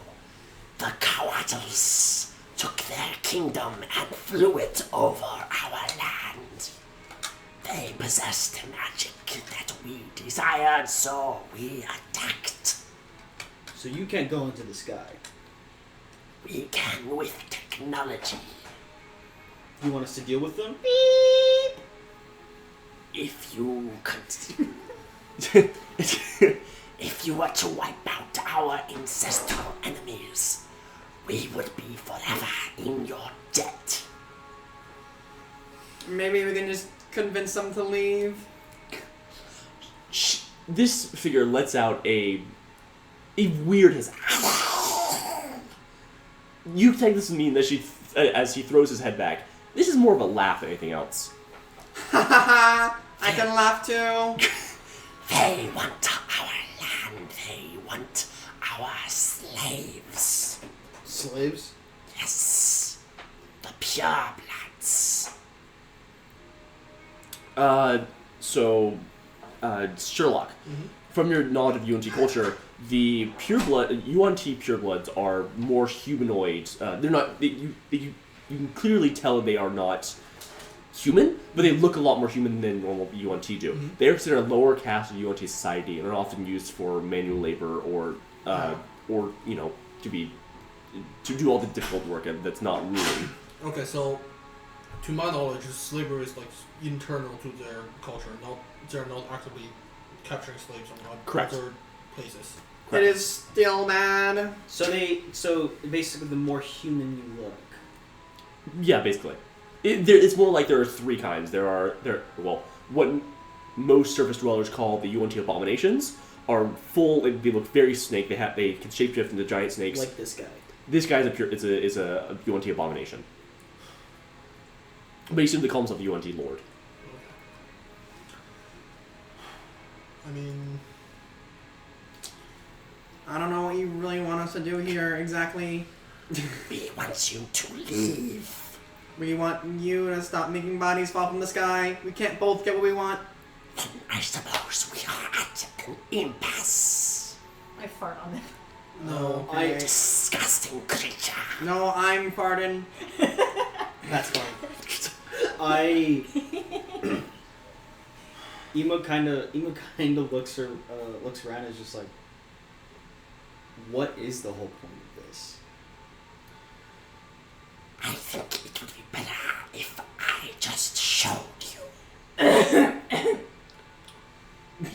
the cowards took their kingdom and flew it over our land. They possessed magic that we desired, so we attacked. So you can't go into the sky. We can with technology. You want us to deal with them? If you if you were to wipe out our ancestral enemies, we would be forever in your debt. Maybe we can just convince them to leave. This figure lets out a weird hiss. You take this to mean that as he throws his head back, this is more of a laugh than anything else. I can laugh too. They want our land. They want our slaves. Slaves? Yes. The purebloods. Sherlock, from your knowledge of UNT culture, the UNT purebloods are more humanoid. They're not. You can clearly tell they are not human, but they look a lot more human than normal UNT do. They are considered a lower caste of UNT society, and are often used for manual labor or to do all the difficult work that's not really. Okay, so to my knowledge, slavery is like internal to their culture. They're not actively capturing slaves on other places. It is still mad. So basically, the more human you look. Yeah, basically. It's more like there are three kinds. What most surface dwellers call the UNT abominations are full. They look very snake. They can shapeshift into giant snakes. Like this guy. This guy is a UNT abomination. But he simply calls himself the UNT Lord. I mean, I don't know what you really want us to do here exactly. We want you to leave. We want you to stop making bodies fall from the sky. We can't both get what we want. Then I suppose we are at an impasse. I fart on it. no. Okay. Disgusting creature. No, I'm Fardin. That's fine. Emo kind of looks around and is just like, what is the whole point of this? I think it would be better if I just showed you.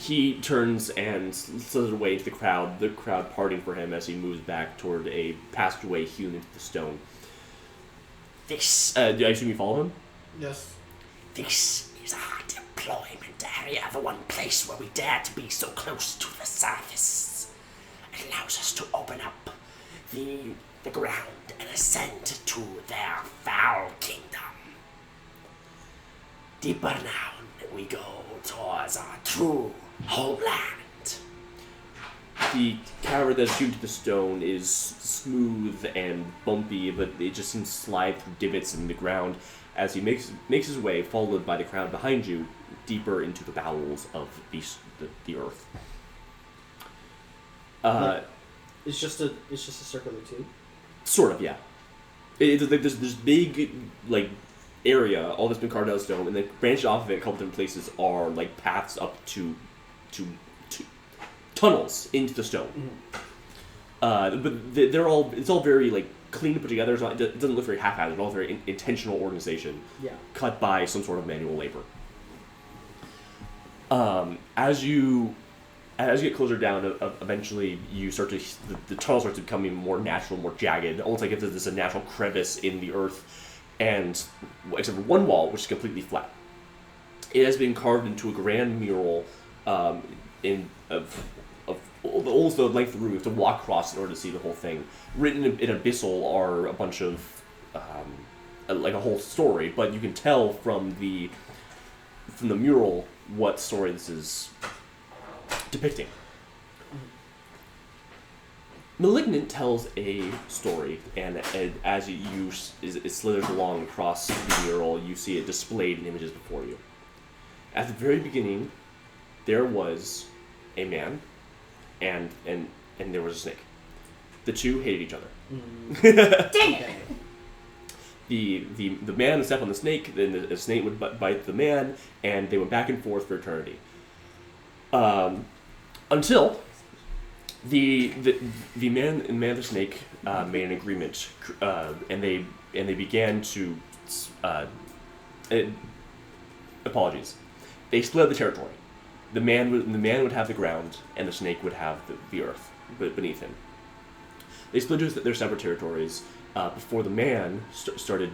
He turns and slithers away into the crowd parting for him as he moves back toward a passageway hewn into the stone. This I assume you follow him? Yes. This is our deployment area, the one place where we dare to be so close to the surface. It allows us to open up the ground and ascend to their foul kingdom. Deeper down we go towards our true homeland. The cavern that's hewn to the stone is smooth and bumpy, but it just seems to slide through divots in the ground as he makes his way, followed by the crowd behind you, deeper into the bowels of the earth. It's just a circular tube. Sort of, yeah. There's this big area, all that's been carved out of stone, and then branched off of it, a couple different places are like paths up to tunnels into the stone. But it's all very clean to put together. It doesn't look very haphazard. It's all very intentional organization. Yeah. Cut by some sort of manual labor. As you get closer down, eventually you start to the tunnel starts becoming more natural, more jagged, almost like if there's a natural crevice in the earth, and except for one wall, which is completely flat. It has been carved into a grand mural of almost the length of the room. You have to walk across in order to see the whole thing. Written in abyssal are a bunch of a whole story, but you can tell from the mural what story this is depicting. Malignant tells a story, and as it slithers along across the mural, you see it displayed in images before you. At the very beginning, there was a man, and there was a snake. The two hated each other. Dang it! The man would step on the snake, then the snake would bite the man, and they went back and forth for eternity. Until the man and the snake made an agreement, and they began to apologies. They split up the territory. The man would have the ground, and the snake would have the earth beneath him. They split into their separate territories before the man started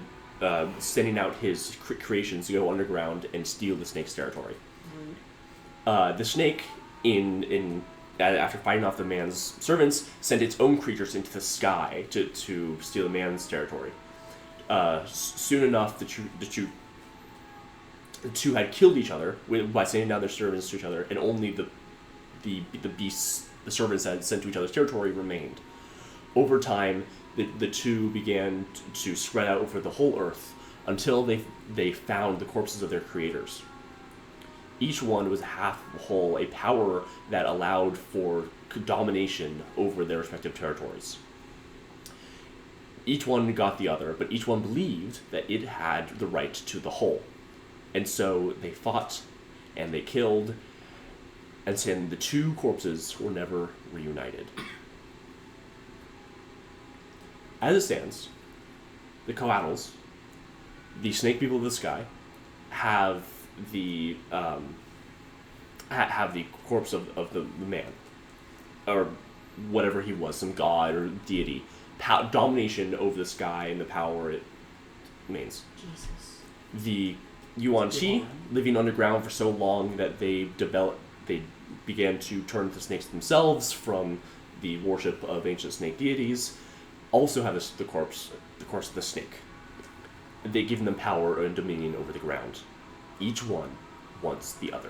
sending out his creations to go underground and steal the snake's territory. The snake, after fighting off the man's servants, sent its own creatures into the sky to steal the man's territory. Soon enough, the two had killed each other by sending down their servants to each other, and only the beasts the servants had sent to each other's territory remained. Over time, the two began to spread out over the whole earth until they found the corpses of their creators. Each one was half whole, a power that allowed for domination over their respective territories. Each one got the other, but each one believed that it had the right to the whole. And so they fought, and they killed, and then the two corpses were never reunited. As it stands, the Coatls, the snake people of the sky, have the corpse of the man, or whatever he was, some god or deity, domination over the sky and the power it means. Jesus. The Yuan Chi, living underground for so long that they began to turn to snakes themselves from the worship of ancient snake deities, also have the corpse of the snake. They give them power and dominion over the ground. Each one wants the other.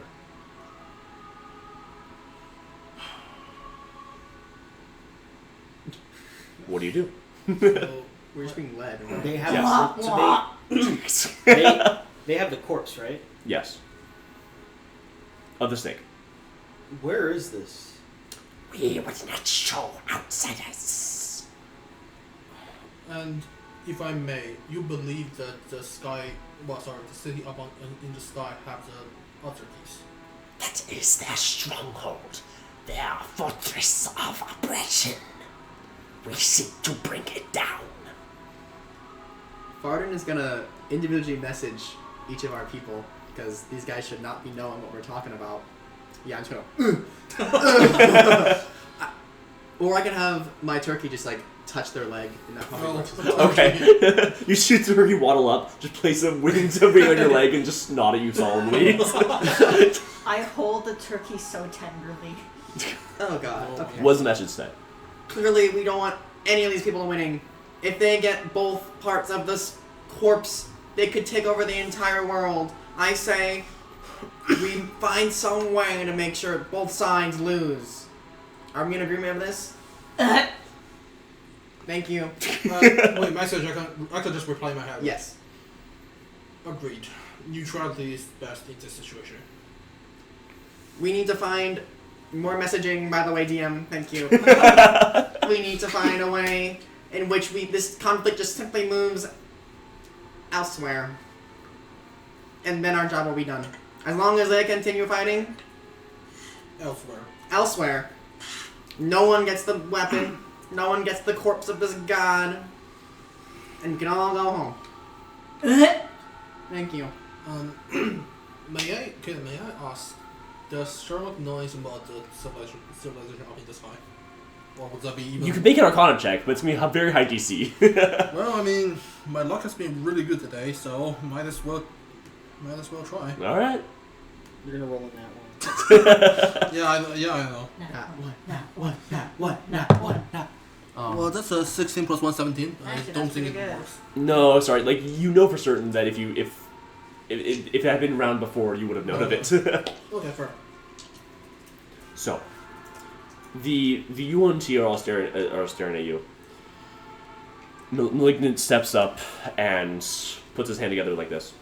What do you do? So we're just being led. Right? They have Yes. so they have the corpse, right? Yes. Of the snake. Where is this? We would not show outsiders. And if I may, you believe that the city up in the sky have the other keys? That is their stronghold, their fortress of oppression. We seek to bring it down. Fardin is gonna individually message each of our people because these guys should not be knowing what we're talking about. Yeah, I'm just gonna. Or I can have my turkey just like touch their leg, and that probably works. Okay. You shoot the turkey waddle up, just place some wings over on your leg, and just nod at you solemnly. I hold the turkey so tenderly. Oh god. Okay. What does the message say? Clearly, we don't want any of these people winning. If they get both parts of this corpse, they could take over the entire world. I say we find some way to make sure both sides lose. Are we in agreement with this? Thank you. Wait, message, I can just reply in my head. Yes. Agreed. Neutrality is best in this situation. We need to find more messaging, by the way, DM. Thank you. We need to find a way in which this conflict just simply moves elsewhere. And then our job will be done. As long as they continue fighting elsewhere. No one gets the weapon. No one gets the corpse of this god. And we can all go home. Thank you. May I ask, does Sherlock know anything about the civilization up in the sky? Or would that be even... You can make an Arcana check, but it's going to be a very high DC. Well, I mean, my luck has been really good today, so might as well try. Alright. You're gonna roll in that one. Yeah, I know. Well, that's a 16 plus 117. I Actually, don't that's think it pretty good. works. No, sorry. Like, you know for certain that if it had been around before, you would have known of it. Okay, fair. So, the UNT are all staring at you. Malignant steps up and puts his hand together like this.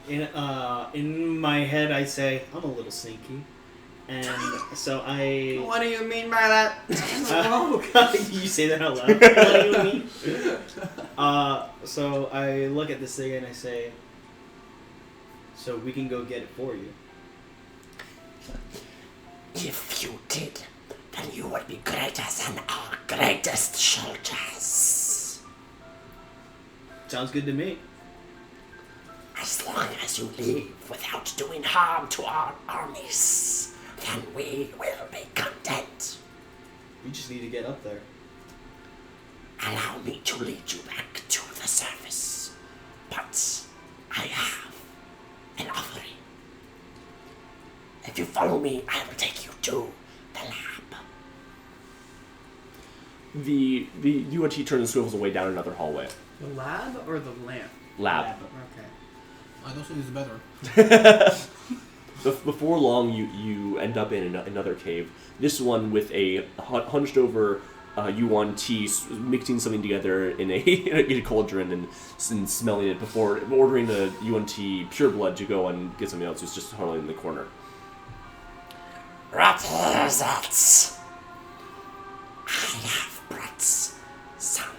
In my head, I say I'm a little sneaky, and so I. What do you mean by that? Oh God! You say that out loud. What do you mean? So I look at this thing and I say, "So we can go get it for you." If you did, then you would be greater than our greatest soldiers. Sounds good to me. As long as you leave without doing harm to our armies, then we will be content. We just need to get up there. Allow me to lead you back to the surface, but I have an offering. If you follow me, I will take you to the lab. The UNT turns and swivels away down another hallway. The lab or the lamp? Lab. Okay. I don't think it's better. Before long, you end up in another cave. This one with a hunched over UNT mixing something together in a cauldron and smelling it before ordering the UNT pureblood to go and get something else who's just huddling in the corner. What is it? I have brought some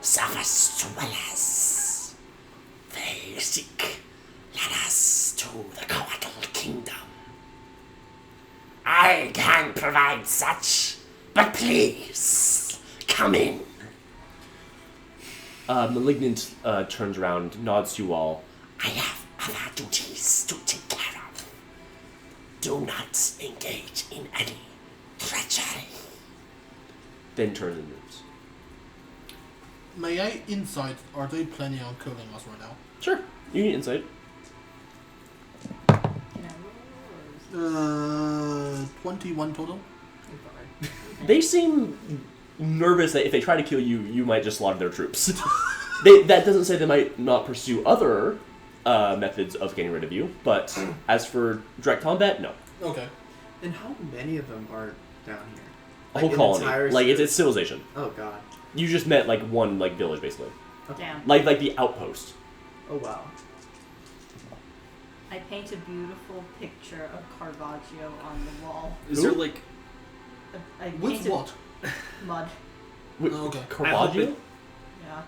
service dwellers. They seek ladders to the Coatl Kingdom. I can provide such, but please, come in. Malignant turns around, nods to you all. I have other duties to take care of. Do not engage in any treachery. Then turns and moves. May I insight? Are they planning on killing us right now? Sure, you need insight. 21 total. They seem nervous that if they try to kill you, you might just slaughter their troops. That doesn't say they might not pursue other methods of getting rid of you, but as for direct combat, no. Okay. And how many of them are down here? A whole an colony. entire Like, city? it's civilization. Oh god. You just met, like, one, like, village, basically. Damn. Like the outpost. Oh wow. I paint a beautiful picture of Caravaggio on the wall. Is there like I With painted what? mud. Wait, Oh, okay. Caravaggio? Yeah.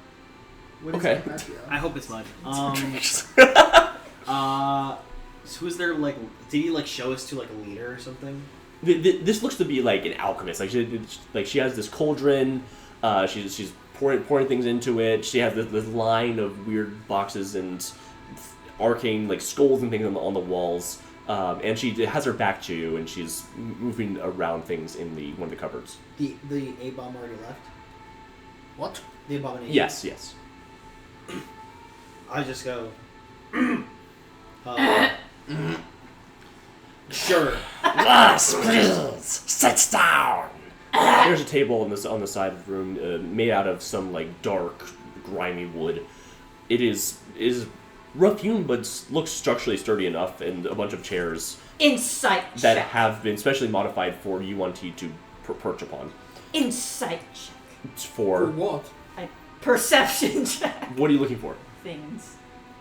What is Okay. Caravaggio? I hope it's mud. So who's there like? Did he like show us to like a leader or something? This looks to be like an alchemist. Like she has this cauldron. She's pouring things into it. She has this line of weird boxes and arcane like skulls and things on the walls. And she has her back to you, and she's moving around things in one of the cupboards. The A-bomb already left. What? The abomination. Yes. I just go. Sure. Yes, please, sit down. There's a table on the side of the room, made out of some like dark, grimy wood. It is rough hewn, but looks structurally sturdy enough, and a bunch of chairs Insight that check. have been specially modified for UNT to perch upon. Insight check. It's For for what? Perception check. what are you looking for? Things.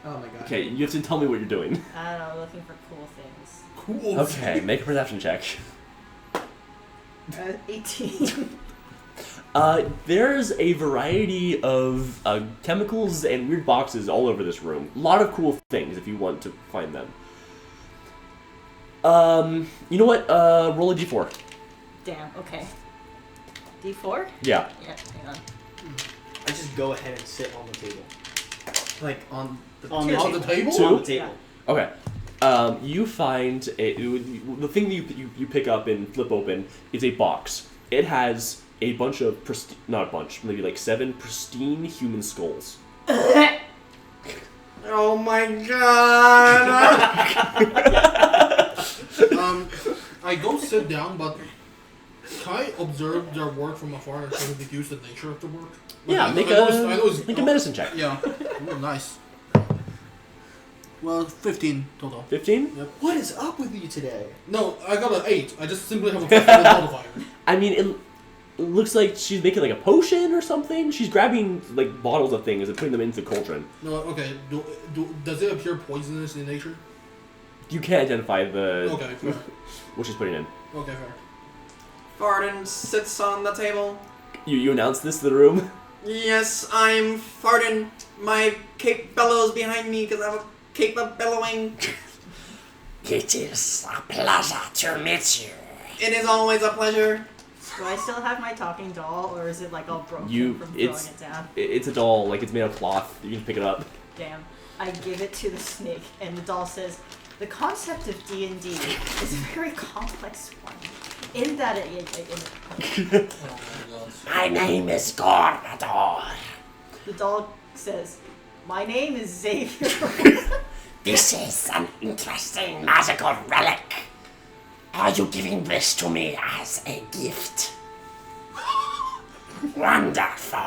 Oh my god. Okay, you have to tell me what you're doing. I don't know, looking for cool things. Cool. Okay, make a perception check. 18. There's a variety of chemicals and weird boxes all over this room. A lot of cool things if you want to find them. You know what? Roll a d4. Damn, okay. D4? Yeah. Yeah, hang on. I just go ahead and sit on the table. Like on the On On the table? Two? On the table. Okay. You find the thing that you pick up and flip open is a box. It has a bunch of not a bunch, maybe like 7 pristine human skulls. Oh my god! I go sit down, but can I observe their work from afar and try to deduce the nature of the work? Like, Yeah, I make know it's- a medicine check. Yeah. Oh, nice. Well, 15 total. 15? What is up with you today? No, I got an 8. I just simply have a festival modifier. I mean, it looks like she's making like a potion or something. She's grabbing like bottles of things and putting them into the cauldron. No, okay. Does it appear poisonous in nature? You can't identify the Okay, fair. what she's putting in. Okay, fair. Fardin sits on the table. You announce this to the room. Yes, I'm Fardin. My cape bellows behind me because I have a cape of bellowing. It is a pleasure to meet you. It is always a pleasure. Do I still have my talking doll, or is it like all broken from throwing it down? It's a doll, like it's made of cloth. You can pick it up. Damn. I give it to the snake, and the doll says, "The concept of D&D is a very complex one. In that it My name is Gormador. The doll says, "My name is Xavier." This is an interesting magical relic. Are you giving this to me as a gift? Wonderful.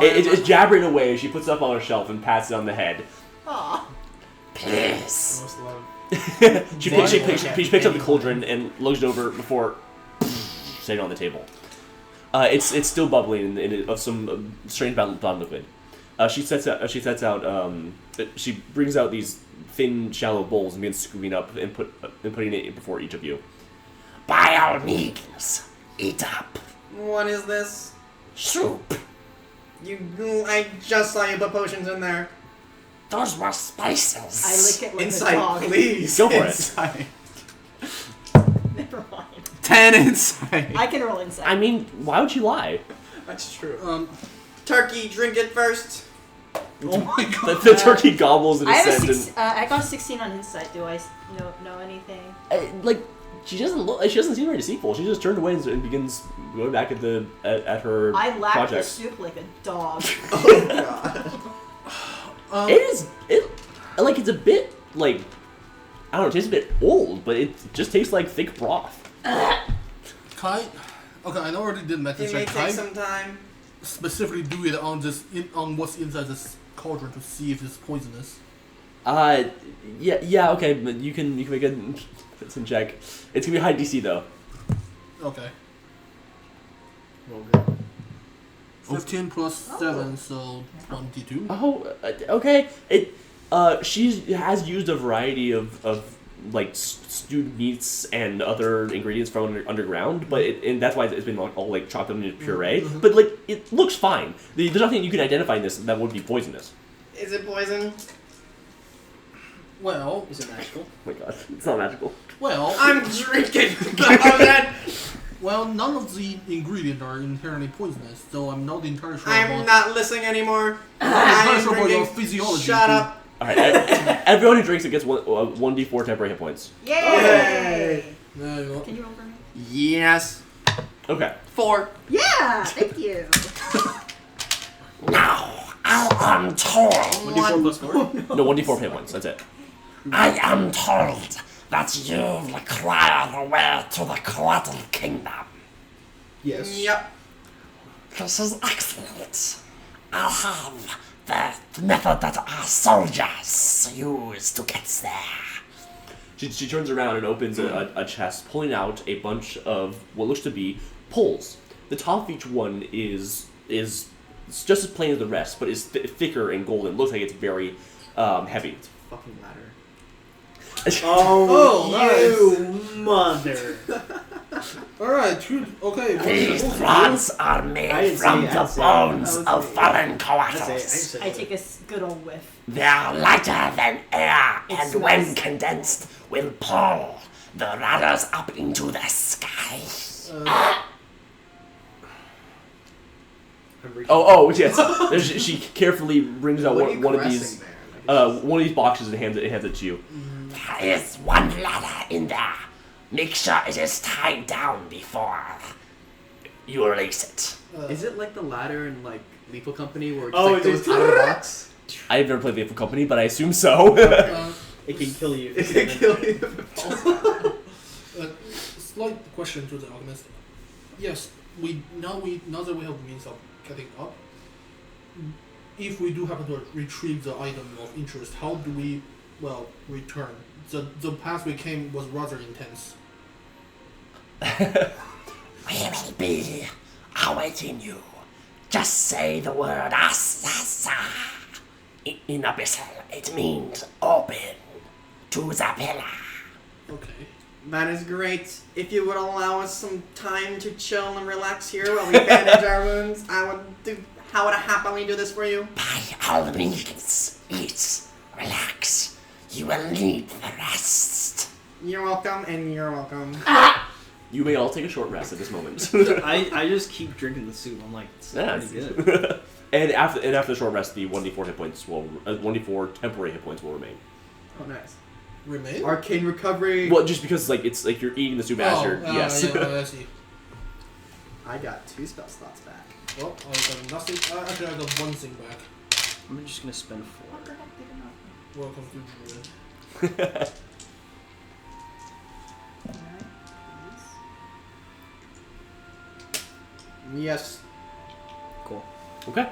It's jabbering away. She puts it up on her shelf and pats it on the head. Aw. Please. Most love. She picks up the cauldron and looks it over before setting it on the table. It's still bubbling of some strange blonde liquid. She brings out these thin, shallow bowls and begins scooping up and putting it before each of you. By all means, eat up. What is this? Soup. I just saw you put potions in there. Those were spices. I lick it like a Insight, dog. please. Go for it. Insight. Never mind. 10 insight. I can roll inside. I mean, why would she lie? That's true. Turkey, drink it first. Oh my god. The turkey gobbles in I a have a sense. six, I got a 16 on insight. Do I know anything? She doesn't seem very deceitful. She just turned away and begins going back at her I lap the project. soup like a dog. Oh god. It's a bit like, I don't know, it tastes a bit old, but it just tastes like thick broth. Okay, I know I already did method It may check. take Can I some time. specifically do it on what's inside this cauldron to see if it's poisonous? Yeah, okay, but you can make a some check. It's gonna be high DC though. Okay. Roll good. 15 plus 7, so 22. Oh, okay. She has used a variety of like stewed meats and other ingredients from underground, but and that's why it's been all like chopped up into puree. Mm-hmm. But like it looks fine. There's nothing you can identify in this that would be poisonous. Is it poison? Well, Is it magical? Oh my god, it's not magical. I'm drinking. That. Well, none of the ingredients are inherently poisonous, so I'm not entirely sure I'm about... not listening anymore. I'm I not am sure about your drinking. physiology. Shut too. up. All right, everyone who drinks it gets 1d4 temporary hit points. Yay! There you go. Can you roll for me? Yes. Okay. 4. Yeah! Thank you. Now, I am told. 1d4 plus 4? No, 1d4 hit points. That's it. I am told that you require the way to the Quattle Kingdom. Yes. Yep. This is excellent. I'll have the method that our soldiers use to get there. She turns around and opens a chest, pulling out a bunch of what looks to be poles. The top of each one is it's just as plain as the rest, but is thicker and golden. It looks like it's very heavy. Fucking ladder. Oh, you mother. Alright, okay. These rods are I made didn't from say it, the I said it. bones I was of saying- fallen I coatls. say I take a good old whiff. They are lighter than air, It and smells- when condensed, will pull the ladders up into the sky. I'm reaching. Oh, yes. She carefully brings out What are you one of caressing these there? one of these boxes and hands it to you. There is one ladder in there. Make sure it is tied down before you release it. Is it like the ladder in like Lethal Company where it just, Oh, like, it goes just- out of the box? I've never played Lethal Company, but I assume so. It can kill you. It can kill you. Slight question to the alchemist. Yes, now that we have the means of getting up, if we do happen to retrieve the item of interest, how do we, return? The path we came was rather intense. We will be awaiting you. Just say the word Asasa. In Abyssal, it means open to the pillar. Okay. That is great. If you would allow us some time to chill and relax here while we bandage our wounds, I would happily do this for you. By all means, eat, relax. You will need the rest. You're welcome, and you're welcome. You may all take a short rest at this moment. I just keep drinking the soup. I'm like, it's Yes. pretty good. and after the short rest, the 1d4 hit points will 1d4 temporary hit points will remain. Oh, nice. Remain? Arcane recovery. Well, just because it's like you're eating the soup as you're yes. Yeah, I see. I got 2 spell slots back. Well, I got nothing. Actually, I got 1 thing back. I'm just gonna spend 4. What the heck did it not? Welcome to Druid. Yes. Cool. Okay.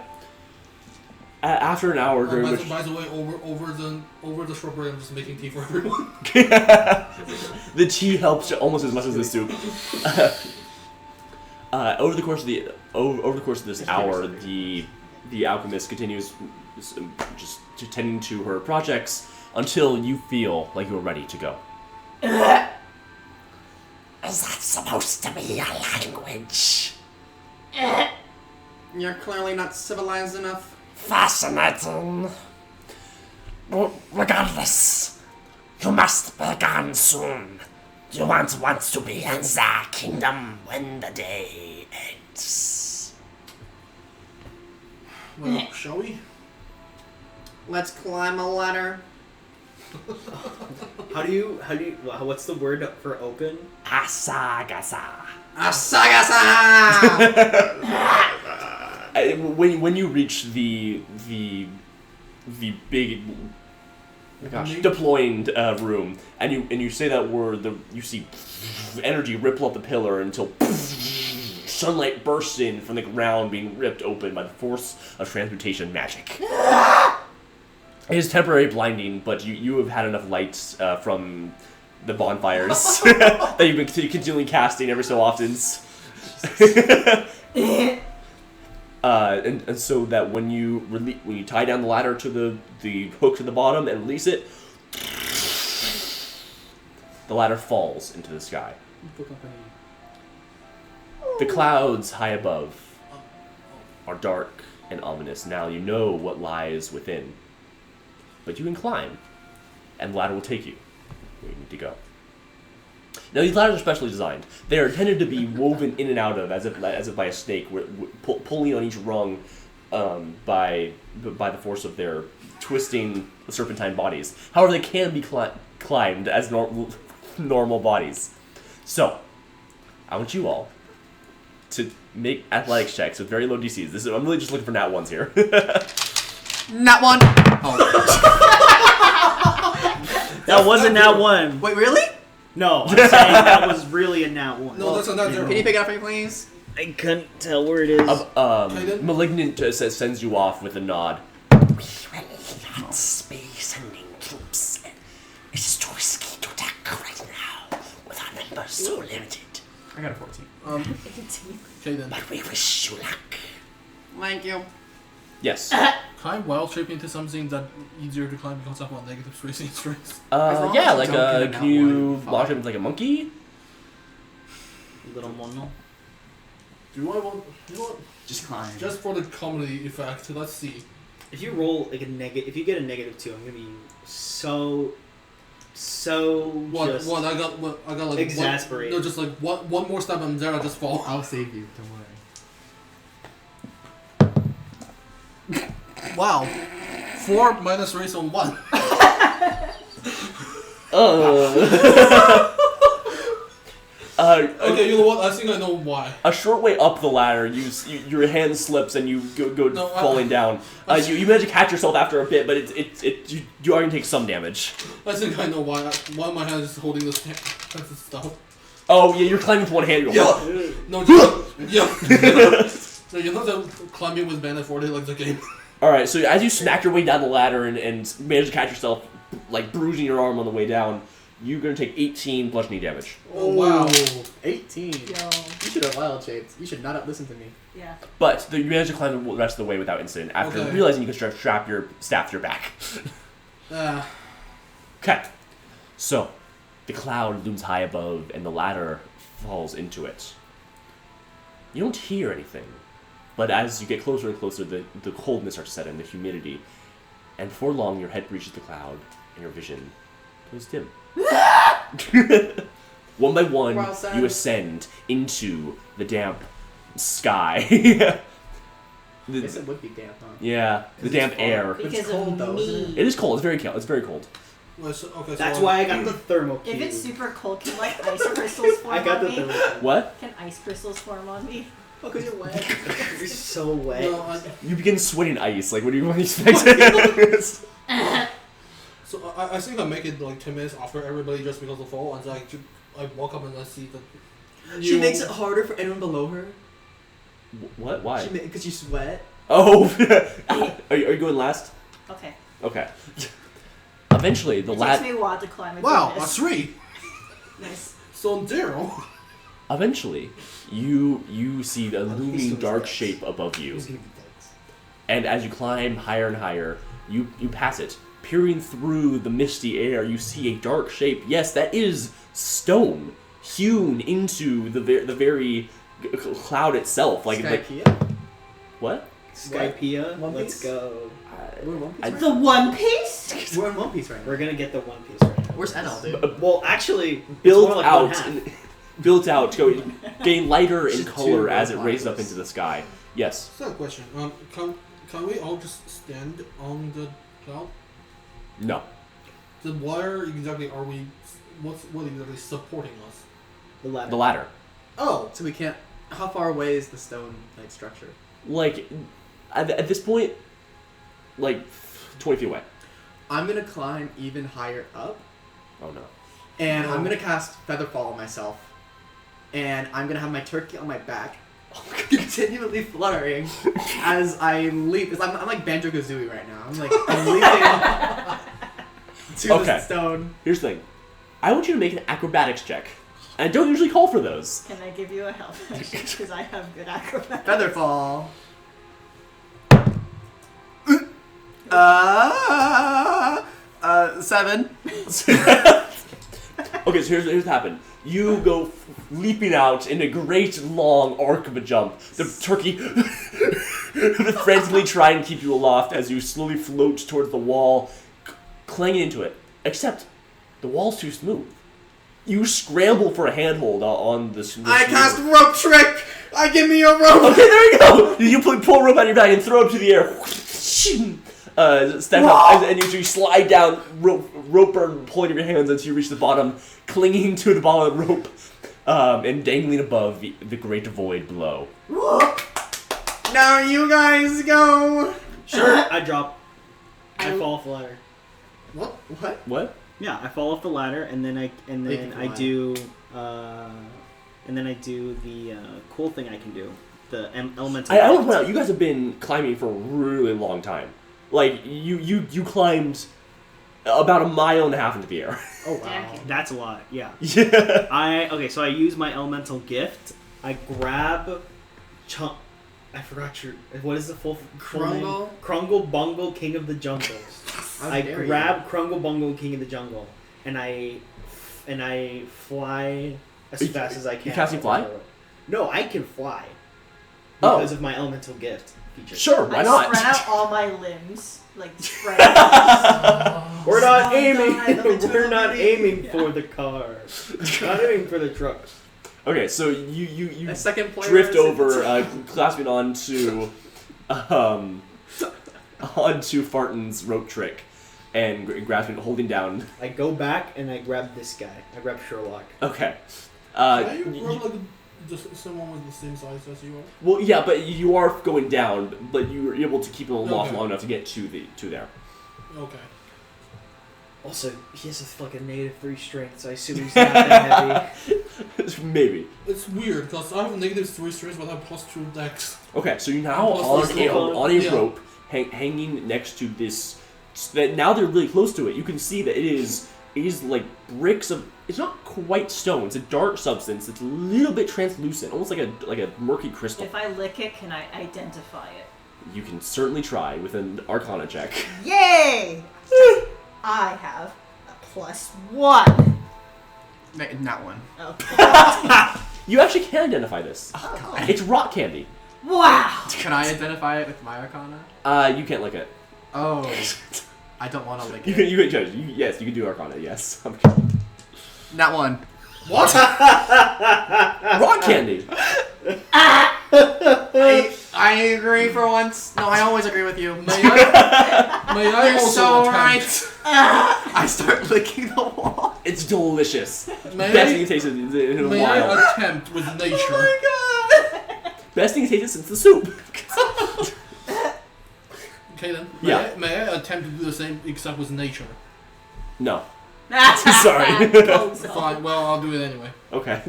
After an hour during By, which by the way, over the short break, I'm just making tea for everyone. the tea helps almost as much as the soup. Over the course of this hour, the alchemist continues just tending to her projects until you feel like you're ready to go. Is that supposed to be a language? You're clearly not civilized enough. Fascinating. Regardless, you must be gone soon. You won't want to be in the kingdom when the day ends. Well, shall we? Let's climb a ladder. What's the word for open? Asagasa. Asagasa! When you reach the big deploying room, and you say that word, you see energy ripple up the pillar until sunlight bursts in from the ground, being ripped open by the force of transmutation magic. It is temporary blinding, but you have had enough light from the bonfires that you've been continually casting every so often. And so that when you tie down the ladder to the hook to the bottom and release it, the ladder falls into the sky. The clouds high above are dark and ominous. Now you know what lies within. But you can climb, and the ladder will take you where you need to go. Now these ladders are specially designed. They are intended to be woven in and out of, as if by a snake, pulling on each rung by the force of their twisting serpentine bodies. However, they can be climbed as normal bodies. So, I want you all to make athletics checks with very low DCs. I'm really just looking for nat ones here. Not one. Oh. That wasn't nat 1. Wait, really? No, I'm saying that was really a nat 1. No, that's a nat 0. Can you pick it up for me, please? I couldn't tell where it is. Malignant sends you off with a nod. We will not be sending troops. It's too risky to attack right now with our numbers so limited. I got a 14. Okay then. But we wish you luck. Thank you. Yes. Climb wild shape into something that easier to climb because of negative spacing strength. Yeah, like can you launch him like a monkey? Little mono. Do I want? You know what? Just climb. Just for the comedy effect, let's see. If you roll like if you get a -2, I'm gonna be so What? What? I got like exasperated. No, just like one more step and there I just fall. I'll save you. Don't worry. Wow. 4 minus race on 1. Okay, you know what? I think I know why. A short way up the ladder, your hand slips and you go falling down. You manage to catch yourself after a bit, but you are gonna take some damage. I think I know why. Why my hand is holding this stuff. Oh yeah, you're climbing with one hand. You're Yeah. No, just yeah. No, you know the climbing with Bandit 40 like the game. All right, so as you smack your way down the ladder and manage to catch yourself, like bruising your arm on the way down, you're gonna take 18 bludgeoning damage. Oh wow. 18. Yo. You should have wild shaped. You should not have listened to me. Yeah. But you manage to climb the rest of the way without incident after Okay. realizing you can strap your staff to your back. Okay, so the cloud looms high above and the ladder falls into it. You don't hear anything, but as you get closer and closer, the coldness starts to set in, the humidity, and before long your head reaches the cloud and your vision goes dim. One by one, We're all set. you ascend into the damp sky. I guess it would be damp, huh? Yeah, the damp air. But it's Because cold of though, isn't me. It is cold. It's very cold. It's very cold. Wait, so, okay, That's so, why I got the thermo cube. If it's super cold, can like ice crystals form I got on the me? thermo cube. What? Can ice crystals form on me? Oh, because you're wet. You're so wet. No, You begin sweating ice. Like, what do you expect? so I think I make it like 10 minutes after everybody just because of fall, and I walk up and I see that. She makes it harder for anyone below her. What? Why? Because you sweat. Oh, are you going last? Okay. Okay. Eventually, the It takes ladder. me a while to climb a Wow, a goodness. 3. Nice. So 0. Eventually, you see a looming dark shape above you, Who's gonna be dead? and as you climb higher and higher, you pass it. Peering through the misty air, you see a dark shape. Yes, that is stone hewn into the very cloud itself. Like Skypea? what? Skypea, One let's Piece? go. We're in One Piece I- right The One Piece? now. We're in One Piece right now. We're gonna get the One Piece right now. Where's Enel, dude? Well, actually, it's Built more like out, one half. built out, getting lighter in Just color two as it more raises up clouds. into the sky. Yes. So a question. Can we all just stand on the cloud? No. Then where exactly are we? What exactly is supporting us? The ladder. The ladder. Oh, So we can't. How far away is the stone like structure? Like, at this point, like 20 feet away. I'm gonna climb even higher up, Oh no. and I'm gonna cast Featherfall on myself, and I'm gonna have my turkey on my back, continually fluttering as I leap. 'Cause I'm like Banjo-Kazooie right now. I'm leaping to Okay. the stone. Here's the thing. I want you to make an acrobatics check. And I don't usually call for those. Can I give you a help action? Because I have good acrobatics. Featherfall. Seven. Okay, so here's what happened. You go leaping out in a great long arc of a jump. The turkey frantically try and keep you aloft as you slowly float towards the wall, clanging into it. Except, the wall's too smooth. You scramble for a handhold on this. I cast rope trick. I give me a rope. Okay, there you go. You pull a rope out of your bag and throw it up to the air. Step up, and you slide down, rope burn pulling your hands until you reach the bottom, clinging to the bottom of the rope, and dangling above the great void below. Now you guys go. Sure, I drop. I I- fall off the ladder. what? What? What? Yeah, I fall off the ladder, and then I fly. do the cool thing I can do, the elemental. I want to point out, you guys have been climbing for a really long time. Like, you climbed about 1.5 miles into the air. Oh Damn. wow. That's a lot. Yeah. Yeah. So I use my elemental gift. I grab. I forgot your. What is the full name? Krungle? Krungle Bungle, King of the Jungle. How I dare grab Krungle Bungle, King of the Jungle, and I fly as fast as I can. casting fly? No, I can fly Oh. because of my elemental gift feature. Sure, why I not? spread out all my limbs. Like, spread out. We're not Oh, aiming. God, I'm into We're not movie. aiming for the car. Not aiming for the trucks. Okay, so you A second player drift is- over, clasping onto Fardin's rope trick, and grasping, holding down. I go back and I grab this guy. I grab Sherlock. Okay. Can you grab like just someone with the same size as you are? Well, yeah, but you are going down, but you were able to keep him aloft Okay. long enough to get to there. Okay. Also, he has a fucking native 3 strength, so I assume he's not that heavy. Maybe. It's weird because I have -3 strength, but I have +2 dex. Okay, so you're now Plus on the a yeah. rope, hanging next to this. That now they're really close to it. You can see that it is like bricks of. It's not quite stone. It's a dark substance. It's a little bit translucent, almost like a murky crystal. If I lick it, can I identify it? You can certainly try with an Arcana check. Yay! I have a +1. Not one. Oh. You actually can identify this. Oh, cool. It's rock candy. Wow! Can I identify it with my Arcana? You can't lick it. Oh. I don't want to lick You it. can judge. Yes, you can do Arcana. Yes. I'm kidding. Not one. What? Rock candy. I agree for once. No, I always agree with you. May I You're also so attempt? right. I start licking the wall. It's delicious. May Best thing I, you tasted in a may while. I attempt with nature? Oh my god. Best thing you tasted since the soup. Okay then. Yeah. May I attempt to do the same except with nature? No. Sorry. Fine. Well, I'll do it anyway. Okay.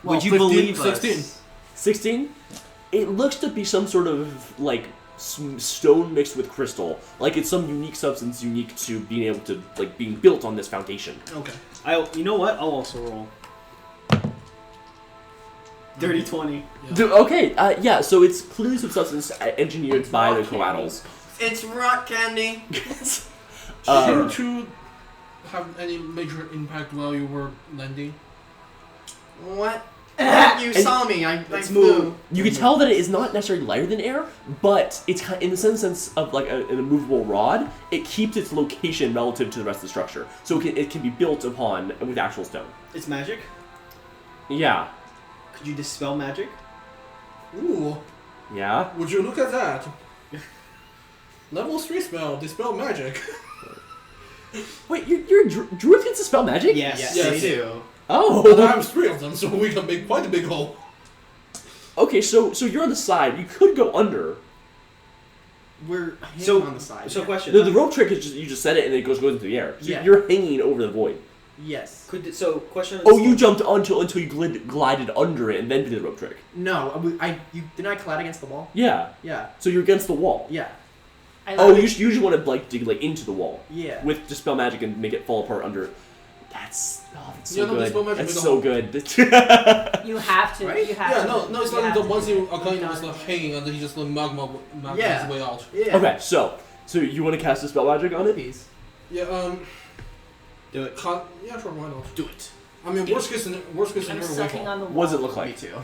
Would you 15, believe 16. us? 16? It looks to be some sort of, like, stone mixed with crystal. Like it's some unique substance unique to being able to, like, being built on this foundation. Okay. You know what? I'll also roll. Dirty 20. Yeah. Okay, yeah, so it's clearly some substance engineered by the Coattles. It's rock candy. Did you have any major impact while you were landing? What? You saw me. I flew. You can tell that it is not necessarily lighter than air, but it's kind in the sense of like an immovable rod. It keeps its location relative to the rest of the structure, so it can be built upon with actual stone. It's magic? Yeah. Could you dispel magic? Ooh. Yeah. Would you look at that? Level 3 spell, dispel magic. Wait, your druid can dispel magic? Yes, Yes. they do. And I Oh. have 3 of them, so we can make quite a big hole. Okay, so you're on the side. You could go under. We're hanging So- on the side. So question. The rope trick is just you just set it and it goes into the air. So Yeah. you're hanging over the void. Yes. Question. Oh, you jumped until you glided under it and then did the rope trick. No, you didn't I collide against the wall? Yeah. Yeah. So you're against the wall. Yeah. Oh, you usually want to like dig like into the wall Yeah. with dispel magic and make it fall apart under. That's so Yeah, no, good. dispel magic That's with so the good. You have to. Right? You have Yeah, to. no, it's You like have the to once do you it. Arcane Done. was like hanging and then he just like magma Yeah. his way out. Yeah. Okay, so you want to cast dispel magic on it? Piece. Yeah, Do it. yeah, sure, why not? Do it. I mean, worst case I'm scenario, sucking wait on the wall. What does it look Me like? too.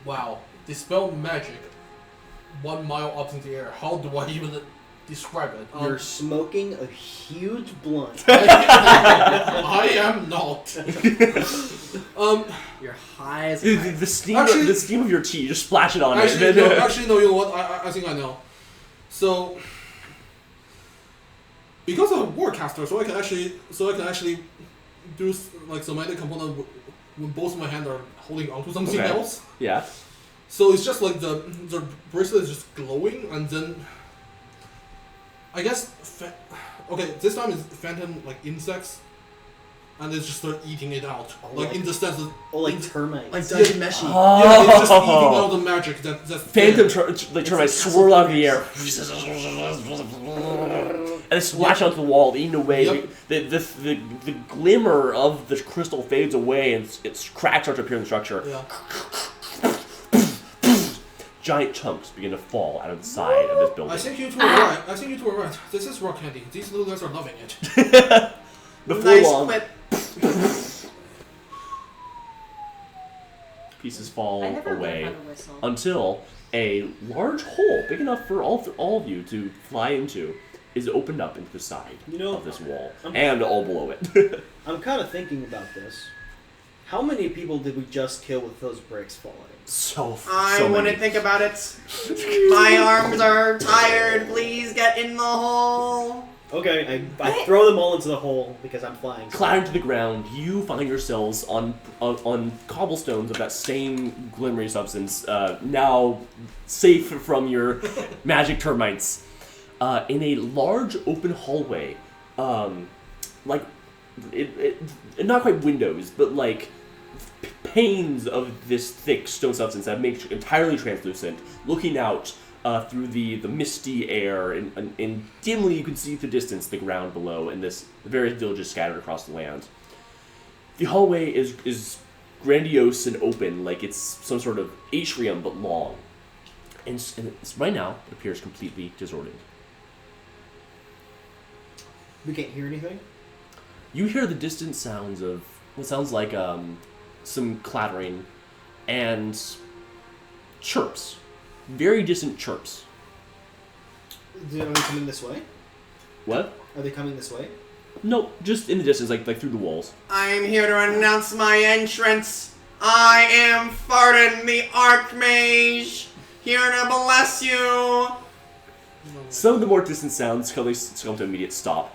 Wow, dispel magic, 1 mile up in the air. How do I even describe it? You're smoking a huge blunt. I am not. You're high as The steam, Actually- the steam of your tea, just splash it on Actually, it. no, you know what? I think I know. So, because I'm a warcaster, so I can actually do like somatic component when both of my hands are holding onto something Okay. else. Yeah. So it's just like the bracelet is just glowing, and then I guess okay, this time it's phantom like insects, and it's just start eating it out, like in the sense that Oh, like termites. like Dungeon Meshi. yeah, it's just eating out the magic that's Phantom there. termites swirl out of the air. And they splash onto the wall, eating away. Yep. The glimmer of the crystal fades away, and its cracks start to appear in the structure. Yeah. Giant chunks begin to fall out of the side of this building. I think you two are right. This is rock candy. These little guys are loving it. Before Nice long, quip. pieces I fall never learned away how to whistle. until a large hole, big enough for all of you to fly into, is opened up into the side You know, of this wall, I'm- and all below it. I'm kind of thinking about this. How many people did we just kill with those bricks falling? I so wouldn't many. think about it. My arms are tired. Please get in the hole. Okay, I throw them all into the hole because I'm flying. Clattering to the ground, you find yourselves on cobblestones of that same glimmery substance, now safe from your magic termites, in a large open hallway, like not quite windows, but like panes of this thick stone substance that makes it entirely translucent, looking out through the misty air, and dimly you can see the distance, the ground below, and the various villages scattered across the land. The hallway is grandiose and open, like it's some sort of atrium, but long. And right now, it appears completely disordered. We can't hear anything? You hear the distant sounds of what sounds like some clattering and chirps. Very distant chirps. Are they coming this way? What? Are they coming this way? Nope, just in the distance, like through the walls. I'm here to announce my entrance. I am Fardin, the Archmage, here to bless you. Some of the more distant sounds come to immediate stop.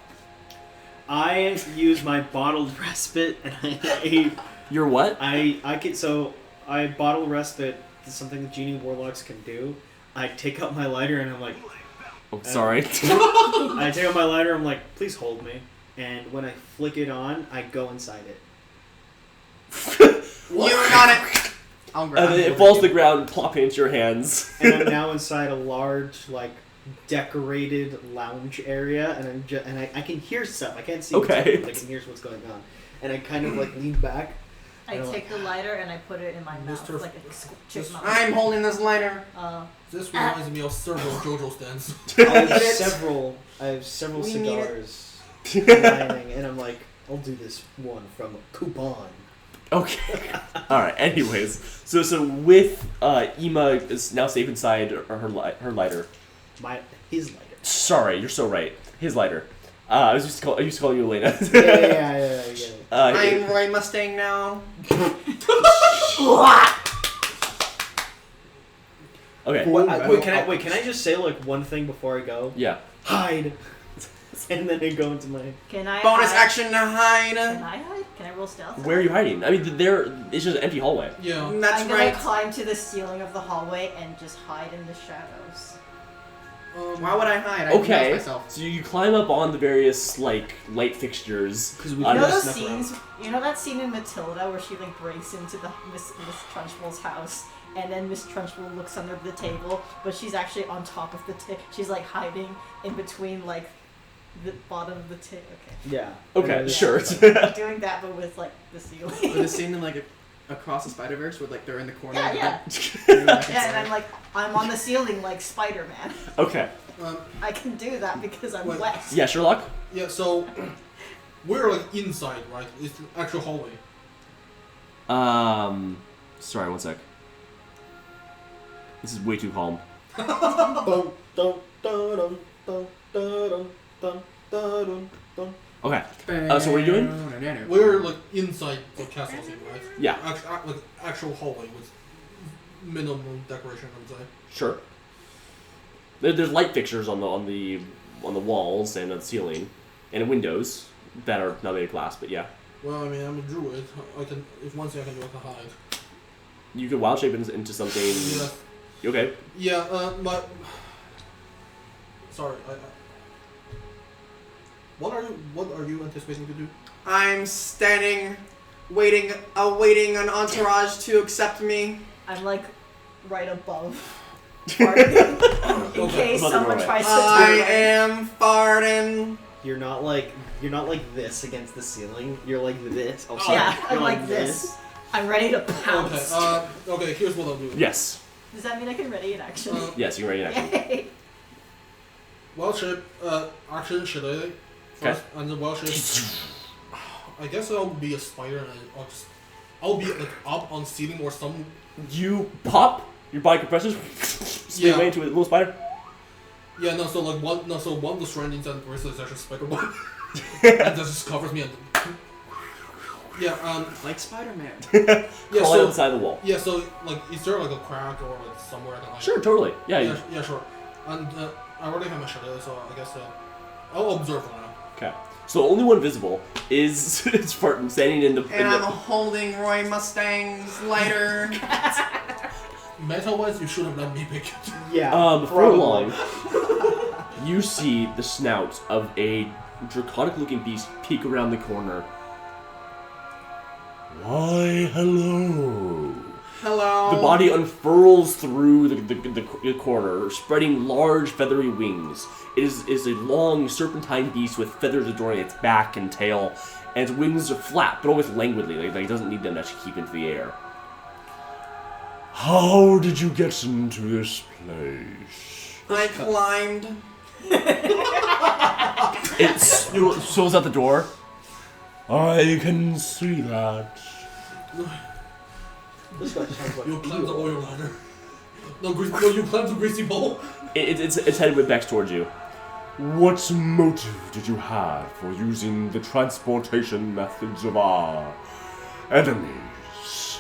I use my bottled respite, and You're what? I bottle respite. It's something that genie warlocks can do. I take out my lighter and I'm like, Oh, sorry. I take out my lighter. I'm like, please hold me. And when I flick it on, I go inside it. You got it. I'll grab And then it falls to the ground, plopping into your hands. And I'm now inside a large, like, decorated lounge area, and I can hear stuff. I can't see. Okay. But I can hear what's going on, and I kind of like lean back. I take the lighter and I put it in my mouth Mr. like a chipmunk. I'm holding this lighter. This reminds me of several JoJo stands. I have several We need cigars lining, and I'm like, I'll do this one from a coupon. Okay. Alright, anyways. So with Ema is now safe inside her lighter. His lighter. Sorry, you're so right. His lighter. I used to call you Elena. Yeah. I get it. I'm Roy Mustang now. Okay. Wait, can I just say like one thing before I go? Yeah. Hide. And then I go into my. Can I Bonus hide? action to hide. Can I hide? Can I roll stealth? Where are you hiding? I mean, it's just an empty hallway. Yeah. That's I'm gonna right. climb to the ceiling of the hallway and just hide in the shadows. Why would I hide? I Okay. myself. So you climb up on the various like light fixtures. Because we Uh, You know those snuff around. scenes? You know that scene in Matilda where she like breaks into the Miss Trunchbull's house, and then Miss Trunchbull looks under the table, but she's actually on top of the table. She's like hiding in between like the bottom of the table. Okay. Yeah. Okay, Yeah. sure. Doing that, but with like the Or ceiling. the scene in like across the Spider-Verse where like they're in the corner. Yeah, of yeah. the room. Yeah, and I'm like, I'm on the ceiling like Spider-Man. Okay. I can do that because I'm Wait. wet. Yeah, Sherlock. Yeah, so we're like inside, right? It's the actual hallway. Sorry, one sec. This is way too calm. Dun, dun, dun, dun, dun, dun, dun, dun. Okay. So what are you doing? We're like inside the castle scene, right? Yeah. Like actual hallway with minimum decoration, I would say. Sure. There's light fixtures on the walls and on the ceiling, and windows that are not made of glass. But yeah, Well, I mean, I'm a druid. I can, if one thing I can do, I can hide. you could wild shape into something. Yeah. You okay? Yeah. Sorry. What are you anticipating to do? I'm standing, awaiting an entourage to accept me. I'm like right above. In case Above the someone doorway. tries to I do it. am Fardin. You're not like this against the ceiling. You're like this. Oh, Yeah, sorry. I'm You're like this. I'm ready to pounce. Okay, here's what I'll do. Yes. Does that mean I can ready in action? Yes, you're ready now. Yay! Wild shape, action shillelagh first, and then wild shape. I guess I'll be a spider and I'll be like up on ceiling or some. You pop. Your body compresses. Spin away into a little spider. Yeah, no. So one of the strandings and the rest is actually spider web, and that just covers me. And yeah. Like Spider-Man. Yeah. Crawl So outside the wall. yeah. So like, is there like a crack or like somewhere I can hide? Sure, totally. Yeah. Yeah, sure. And I already have my shillelagh, so I guess I'll observe for now. Okay. So the only one visible is Fardin standing in the. And I'm holding Roy Mustang's lighter. Meta-wise, you should have let me pick it. Yeah. Before probably. long, you see the snout of a draconic-looking beast peek around the corner. Why, hello. Hello. The body unfurls through the corner, spreading large feathery wings. It is a long serpentine beast with feathers adorning its back and tail, and its wings are flat, but almost languidly, like it doesn't need them to actually keep into the air. How did you get into this place? I climbed. It swills out the door. I can see that. This guy sounds like You climb the Eeyore. oil ladder. No, you climb the greasy bowl. It's headed with Bex towards you. What motive did you have for using the transportation methods of our enemies?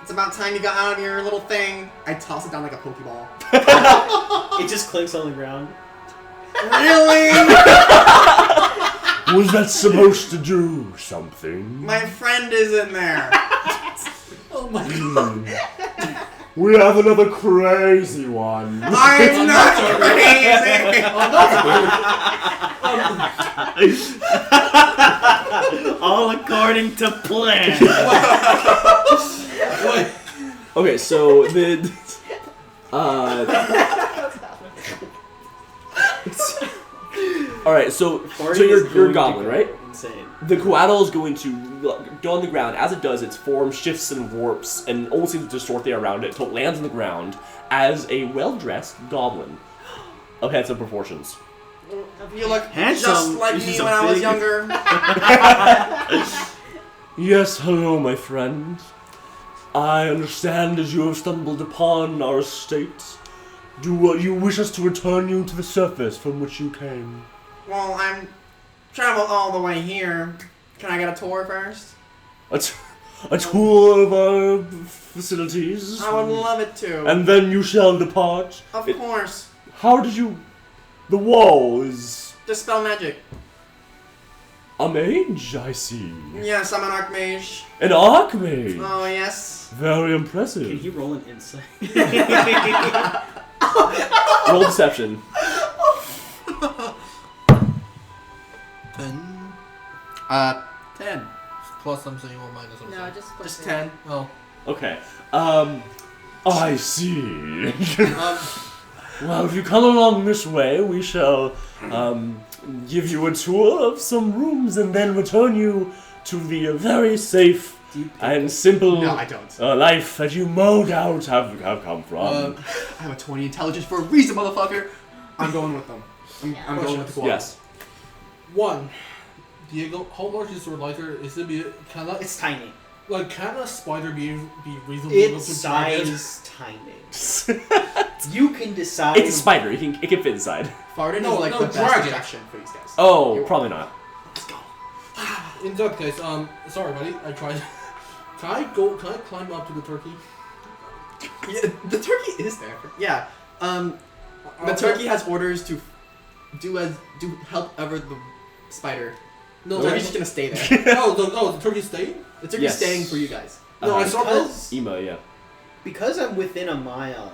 It's about time you got out of your little thing. I toss it down like a Pokeball. It just clinks on the ground. Really? Was that supposed to do something? My friend is in there. Oh my god. We have another crazy one. I'm not crazy. All according to plan. Wait. Okay, so the all right, so you're a goblin, right? Insane. The coatl is going to go on the ground. As it does, its form shifts and warps and almost seems to distort the air around it until it lands on the ground as a well-dressed goblin of handsome proportions. You look Handsome. just like This me is when a I was big- younger. Yes, hello, my friend. I understand as you have stumbled upon our estate. Do you wish us to return you to the surface from which you came? Well, I'm traveled all the way here. Can I get a tour first? A tour of our facilities? I would love it to. And then you shall depart. Of course. How did you... The wall is... Dispel magic. A mage, I see. Yes, I'm an archmage. An archmage. Oh, yes. Very Can impressive. you roll an insight? Roll deception. 10 10. plus something or minus something. No, just plus Just three. 10. Oh. Okay. I see. Um, Well, if you come along this way, we shall give you a tour of some rooms and then return you to the very safe and simple No, I don't. life that you no doubt have come from. I have a 20 intelligence for a reason, motherfucker. I'm going with them. I'm going with the koala. Yes. 1. Diego, how large is your lighter? Is it can a It's tiny. can a spider be reasonably able Its to drag it? size tiny. You can decide. It's a spider. It can fit inside. Fardin No, is like no, the best drag it. attraction for these guys. Oh, probably not. In that case, sorry, buddy, I tried. Can I climb up to the turkey? Yeah, the turkey is there. Yeah. The turkey has orders to do help ever the spider. No, The turkey's just gonna stay there. the turkey's staying? The turkey's Yes. staying for you guys. No, I saw because, Emo, yeah. because I'm within a mile,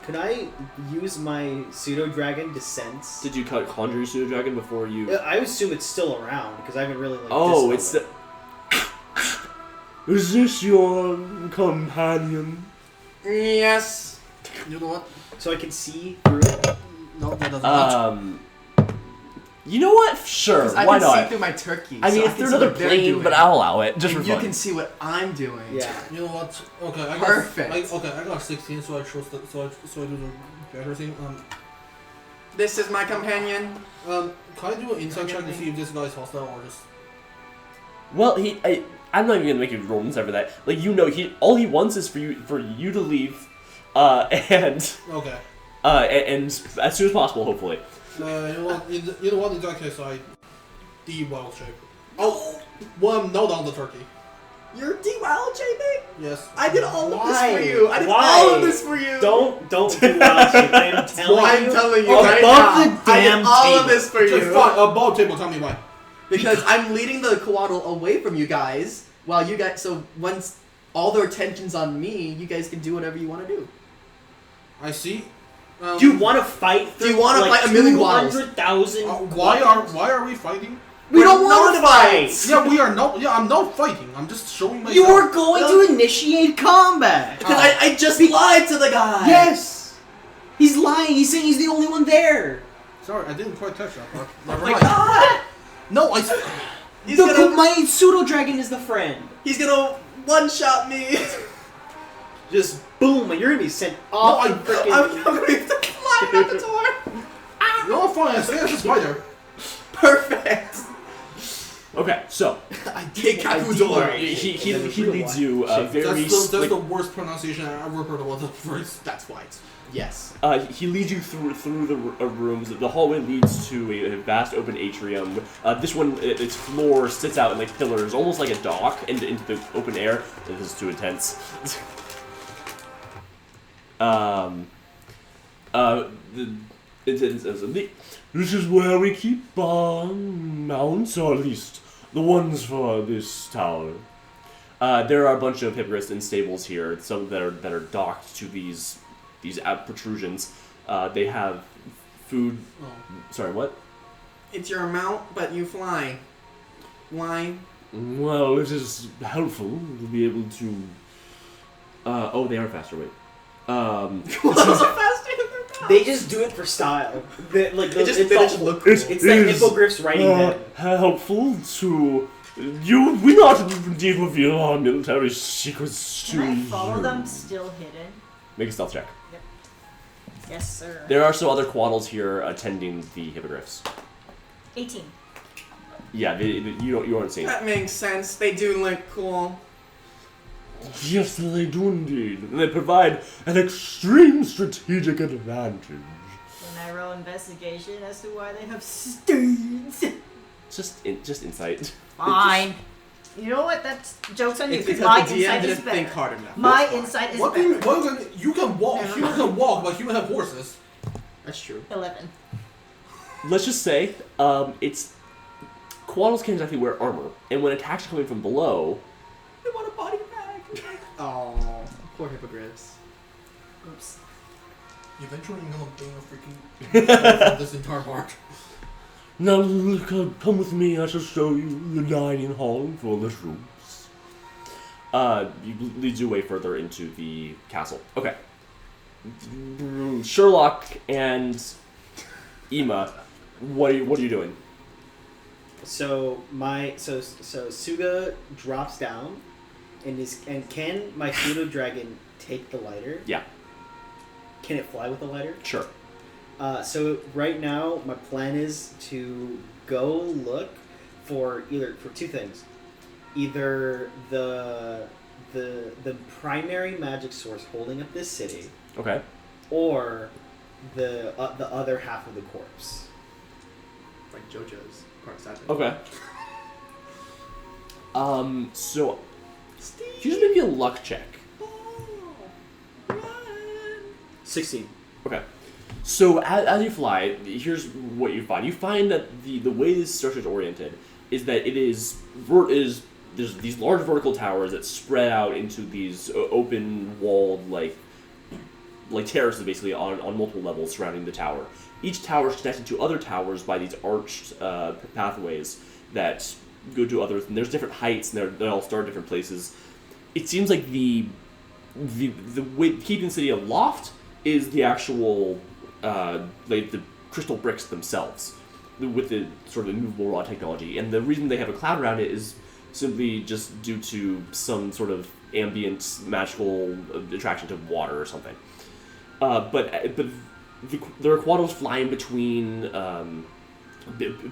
could I use my pseudo dragon to sense? Did you conjure your pseudo dragon before you? I assume it's still around because I haven't really like. Oh, dispelled it's the. Is this your companion? Yes. You know what? it. So I can see through it. No, that doesn't You know what? Sure, 'Cause I why can see not? through my turkey. I mean, so it's can through see another what they're plane, doing. but I'll allow it just and for you fun. can see what I'm doing. Yeah. You know what? Okay, I got Perfect. I got 16, so I chose so I do the better thing. This is my companion. Can I do an insight check to see if this guy is hostile or just? Well, I'm not even gonna make you roll insight for that. Like, you know, all he wants is for you to leave, and Okay. and as soon as possible, hopefully. You know what? You know what? In that case, I wild shape. Oh, one no down the turkey. You're de-wild shaping? Yes. I did all of this Why? for you. I did Why? all of this for you. Don't do wild shape. I am telling I'm you. telling you right above now. the I damn did all table. of this for Just you. fine. Above table. Tell me why. Because I'm leading the coatl away from you guys, while you guys. So once all their attention's on me, you guys can do whatever you want to do. I see. Do you want to fight? Do you wanna fight a million guanos? 200,000. Why are we fighting? We don't We're want to not fight. Yeah, we are not. Yeah, I'm not fighting. I'm just showing myself. You are going to initiate combat. Because I just lied to the guy. Yes. He's lying. He's saying he's the only one there. Sorry, I didn't quite catch that part. Oh Never my mind. god. No, I. My pseudo dragon is the friend. He's gonna one-shot me. Just boom, and you're gonna be sent off. No, the frickin- I'm gonna be flying out the door. No, fine. I say it's a spider. Perfect. Okay, so I take Kaku's order. he leads you very That's the worst pronunciation I ever heard of the phrase. That's why. Yes. he leads you through the rooms. The hallway leads to a vast open atrium. This one, its floor sits out in like pillars, almost like a dock, into the open air. This is too intense. This is where we keep our mounts, or at least the ones for this tower. There are a bunch of hippogriffs in stables here, some that are docked to these protrusions. They have food. Oh. Sorry, what? It's your mount, but you fly. Why? Well, it is helpful to be able to. Oh, they are faster. Wait. They just do it for style. They just look cool. It's that hippogriffs riding them. Helpful to you. We not indeed reveal our military secrets to Can I follow you. them still hidden? Make a stealth check. Yes, sir. There are some other quaddles here attending the hippogriffs. 18. Yeah, you aren't seeing. That makes sense. They do look cool. Yes, they do indeed. And they provide an extreme strategic advantage. Can I roll investigation as to why they have steeds? Just insight. Fine. You know what? That's joke's on you. It's Because because my the DM insight is didn't think better. hard enough. My That's fine. insight is What do you better. you can walk. Never Humans mind. can walk, but humans have horses. That's true. 11. Let's just say, it's quaddles can't exactly wear armor, and when attacks are coming from below, They want a body bag. Oh, poor hippogriffs. Oops. Eventually, you're gonna bang a freaking this entire part. now come with me. I shall show you the dining hall for the troops. Leads you way further into the castle. Okay. Sherlock and Ema, what are you doing? So Suga drops down, and can my pseudo dragon take the lighter? Yeah, Can it fly with the lighter? sure. So right now my plan is to go look for two things, either the primary magic source holding up this city, Okay. or the other half of the corpse. Like JoJo's Park Saturday. Okay. So you just maybe a luck check. 16. Okay. So as you fly, here's what you find. You find that the way this structure is oriented is that there's these large vertical towers that spread out into these open walled like terraces basically on multiple levels surrounding the tower. Each tower is connected to other towers by these arched pathways that go to others, and there's different heights, and they all start at different places. It seems like the way keeping the city aloft is the actual the crystal bricks themselves with the sort of movable raw technology, and the reason they have a cloud around it is simply just due to some sort of ambient magical attraction to water or something. But there are quaddles flying between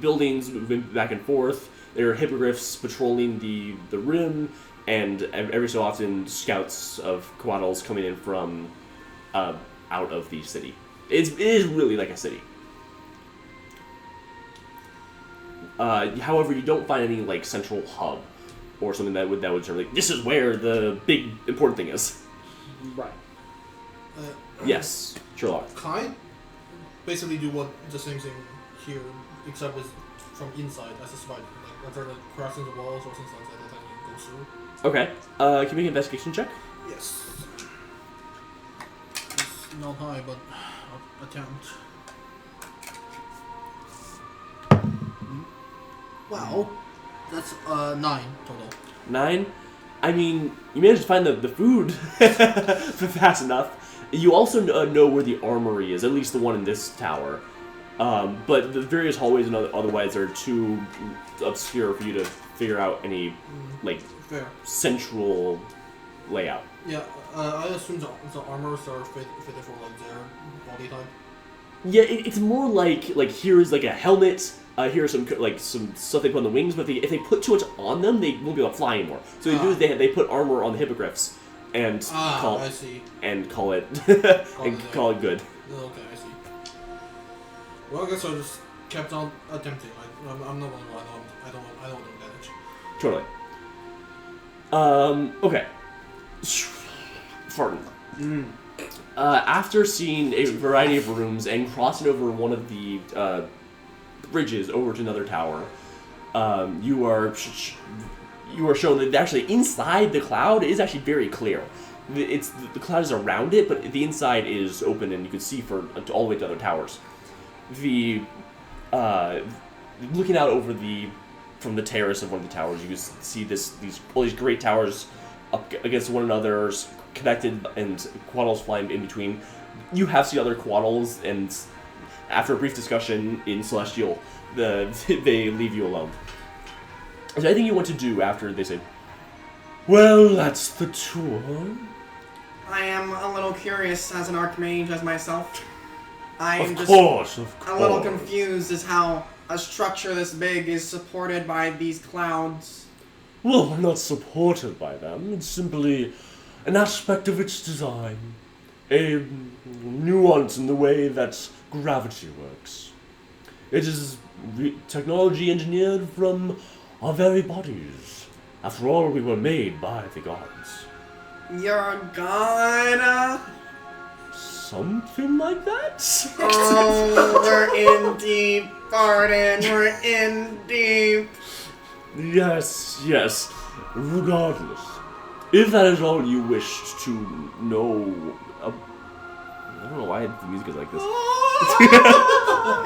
buildings, moving back and forth. There are hippogriffs patrolling the rim, and every so often scouts of quaddles coming in from out of the city. It is really like a city. However, you don't find any like central hub or something that would sort of like, this is where the big important thing is. Right. Yes, Sherlock. Can I basically do the same thing here, except with from inside as a spider? Like, are there like cracks in the walls or things like that that I can go through? Okay. Can you make an investigation check? Yes. It's not high, but I'll attempt. Wow. That's 9 total. 9? I mean, you managed to find the food fast enough. You also know where the armory is, at least the one in this tower. But the various hallways and otherwise are too obscure for you to figure out any, like, Fair. central layout. Yeah, I assume the armors are fitted for like their body type. Yeah, it's more like here is like a helmet, here are some stuff they put on the wings, but if they put too much on them, they won't be able to fly anymore. So what they do is they put armor on the hippogriffs and call it call it good. Okay, I see. Well, I guess I just kept on attempting. I'm not gonna lie, I don't do damage. Totally. Okay. Fardin. After seeing a variety of rooms and crossing over one of the bridges over to another tower, you are shown that actually inside the cloud is actually very clear. The cloud is around it, but the inside is open and you can see all the way to other towers. Looking out over from the terrace of one of the towers, you can see all these great towers up against one another, connected, and quaddles flying in between. You have seen other quaddles, and after a brief discussion in Celestial, they leave you alone. Is there anything you want to do after they say, well, that's the tour? I am a little curious as an archmage as myself. I am Of course. a little confused as how a structure this big is supported by these clouds. Well, we're not supported by them. It's simply an aspect of its design. A nuance in the way that gravity works. It is technology engineered from our very bodies. After all, we were made by the gods. You're a god? Something like that? Oh, we're in deep, Fardin. We're in deep. Yes. Regardless, if that is all you wish to know, I don't know why the music is like this.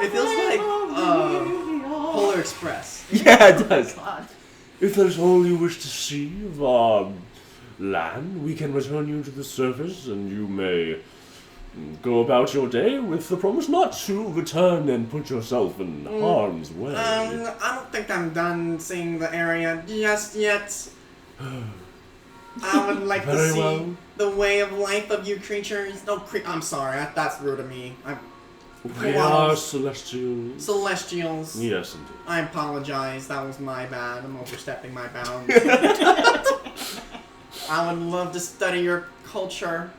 It feels like Polar Express. Yeah, it does. God. If that is all you wish to see of our land, we can return you to the surface, and you may go about your day with the promise not to return and put yourself in harm's way. I don't think I'm done seeing the area just yet. I would like to see the way of life of you creatures. No, I'm sorry, that's rude of me. We are celestials. Celestials. Yes, indeed. I apologize, that was my bad. I'm overstepping my bounds. I would love to study your culture.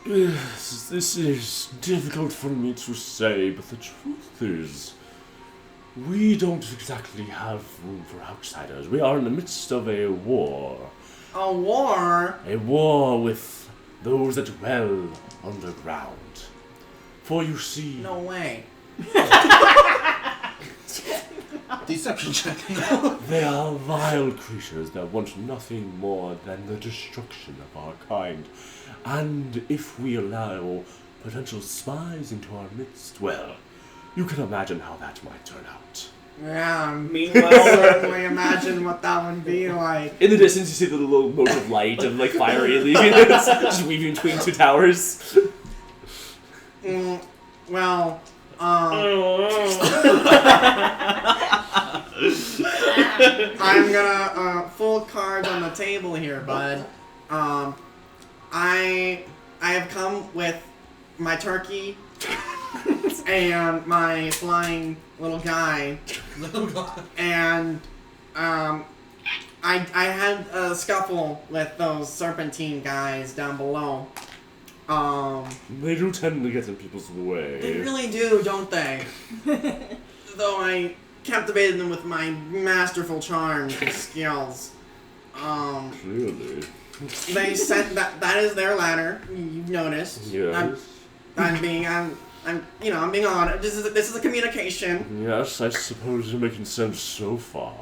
Yes, this is difficult for me to say, but the truth is, we don't exactly have room for outsiders. We are in the midst of a war. A war? A war with those that dwell underground. For you see... No way. Deception check. They are vile creatures that want nothing more than the destruction of our kind. And if we allow potential spies into our midst, well, you can imagine how that might turn out. Yeah, Meanwhile, certainly imagine what that would be like. In the distance, you see the little mote of light and fire just weaving between two towers. Well, I'm gonna full cards on the table here, bud. I have come with my turkey and my flying little guy, and I had a scuffle with those serpentine guys down below. They do tend to get in people's way. They really do, don't they? Though I captivated them with my masterful charms and skills. Clearly. They said that is their ladder. You've noticed. Yes. I'm being honest. This is a communication. Yes, I suppose you're making sense so far.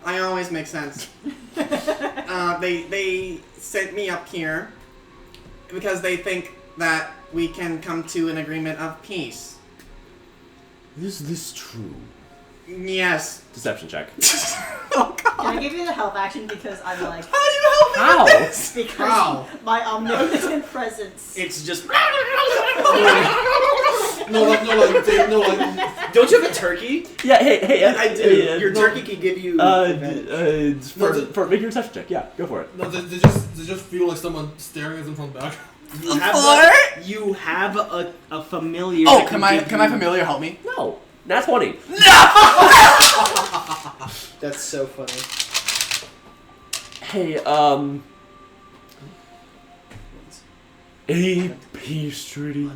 I always make sense. They sent me up here because they think that we can come to an agreement of peace. Is this true? Yes. Deception check. Can I give you the help action because I'm like, How do you help me How? with this? because How? my omnipotent presence. it's just. No, Don't you have a turkey? Yeah, hey, I do. Your turkey can give you. for make your deception check. Yeah, go for it. No, they just feel like someone staring at them from the back. You have a familiar. Oh, that can my give you- familiar help me? No. Nat 20. That's so funny. Hey, a pastry.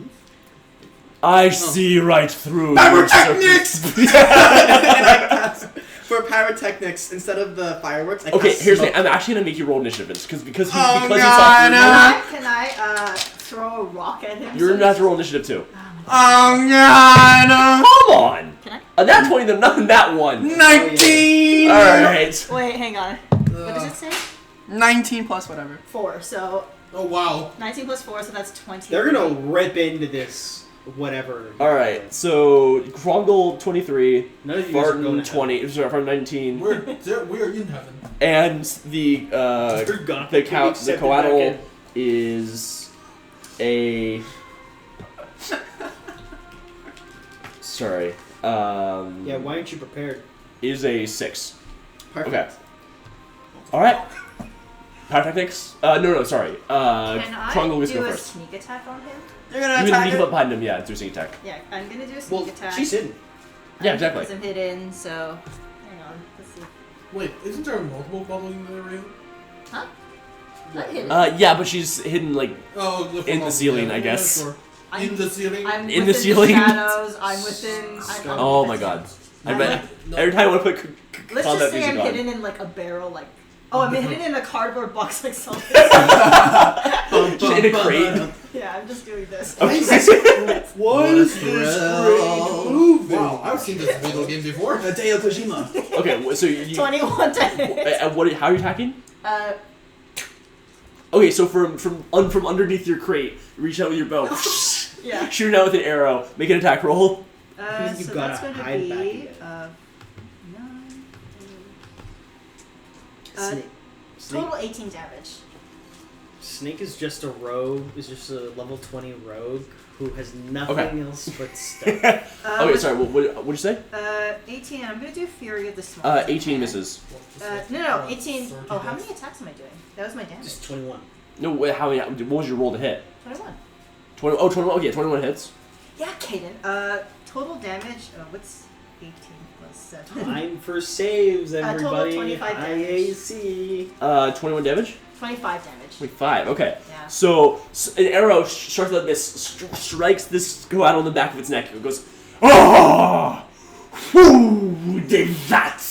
I see right through your Pyrotechnics! surface. And I cast for pyrotechnics instead of the fireworks. I Okay, cast here's the smoke. thing. I'm actually gonna make you roll initiative because you Oh, saw through God, me. Can I throw a rock at him? You're gonna have to roll initiative too. Oh god! Come on! Can I? A nat 20, then not that one. 19! Alright. Wait, hang on. What does it say? 19 plus whatever. 4. So Oh wow. 19 plus 4, so that's 20. They're gonna rip into this whatever. Alright, so Krongle 23, None of you guys are going Fardin 20, sorry, Fardin 19, We are in heaven. and the You're gonna the be the accepted coatl back is a sorry Yeah, why aren't you prepared? is a 6. Perfect. Okay. Alright. Pyrotechnics? No, sorry. Can I Krongle was do go a first. sneak attack on him? You're gonna You can attack sneak it? up behind him, yeah, do a sneak attack. Yeah, I'm gonna do a sneak Well, attack. she's hidden. Yeah, exactly. Because I'm hidden, so hang on. Let's see. Wait, isn't there multiple bottles in the area? Huh? Not hidden. Yeah, but she's hidden, like, Oh, in the ceiling, I guess. Sure. I'm- In the ceiling. I'm in the within ceiling? shadows. I'm within. I'm oh my god. I bet every time I want to put Let's combat just say music I'm on. hidden in like a barrel, like. Oh, I'm hidden in a cardboard box like something. Just in a crate. Yeah, I'm just doing this. Okay. What is this great movie? Wow, I've seen this video game before. Hideo Kojima. Okay, so you 21 to hit. what? How are you attacking? Uh, Okay, so from underneath your crate, reach out with your bow, yeah. shoot it out with an arrow, make an attack roll. You So gotta that's going to hide back be again. 9. Snake. Total 18 damage. Snake is just a rogue. Is just a level 20 rogue who has nothing else but stuff. Okay, sorry. What'd you say? 18. I'm going to do Fury of the Small. 18 misses. No, 18. Oh, how many attacks am I doing? That was my damage. Just 21. No, wait, how many? What was your roll to hit? 21. 20. Oh, 21. Okay, 21 hits. Yeah, Kaden. Total damage. What's 18 plus 7? Time for saves, total everybody. 25 damage. IAC. 21 damage. 25 damage. 25. Okay. Yeah. So an arrow sharp like this strikes this coatl in the back of its neck. It goes, oh, whoo, did that?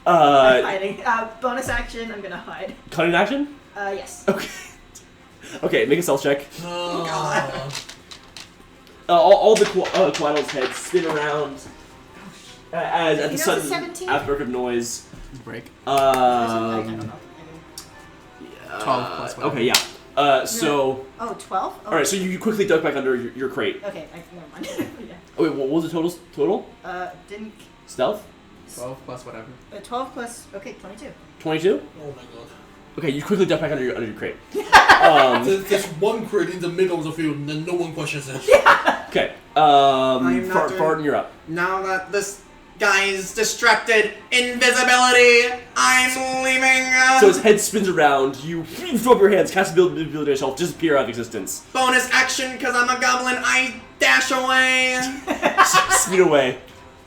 I'm hiding. Bonus action. I'm gonna hide. Cutting action. Yes. Okay. Okay, make a stealth check. Oh god. All the coatl's heads spin around as at the That's a sudden 17? outbreak of noise. Break. I don't know. 12 plus whatever. Okay, yeah. So, Oh, 12? all right. So you quickly duck back under your crate. Okay, never mind. Yeah. Oh wait, what was the total? Didn't. Stealth? 12 plus whatever. 12 plus. Okay, 22. 22. Oh my god. Okay, you quickly duck back under your crate. There's one crate in the middle of the field and then no one questions it. Okay. I'm not doing- Fardin, you're up. Now that this guy's distracted, invisibility, I'm leaving. So his head spins around. You throw up your hands, cast ability on yourself, disappear out of existence. Bonus action, because I'm a goblin, I dash away. Speed away.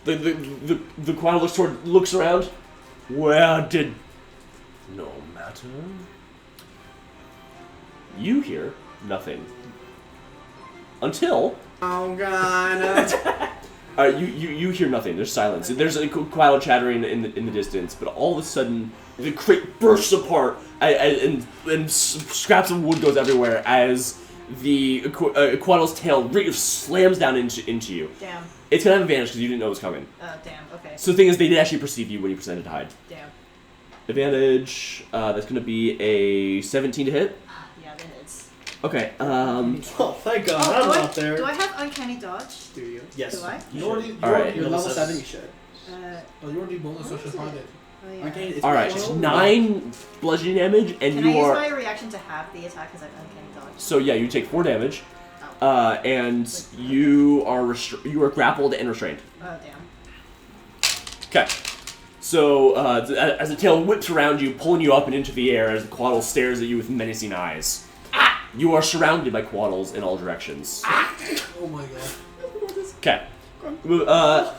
The coatl looks around. Where did? No matter. You hear nothing until. Oh god. You hear nothing. There's silence. There's a coatl chattering in the distance, but all of a sudden the crate bursts apart and scraps of wood goes everywhere as the coatl's tail slams down into you. Damn. It's gonna have advantage because you didn't know it was coming. Oh, damn. Okay. So the thing is, they did actually perceive you when you presented to hide. Damn. Advantage. That's gonna be a 17 to hit. Yeah, that hits. Okay. Oh, thank God, Oh, I'm do I, not there. do I have uncanny dodge? Do you? Yes. Do I? You already. All right. You're level 7, you should. Oh, you already bonus What action is it? hide it. Oh, yeah. Arcane, it's All right. special. 9 bludgeoning damage, and Can you I use are. my reaction to halve the attack because I have uncanny dodge? So yeah, you take 4 damage, Oh. and you are you are grappled and restrained. Oh, damn. Okay. So as the tail whips around you, pulling you up and into the air, as the coatl stares at you with menacing eyes. You are surrounded by coatls in all directions. Oh my god. Okay. Ema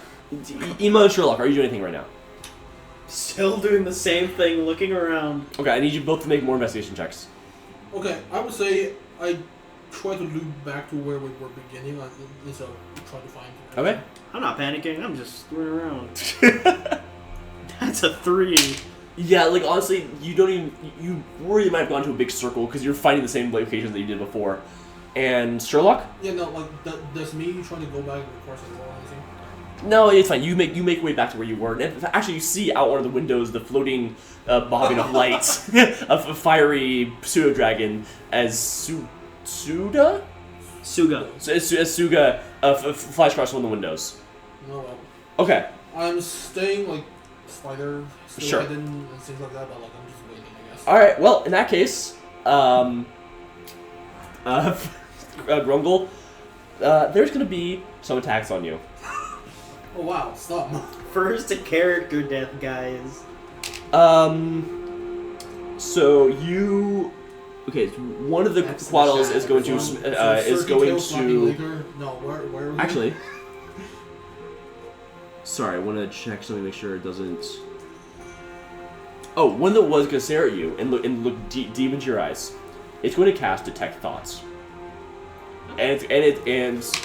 and Sherlock, are you doing anything right now? Still doing the same thing, looking around. Okay, I need you both to make more investigation checks. Okay, I would say I try to loop back to where we were beginning instead of trying to find. Okay. I'm not panicking. I'm just screwing around. That's a 3. Yeah, like honestly, you don't even. You really might have gone to a big circle because you're finding the same locations that you did before. And Sherlock? Yeah, no, like does me trying to go back require some roll or anything? No, it's fine. You make your way back to where you were. And actually, you see out one of the windows the floating bobbing of lights of a fiery pseudo dragon as Suga. Suga. So as Suga flies across one of the windows. No, well, Okay. I'm staying like spider, still Sure. hidden and things like that, but like I'm just waiting, I guess. All right. Well, in that case, Grungle, there's gonna be some attacks on you. Oh wow, stop. First a character death, guys. So you. Okay, one of the That's the quaddles shadow is going to form. is going to. No, where are we? Actually, sorry, I want to check something, make sure it doesn't. Oh, one that was going to stare at you and look deep into your eyes. It's going to cast Detect Thoughts, and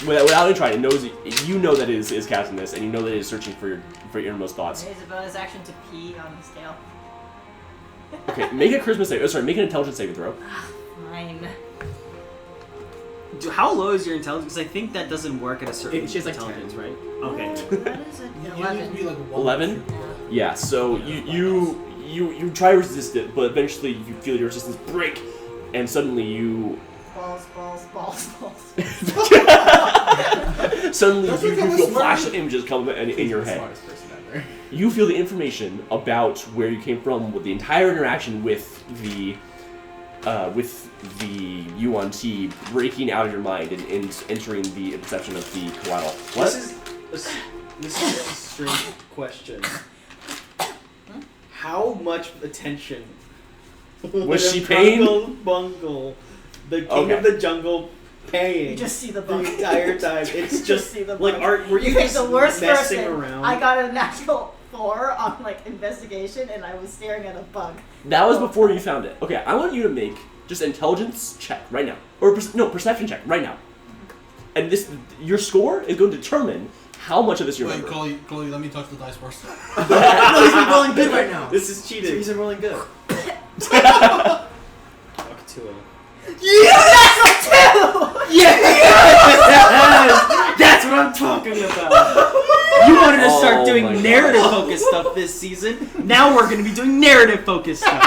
without even trying, it knows you know that it is casting this, and you know that it is searching for your innermost thoughts. It's a bonus action to pee on the scale. Okay, make a charisma save. Sorry, make an intelligence saving throw. Fine. How low is your intelligence? Because I think that doesn't work at a certain She has like intelligence, 10. right? Okay. What is it? You need to 11. be like 11? Yeah. So you try to resist it, but eventually you feel your resistance break, and suddenly you. Balls. Suddenly That's you because feel I'm flash smart. of images come in your He's the head. smartest person ever. You feel the information about where you came from, with the entire interaction with the UNT breaking out of your mind and entering the perception of the Koala. What? This is a strange question. How much attention Was she would paying? Bungle, the king Okay. of the jungle, paying You just see the the bug. entire time? It's just see the like, bug. were you picked just the worst messing person. around? I got a natural 4 on like investigation, and I was staring at a bug. That was before you found it. Okay, I want you to make just an intelligence check right now, or perception check right now. And your score is going to determine how much of this you Wait, remember. Chloe, let me touch the dice first. No, he's been rolling good right now. This is So cheating. he's been rolling good. Fuck to him. Yes! That's what I'm talking about. You wanted to start Oh doing my narrative God. focused stuff this season. Now we're going to be doing narrative focused stuff.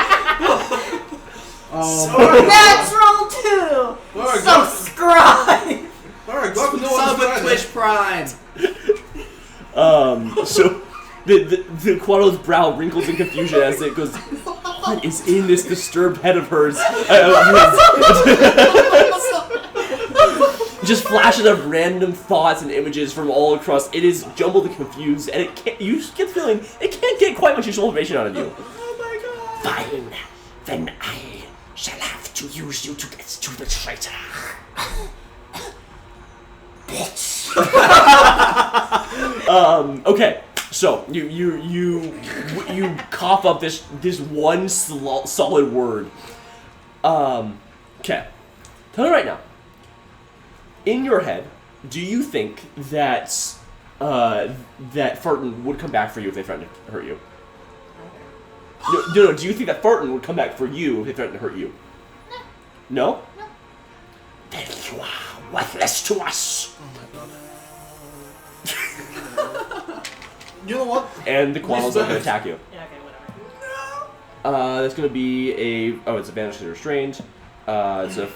Natural 2. Alright, go. Subscribe. Alright, go up and Sub with Twitch Prime. So the Quaddle's brow wrinkles in confusion as it goes, what is in this disturbed head of hers? Just flashes of random thoughts and images from all across. It is jumbled and confused, and you get the feeling it can't get quite much useful information out of you. Fine. Then I shall have to use you to get to the traitor. Bitch. Okay, so you cough up this one solid word. Okay, tell me right now. In your head, do you think that Fardin would come back for you if they threatened to hurt you? No. Do you think that Fardin would come back for you if they threatened to hurt you? No. Then you are worthless to us. You know what? And the Quaddle's going to Respect. attack you. Yeah, okay, whatever. That's going to be it's advantage because you're restrained. It's a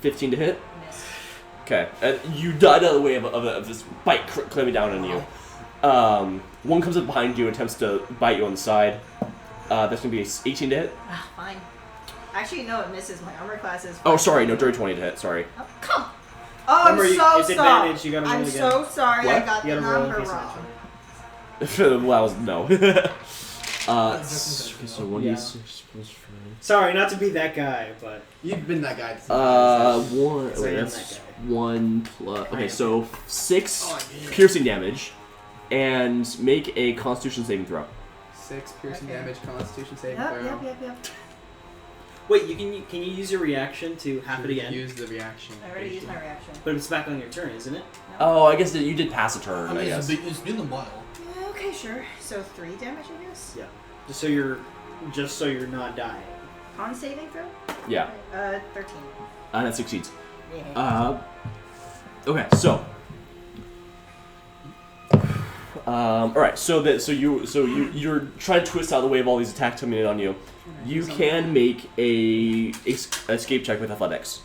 15 to hit. Miss. Okay, you died out of the way of this bite climbing down on you. One comes up behind you and attempts to bite you on the side. That's going to be 18 to hit. Ah, fine. Actually, no, it misses. My armor class is. Oh, sorry, no, dirty 20 to hit, sorry. Oh, come. Oh, I'm Remember, so it's sorry. advantage, you gotta roll I'm again. so sorry. I What? got You the gotta roll in number case of wrong. Well, no. So 1d6 plus 5. Sorry, not to be that guy, but You've been that guy. One. Yes, I Wait, am that's that 1 plus. Okay, so 6 Oh, yeah. piercing damage, and make a Constitution saving throw. 6 piercing Okay. damage, Constitution saving Yep, throw. yep. wait, can you use your reaction to half it again? Use the reaction. I already used my reaction. But it's back on your turn, isn't it? Oh, I guess that you did pass a turn. I I mean, guess. it's been a while. Okay, sure. So 3 damage, I guess. Yeah. Just so you're not dying. Con saving throw. Yeah, 13. that succeeds. Yeah. Okay, so. All right, so you're trying to twist out of the way of all these attacks coming in on you. You can make a escape check with athletics.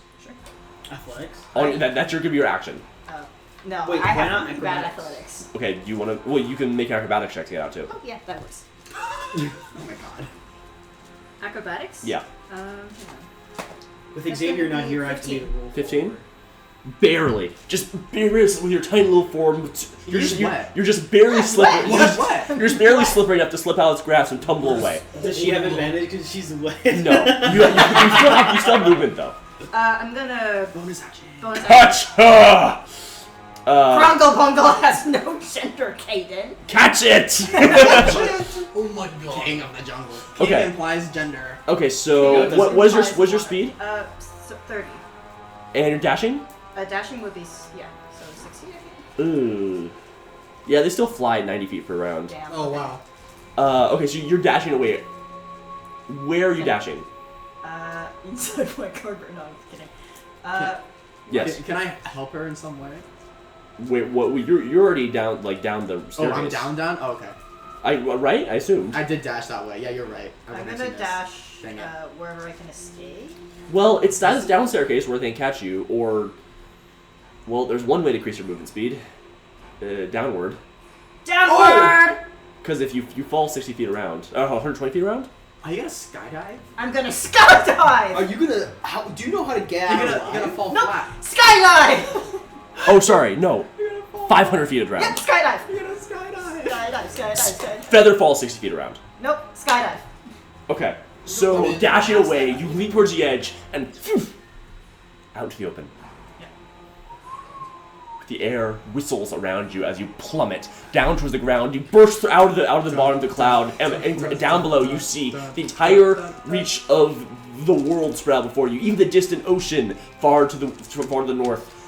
Athletics. That's gonna be your action. No, Wait, I why have not really bad acrobatics? athletics. Okay, do you want to? Well, you can make an acrobatics check to get out too. Oh yeah, that works. Oh my god. Acrobatics. Yeah, Hang on. With That's Xavier gonna not be here, I have to be 15. the rule. 15. Barely, just barely with your tiny little form. You're just barely slipping. What? You're just barely slippery enough to slip out of its grasp and tumble away. Does she have advantage because she's wet? No, you still have movement though. I'm gonna Bonus action. bonus action. Catch! Krungle Bungle has no gender, Caden. Catch it! Oh my god. King of the jungle. Okay. King implies gender. Okay, No, so it what doesn't. was your speed? So 30. And your dashing? Dashing would be yeah. So 60. I think. Ooh. Yeah, they still fly 90 feet per round. Damn. Oh wow. Okay, so you're dashing away. Where are you dashing? Inside my carpet. No, I'm kidding. Yes. Can I help her in some way? Wait, what? You're already down the Oh, staircase. I'm down? Oh, okay. Right? I assume. I did dash that way. Yeah, you're right. I'm wouldn't gonna have seen dash Dang it. wherever I can escape. Well, it's that down staircase where they can catch you, or well, there's one way to increase your movement speed. Downward. Downward! Because if you fall 60 feet around, 120 feet around. Are you gonna skydive? I'm gonna skydive! Are you gonna? Do you know how to get You're out gonna alive? fall No, flat. skydive! Oh, sorry, no. 500 feet Yep, around. skydive! You're gonna skydive. Skydive. Feather fall 60 feet around. Nope, skydive. Okay, so dashing away, you leap towards the edge and phew, out into the open. The air whistles around you as you plummet down towards the ground. You burst out of the bottom of the cloud, and down below you see the entire reach of the world spread out before you, even the distant ocean far to the north.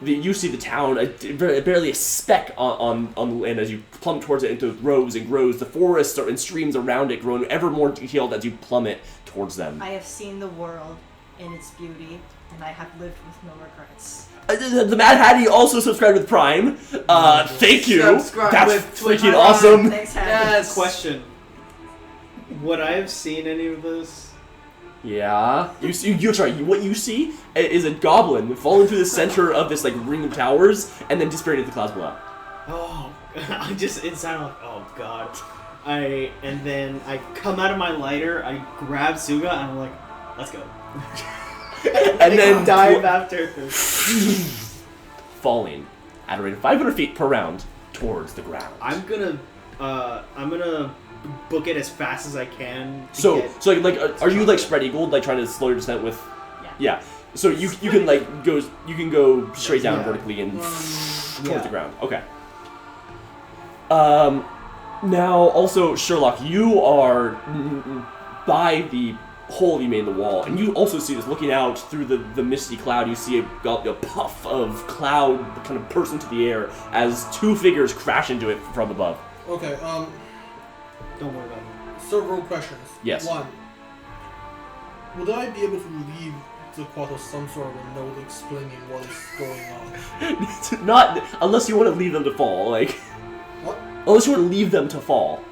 You see the town, barely a speck on the land as you plummet towards it into rows and grows. The forests and streams around it growing ever more detailed as you plummet towards them. I have seen the world in its beauty, and I have lived with no regrets. The Mad Hattie also subscribed with Prime. Thank you. Subscribe That's with Twitch freaking Prime. awesome. Thanks, Hattie. Yes. Question. Would I have seen any of this? Yeah. What you see is a goblin falling through the center of this like ring of towers and then disappearing into the clouds below. Oh, I just inside I'm like, oh god. And then I come out of my lighter, I grab Suga, and I'm like, let's go. And then dive after her. falling at a rate of 500 feet per round towards the ground. I'm gonna book it as fast as I can. So are you like spread eagled, like trying to slow your descent with? Yeah. So you can like go straight down vertically and towards the ground. Okay. Now also Sherlock, you are by the hole you made in the wall, and you also see this looking out through the misty cloud. You see a puff of cloud kind of burst into the air as two figures crash into it from above. Okay, Don't worry about it. several questions. Yes. One, would I be able to leave the quad with some sort of a note explaining what is going on? Not unless you want to leave them to fall, like. What? Unless you want to leave them to fall.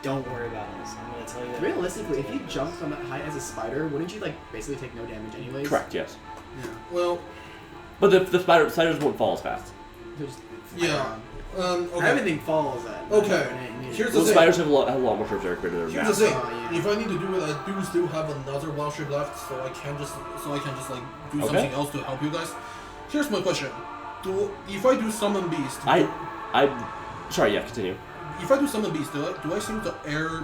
Don't worry about this. I'm gonna tell you that. Realistically, if you jump from that height as a spider, wouldn't you like basically take no damage anyways? Correct. Yes. Yeah. Well, But the spiders won't fall as fast. Just yeah. Okay. Everything falls at. Okay. Here's The Well, thing. spiders have a lot more curves that are greater than Here's mass. the thing. Oh, yeah. If I need to do it, I do still have another wild shape left, so I can just like do Okay. something else to help you guys. Here's my question: if I do summon beast, Sorry. Yeah. Continue. if I do summon beast, do I think the air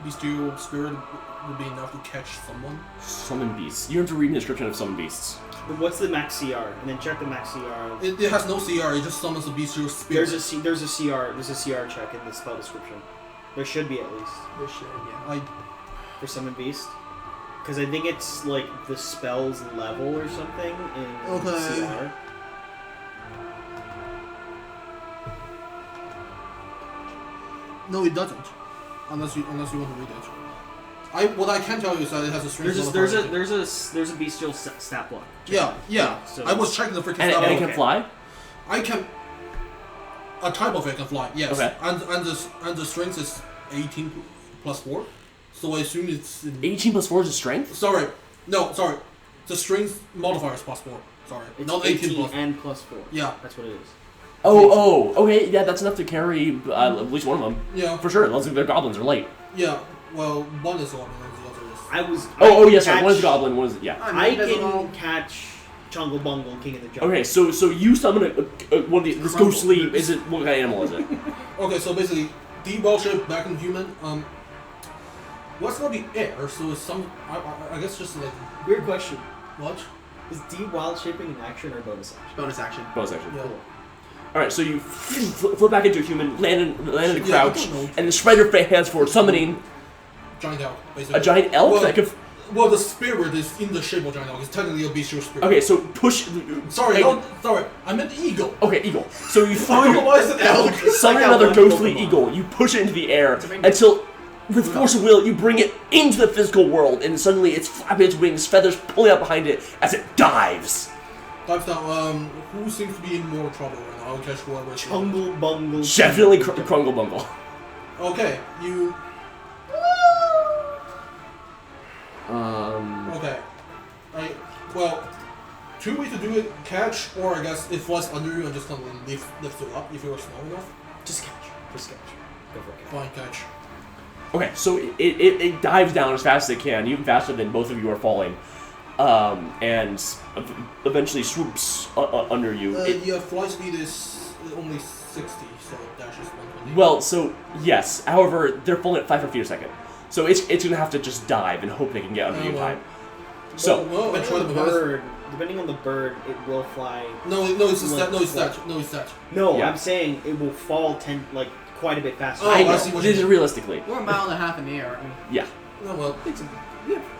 bestial spirit would be enough to catch someone? Summon beasts. You have to read the description of summon beasts. What's the max CR? And then check the max CR. It has no CR. It just summons a bestial spirit. There's a CR check in the spell description. There should be at least. There should, yeah. For summon beast. Because I think it's like the spell's level or something in Okay. CR. No, it doesn't. Unless you want to read it. What I can tell you is that it has a strength. There's a bestial stat block. Yeah. So I was checking the freaking And stat it block. can fly? I can. A type of it can fly. Yes. Okay. And the strength is 18 plus 4. So I assume it's 18 plus 4 is a strength? Sorry. The strength modifier is plus 4. Sorry. it's Not 18 plus 4. and plus 4. Yeah. That's what it is. Okay, yeah, that's enough to carry at least one of them. Yeah. For sure, unless they're goblins or light. Yeah. Well, one is goblin and the other is. Yes, sorry, one is goblin, one is, yeah. I can catch Chungle Bungle, King of the Jungle. Okay, so you summon one of this ghostly, is it, what kind of animal is it? Okay, so basically, D well shaped back in human. What's gonna be air? So it's some. I guess just like Weird question. what? Is D wild shaping an action or bonus action? Bonus action. Bonus action. Yeah. Cool. Alright, so you flip back into a human, land in a Yeah, crouch, I don't know. and then spread your hands forward, summoning Giant elk, basically. a giant elk Well, that could... Well, the spirit is in the shape of giant elk. It's technically a bestial spirit. Okay, so push... Sorry, sorry. I meant eagle. Okay, eagle. So you throw Eagle, your... why is it elk? Summon like that another one ghostly Pokemon. eagle, you push it into the air reindeer. until, with force of will, you bring it into the physical world, and suddenly it's flapping its wings, feathers pulling out behind it as it dives. Dives down. Who seems to be in more trouble right now? I'll catch whoever. Chungle Bungle. Definitely Krungle Bungle. Okay, you. Okay. Well, two ways to do it: catch, or I guess it flies under you and just kind of lifts you up if you were small enough. Just catch. Go for it. Fine, catch. Okay, so it dives down as fast as it can, even faster than both of you are falling, and eventually swoops under you. Your flight speed is only 60, so dash is 120. Well, so yes. However, they're falling at 500 feet a second, so it's gonna have to just dive and hope they can get under you in time. So well, I try to Depending on the bird, it will fly. No, it's a stat. No, it's that. No, Yeah. I'm saying it will fall quite a bit faster. Oh, I I know. see what This you is realistically. We're a mile and a half in the air, aren't we? Yeah. Oh well.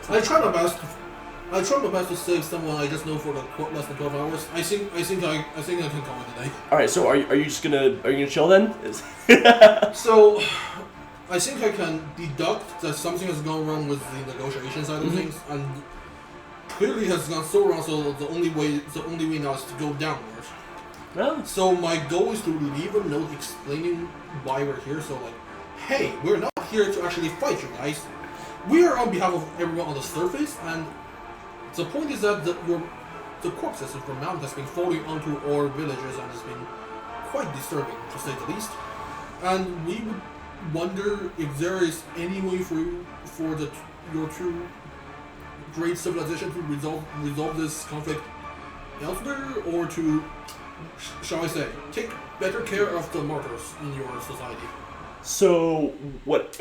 I try my best. I try my best to save someone I just know for less than 12 hours. I think I can call it today. All right. So are you just gonna chill then? So, I think I can deduct that something has gone wrong with the negotiation side of things, and clearly has gone so wrong. So the only way now is to go downward. No. So my goal is to leave a note explaining why we're here. So like, hey, we're not here to actually fight you guys. We are on behalf of everyone on the surface, and the point is that the corpses of the mountain has been falling onto our villages and has been quite disturbing, to say the least. And we would wonder if there is any way for your two great civilization to resolve this conflict elsewhere, or to, shall I say, take better care of the martyrs in your society. So what?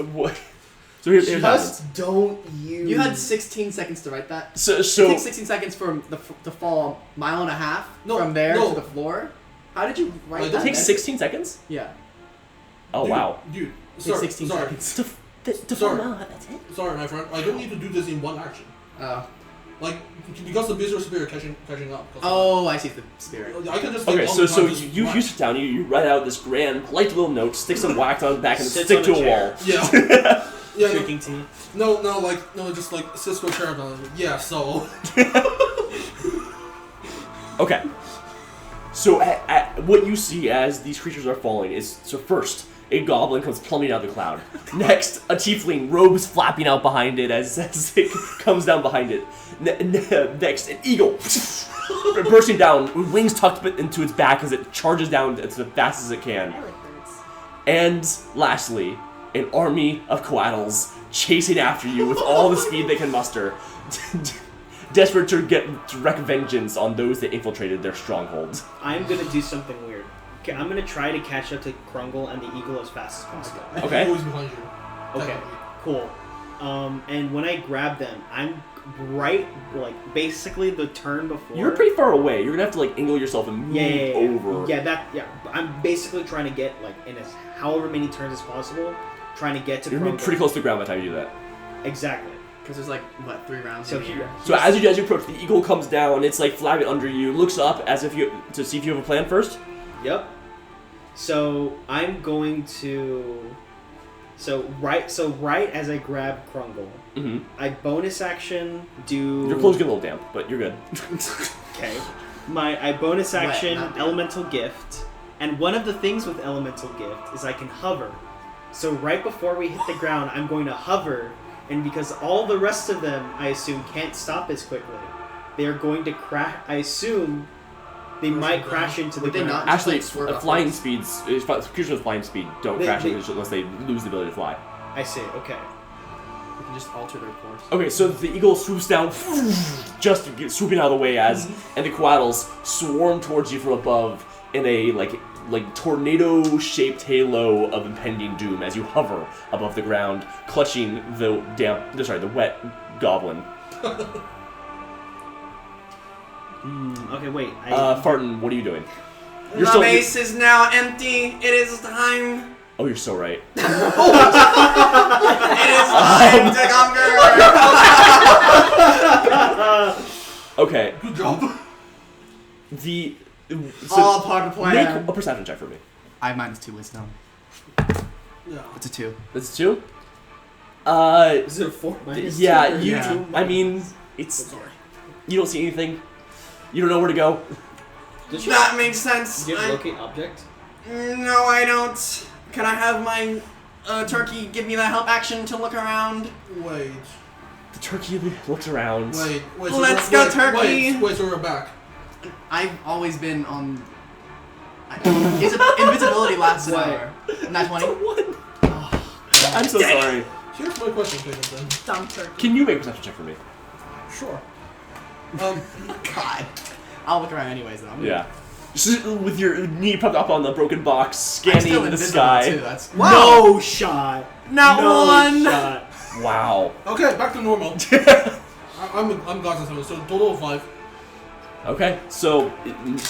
So here's what happens. Just don't use. You had 16 seconds to write that. So It takes 16 seconds for to fall a mile and a half from there to the floor. How did you write It that? it takes 16 seconds. Yeah. Oh wow. Dude, It takes 16 sorry. seconds. To Sorry. fall out, that's it. Sorry, my friend. I don't need to do this in one action. Like, because the visual spirit catching up. Oh, I see the spirit. I can just Okay, take so long time, just you whack. sit down, you write out this grand, polite little note, stick some wax on the back, and Sits stick on to a a chair. wall. Yeah. Yeah. Drinking tea. No, just like Cisco Chairman. Yeah. So. Okay. So what you see as these creatures are falling is, so first, a goblin comes plummeting out of the cloud. Next, a tiefling, robes flapping out behind it as it comes down behind it. Next, an eagle bursting down, with wings tucked into its back as it charges down as fast as it can. I like birds. And lastly, an army of coatls chasing after you with all the speed they can muster, desperate to wreak vengeance on those that infiltrated their strongholds. I'm gonna do something weird. Okay, I'm gonna try to catch up to Krungle and the eagle as fast as possible. Okay. Always behind you. Okay, Technically. cool. And when I grab them, I'm right, like, basically the turn before. You're pretty far away. You're gonna have to like angle yourself and move over. Yeah. I'm basically trying to get like in as however many turns as possible, trying to get to. You're gonna be Krungle. pretty close to the ground by the time you do that. Exactly. Because there's like, what, 3 rounds? So in the here. air? So as you approach, the eagle comes down. It's like flapping under you. Looks up as if you to see if you have a plan first. Yep. So I'm going to. So right as I grab Krungle, Mm-hmm. I bonus action do. Your clothes get a little damp, but you're good. Okay. I bonus Wet, action not damp. elemental gift, and one of the things with elemental gift is I can hover. So right before we hit the ground, I'm going to hover, and because all the rest of them, I assume, can't stop as quickly, they are going to crash. I assume they might crash into the Would they ground. not? Actually, Just, like, swerve flying upwards. speeds, creatures with flying speed don't They- crash they- unless they lose the ability to fly. I see. Okay. We can just alter their course. Okay, so the eagle swoops down, just swooping out of the way and the quaddles swarm towards you from above in a like tornado-shaped halo of impending doom as you hover above the ground, clutching the wet goblin. Okay. Wait. Fardin, what are you doing? The base is now empty. It is time. Oh, you're so right. It is time to conquer. Okay, Good job. All part of the plan. Make a perception check for me. I have -2 wisdom. Yeah. It's a 2. That's 2. Is it a 4 minus Yeah, 2 or you. Yeah. 2 I mean, it's. Sorry. You don't see anything. You don't know where to go. Did you, That makes sense. do you have locate object? No, I don't. Can I have my turkey give me that help action to look around? Wait. The turkey looks around. Wait. Let's go, turkey. Wait, so we're back. I've always been on. Invisibility lasts an What? hour. Not 20. I'm so sorry. Here's my question, Peyton, then. Dumb turkey. Can you make a perception check for me? Sure. God. I'll look around anyways, though. Yeah. Just with your knee propped up on the broken box, I'm scanning still the invisible, sky. too. That's No shot. Not no one. Shot. Wow. Okay, back to normal. I'm God's 7, so total of 5. Okay, so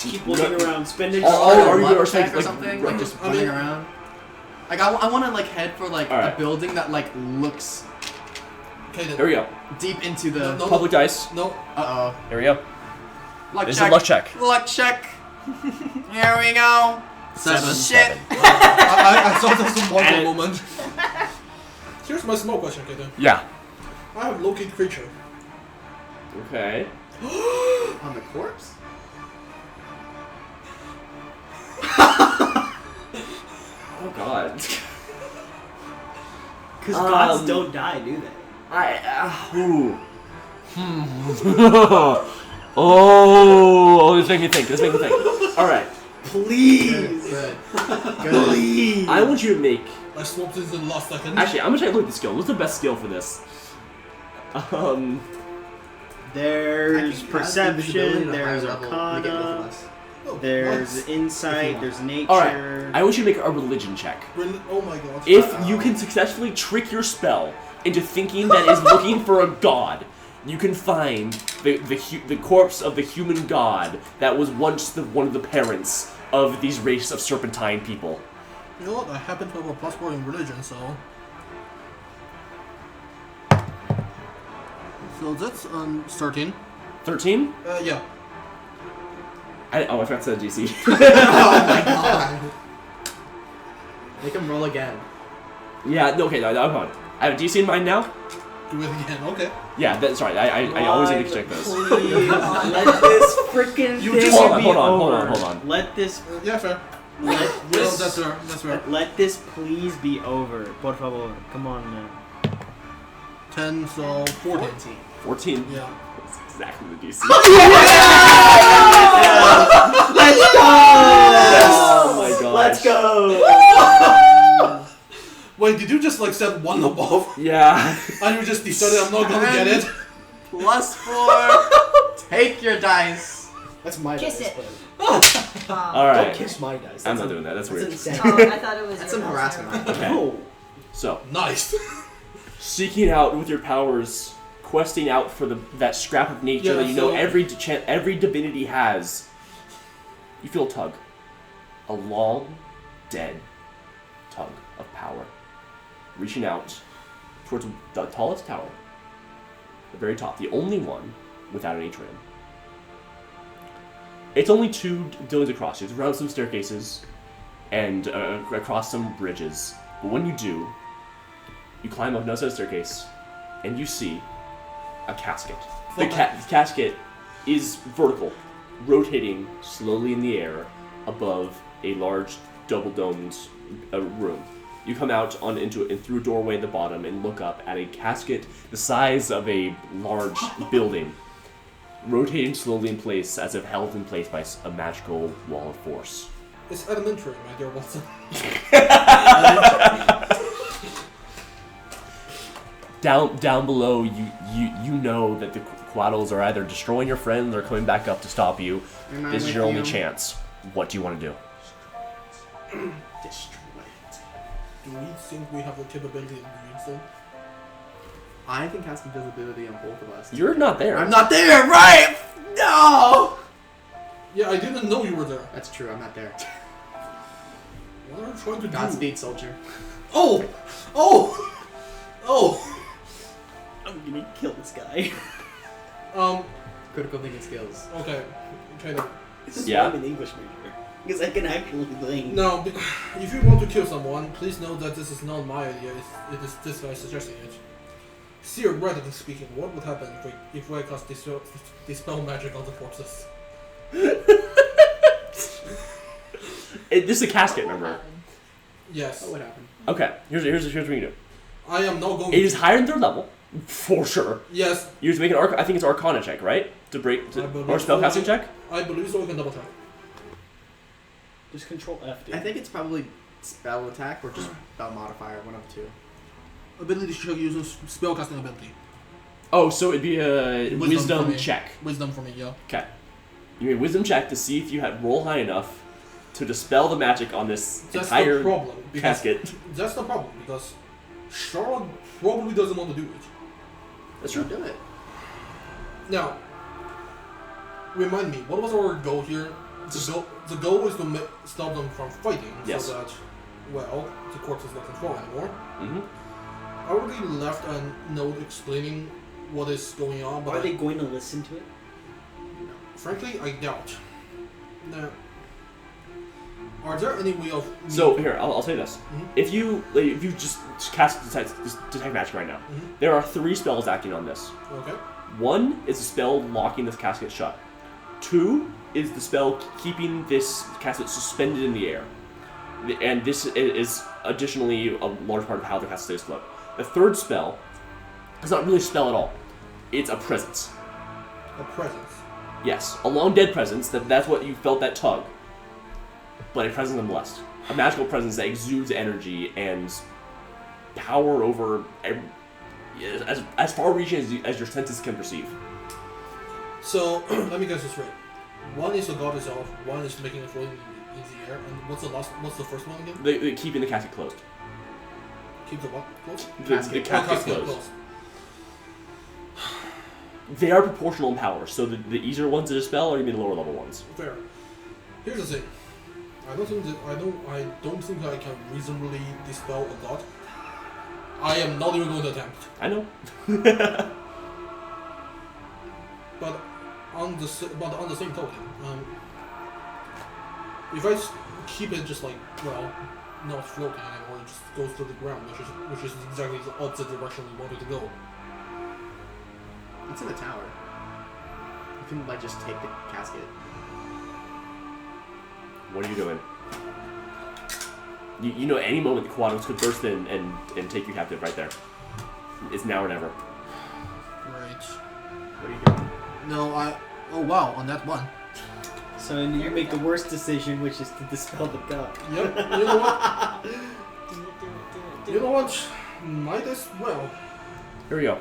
Keep looking around, spending. Are you luck gonna check or like, something? like, Like just I running mean- around. Like I want to like head for like Alright. a building that like looks Okay, then. There we go. deep into the. No. Public dice. No. Uh There we go. oh. Luck This is check. a luck check. Luck check. Here we go. Shit. I saw this in one And- moment. Here's my small question, okay, then. Yeah. I have locate creature. Okay. On the corpse. Oh God. Because gods don't die, do they? Ooh. Oh, this make me think. All right. Please. Good. Please. I want you to make. I swapped this in the last second. Actually, I'm gonna try to look at the skill. What's the best skill for this? There's perception, there's arcana, Oh, there's nice. insight, there's nature. All right. I want you to make a religion check. Oh my god. If you can successfully trick your spell into thinking that is looking for a god, you can find the corpse of the human god that was once one of the parents of these race of serpentine people. You know what? I happen to have a +4 in religion, so. So that's 13. 13? Yeah. I forgot to set a DC. Oh my god. Make him roll again. Yeah, no, okay, no, hold on. I have a DC in mind now? Do it again, okay. Yeah, that's right. I always need to check those. Please, let this freaking You thing just- Hold on, be hold on, over. hold on. Let this, Yeah, fair. let Well, this, that's fair. That's fair. let this please be over. Por favor, come on now. 10, so 14. 14. Yeah. That's exactly the DC. Let's go! Oh my gosh. Let's go! Wait, did you just like set one above? Yeah. And you just decided I'm not gonna get it? +4. Take your dice. That's my Kiss dice, it. but All don't right. kiss my dice. I'm That's not doing that. That's weird. insane. Oh, I thought it was. That's your some dice. harassment. Okay. No. So, Nice. seeking out with your powers, questing out for that scrap of nature Yeah, that you know so- every divinity has. You feel a tug, a long, dead tug of power, reaching out towards the tallest tower, the very top, the only one without an atrium. It's only 2 buildings across. It's around some staircases and across some bridges. But when you do, you climb up another set of staircase, and you see a casket. The casket is vertical, rotating slowly in the air above a large double-domed room. You come out through a doorway at the bottom and look up at a casket the size of a large building, rotating slowly in place as if held in place by a magical wall of force. It's elementary, my dear Watson. Down below, you know that the Quaddles are either destroying your friends or coming back up to stop you. Am I This is with your only you? chance. What do you want to do? Destroy it. Do we think we have the capability of doing so? I can cast invisibility on both of us. You're not there. I'm not there, right? No! Yeah, I didn't know you were there. That's true, I'm not there. What are you trying to do? Godspeed, soldier. Oh! Oh! Oh! I'm gonna kill this guy. Critical thinking skills. Okay. Kind of. This is Yeah. why I'm an English major. Because I can actually think. Now, if you want to kill someone, please know that this is not my idea. It is this guy suggesting it. Theoretically speaking, what would happen if I cast dispel magic on the corpses? This is a casket, remember? Yes. What would happen? Okay, here's what you do. I am now going. It is higher than 3rd level, for sure. Yes. You just make an I think it's Arcana check, right? To break I believe or spellcasting so. check. I believe so. I can double check. Just control F, dude. I think it's probably spell attack or just spell modifier, one of the 2. Ability check using spellcasting ability. Oh, so it'd be a Wisdom wisdom for me. check. Wisdom for me, yeah. Okay. You make a wisdom check to see if you had roll high enough to dispel the magic on this That's entire the problem. Because casket. That's the problem because Charlotte probably doesn't want to do it. That's Sure, true. do it. Now, remind me, what was our goal here? The goal is to stop them from fighting, Yes. so that, well, the corpses don't control anymore. Mm-hmm. I already left a note explaining what is going on, but Are they going to listen to it? frankly, I doubt. Now, are there any way of me- So here, I'll say this: Mhm. if you just cast detect magic right now, Mhm. there are 3 spells acting on this. Okay. 1 is a spell locking this casket shut. 2 is the spell keeping this casket suspended in the air. And this is additionally a large part of how the casket stays afloat. The 3rd spell is not really a spell at all. It's a presence. A presence. Yes, a long dead presence, that's what you felt that tug. But a presence nonetheless. A magical presence that exudes energy and power over as far reaching as your senses can perceive. So, let me guess this right. One is the god itself, one is making it floating in the air, and what's the first one again? They keeping the casket closed. Keep the what closed? The casket casket closed. They are proportional in power, so the easier ones to dispel are even the lower level ones. Fair. Here's the thing. I don't think I can reasonably dispel a god. I am not even going to attempt. I know. But on the same token, if I keep it just like not floating anymore, it just goes to the ground, which is exactly the opposite direction we wanted to go. It's in the tower. You can just take the casket. What are you doing? You know, any moment the Quaddles could burst in and take you captive right there. It's now or never. Right. What are you doing? No, oh wow, on that one. So you make the worst decision, which is to dispel the god. Yep. You know what? You know what? Might as well. Here we go.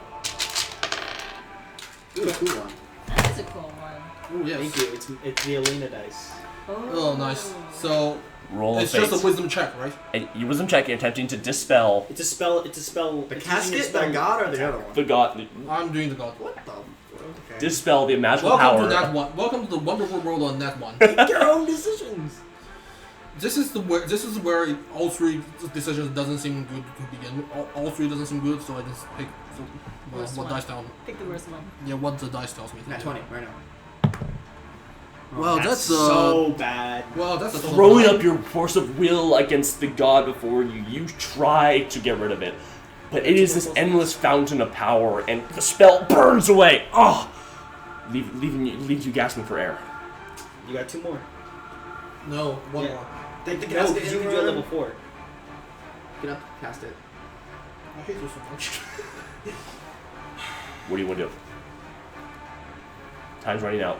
Ooh, cool one. That is a cool one. Ooh, yes. Thank you. It's the Alina dice. Oh, nice. So Roll it's a just a fate. wisdom check, right? And your wisdom check attempting to dispel It's a spell. It's a spell. The it's using your casket, the spell- god, or the other one? the god, I'm doing the god. What the? Okay. dispel the magical Welcome power. to that one. Welcome to the wonderful world on that one. Make your own decisions. This is where all three decisions doesn't seem good to begin with. All three doesn't seem good, so I just pick Worst what one. dice tell me. Pick the worst one. Yeah, what the dice tells me. to Nat do. 20 right now. Well, That's that's so bad. well, that's a Throwing up your force of will against the god before you, you try to get rid of it. But it is this endless fountain of power, and the spell burns away. Oh, leaves you gasping for air. You got 2 more. No, one Yeah. more. Take the No, casket because you can do it in level 4. Get up, cast it. I hate you so much. What do you want to do? Time's running out.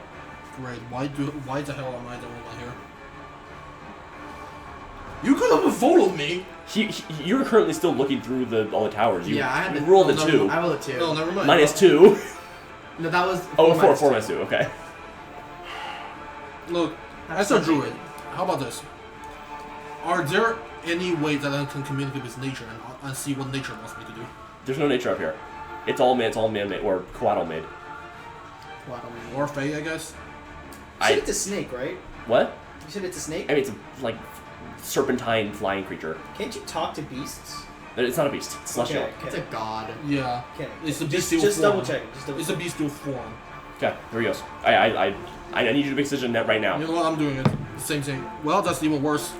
Great. Why the hell am I the one here? You could have followed me. You're currently still looking through all the towers. You, Yeah, I had you to- rolled a no, 2. I rolled a 2. No, never mind. Minus 2. No, that was. Oh, 4 minus minus 2. Okay. Look, as a druid, how about this? Are there any way that I can communicate with nature and see what nature wants me to do? There's no nature up here. It's all man-made or coatl made. Or Fae, I guess. You said it's a snake, right? What? You said it's a snake? I mean, it's a, like serpentine flying creature. Can't you talk to beasts? It's not a beast. It's celestial. Okay, It's a god. Yeah. Okay. It's a Just bestial form. double check it. Just double It's a bestial form. Okay, here he goes. I need you to make a decision net right now. You know what? I'm doing it. Same thing. Well, that's even worse.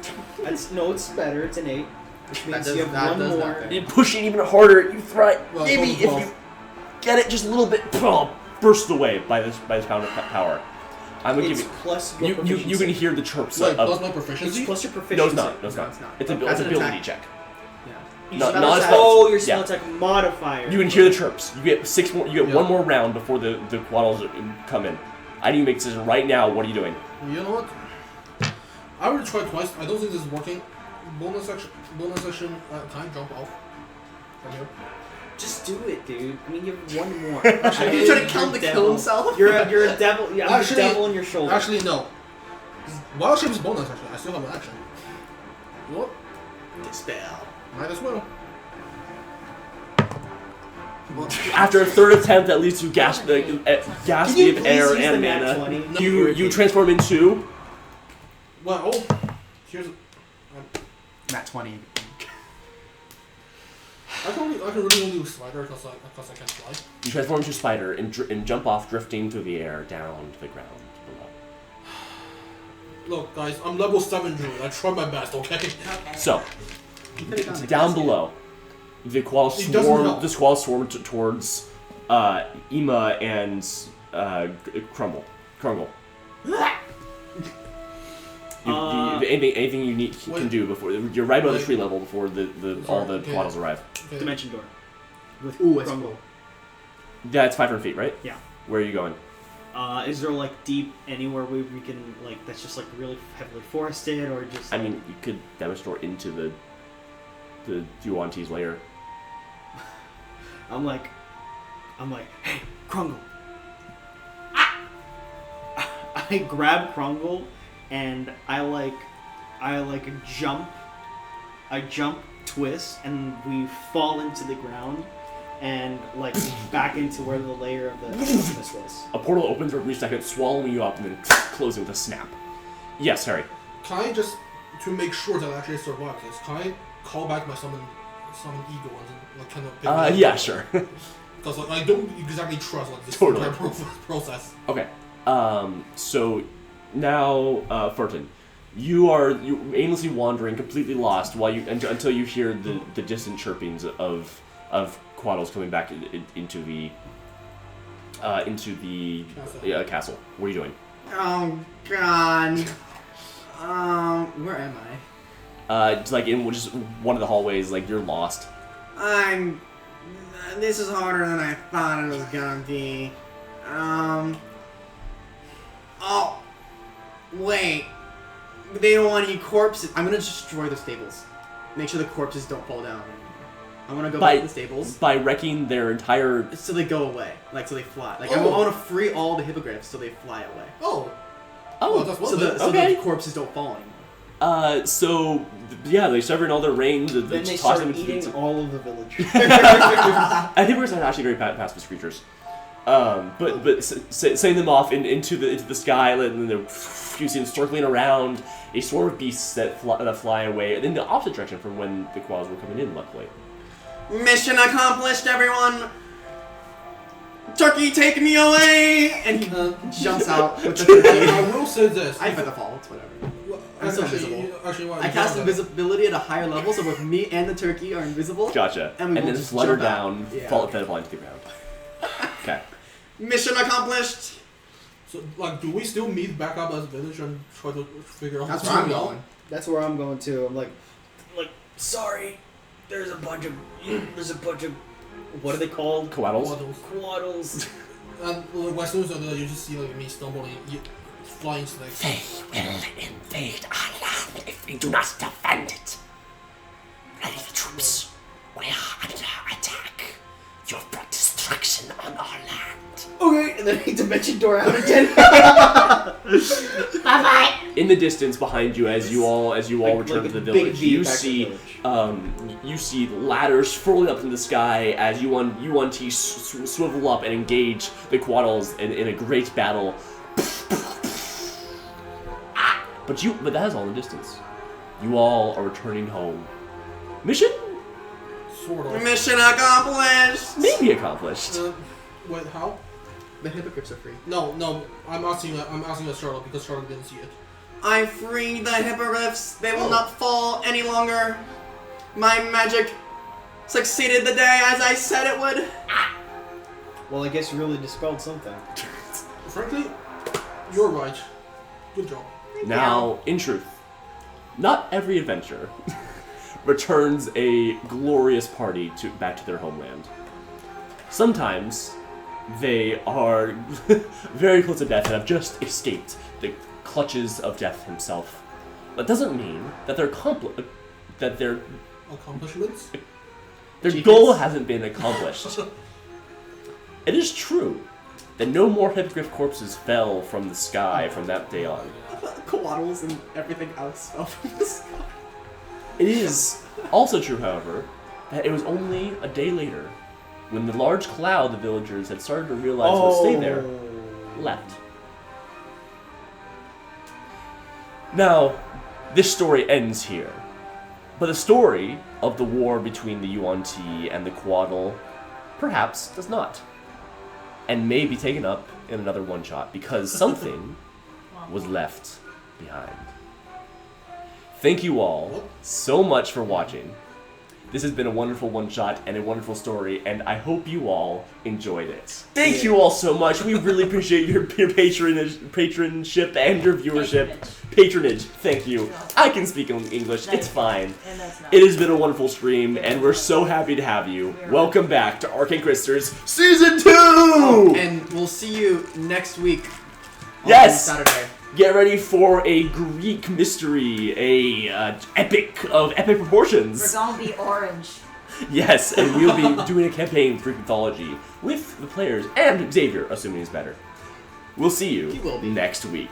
No, it's better. It's an 8. Which That means does- you have that 1 does more. nothing. You push it even harder. You try. Well, Maybe if 12. you get it just a little bit, burst away by this pound of power. I'm gonna It's give plus your you. You can hear the chirps Wait, of. plus my It's proficiency? plus your proficiency. No, it's not. No, it's No, not. it's not. It's a That's an ability attack. check. Yeah. Not Spell a attack. spell. Oh, your spell Yeah. attack modifier. You can hear the chirps. You get 6 more. You get Yeah. 1 more round before the quaddles come in. I need you to make a decision right now. What are you doing? You know what? I already tried twice. I don't think this is working. Bonus action. Can I jump off from here? Just do it, dude. I mean, you have 1 more. Are you trying to kill him to kill himself? You're a devil. Yeah, I'm Actually- a devil on your shoulder. Actually, no. Wild shape is bonus action. I still have an action. You know what? Dispel. Might as well. After a third attempt that leads to gasping Can you of please air use and the nat mana, 20? you transform into. Well, here's. Nat 20. I can really only use spider because I can fly. You transform into a spider and jump off, drifting through the air down to the ground below. Look, guys, I'm level 7 druid. I tried my best. Okay. So, You could've gone to down casket. below, the squalls It doesn't help. swarm towards Ema and Crumble. Anything you need can Wait. do before you're right above the Wait. tree level before all the Okay. quaddles arrive. Okay. Dimension door. With Ooh, it's crumble. cool. That's 500 feet, right? Yeah. Where are you going? Is there like deep anywhere where we can like that's just like really heavily forested or just? I mean, you could demonstrate into the Yuan-T's lair. I'm like, hey, Krungle. I grab Krungle and I jump, twist, and we fall into the ground and like back into where the layer of the alchemist was. A portal opens for a brief second, swallowing you up, and then closing with a snap. Yes, Harry. Can I just, to make sure that I actually survive this, can I call back my summon eagle and like kind of pick me up? Yeah, sure. Because like, I don't exactly trust like this Totally. entire process. Okay. So now, Fardin, you're aimlessly wandering, completely lost, until you hear the distant chirpings of quaddles coming back into the castle. What are you doing? Oh god. Where am I? It's like in just one of the hallways. Like you're lost. This is harder than I thought it was gonna be. Oh. Wait. They don't want any corpses. I'm gonna destroy the stables. Make sure the corpses don't fall down. I want to go back to the stables. By wrecking their entire... So they go away. Like, so they fly. Like, I Oh. want to free all the hippogriffs so they fly away. Oh. Oh, Well, that's So one the, bit. Okay. so the corpses don't fall anymore. Yeah, they sever in all their range. Then they toss start them into eating all of the villagers. I think we're actually very pacifist creatures. But sending them off into the sky, and then you see them circling around a swarm of beasts that fly away in the opposite direction from when the koalas were coming in. Luckily, Mission accomplished, everyone! Turkey, take me away! And he jumps out with the turkey. I will say this. I feather fall, it's whatever. Well, I'm still actually, invisible. Actually, I cast invisibility at a higher level, so both me and the turkey are invisible. gotcha. And we will then just flutter jump out. down, Yeah. fall into the ground. Okay. Mission accomplished! So, like, do we still meet back up as a village and try to figure out That's what's where I'm going on? going. That's where I'm going to. I'm like, sorry, there's a bunch of, what are they called? Koalas. Waddles. Quaddles. And like, as soon as I do that, you just see like me stumbling, flying snakes. They will invade our land if we do not defend it. Ready the troops. We are under attack. You have brought destruction on our land. Okay, and then he dimension door out again. Bye-bye. In the distance behind you, as you all return like to the a big village, V you back to the see village. you see ladders furling up in the sky as you swivel up and engage the Quaddles in a great battle. But that is all in the distance. You all are returning home. Mission Sort of. Mission accomplished! maybe accomplished. Wait, how? The hippogriffs are free. No. I'm asking Charlotte because Charlotte didn't see it. I freed the hippogriffs. They will not fall any longer. My magic succeeded the day as I said it would. Well, I guess you really dispelled something. Frankly, you're right. Good job. Now, in truth, not every adventure returns a glorious party back to their homeland. Sometimes they are very close to death and have just escaped the clutches of death himself. That doesn't mean that their Accomplishments? goal hasn't been accomplished. It is true that no more hippogriff corpses fell from the sky from that day on. Koalas and everything else fell from the sky. It is also true, however, that it was only a day later when the large cloud the villagers had started to realize would stay there left. Now, this story ends here, but the story of the war between the Yuan-Ti and the Quaddle perhaps does not, and may be taken up in another one-shot because something was left behind. Thank you all so much for watching. This has been a wonderful one-shot and a wonderful story, and I hope you all enjoyed it. Thank you all so much. We really appreciate your patronship and your viewership. Patronage. Thank you. I can speak English. It's fine. And that's not. It has been a wonderful stream, and we're so happy to have you. Welcome back to Arcane Critsters Season 2! And we'll see you next week. On Yes! Saturday. Get ready for a Greek mystery, epic of epic proportions. We're gonna be orange. Yes, and we'll be doing a campaign for Greek mythology with the players and Xavier, assuming he's better. We'll see you He will be. next week.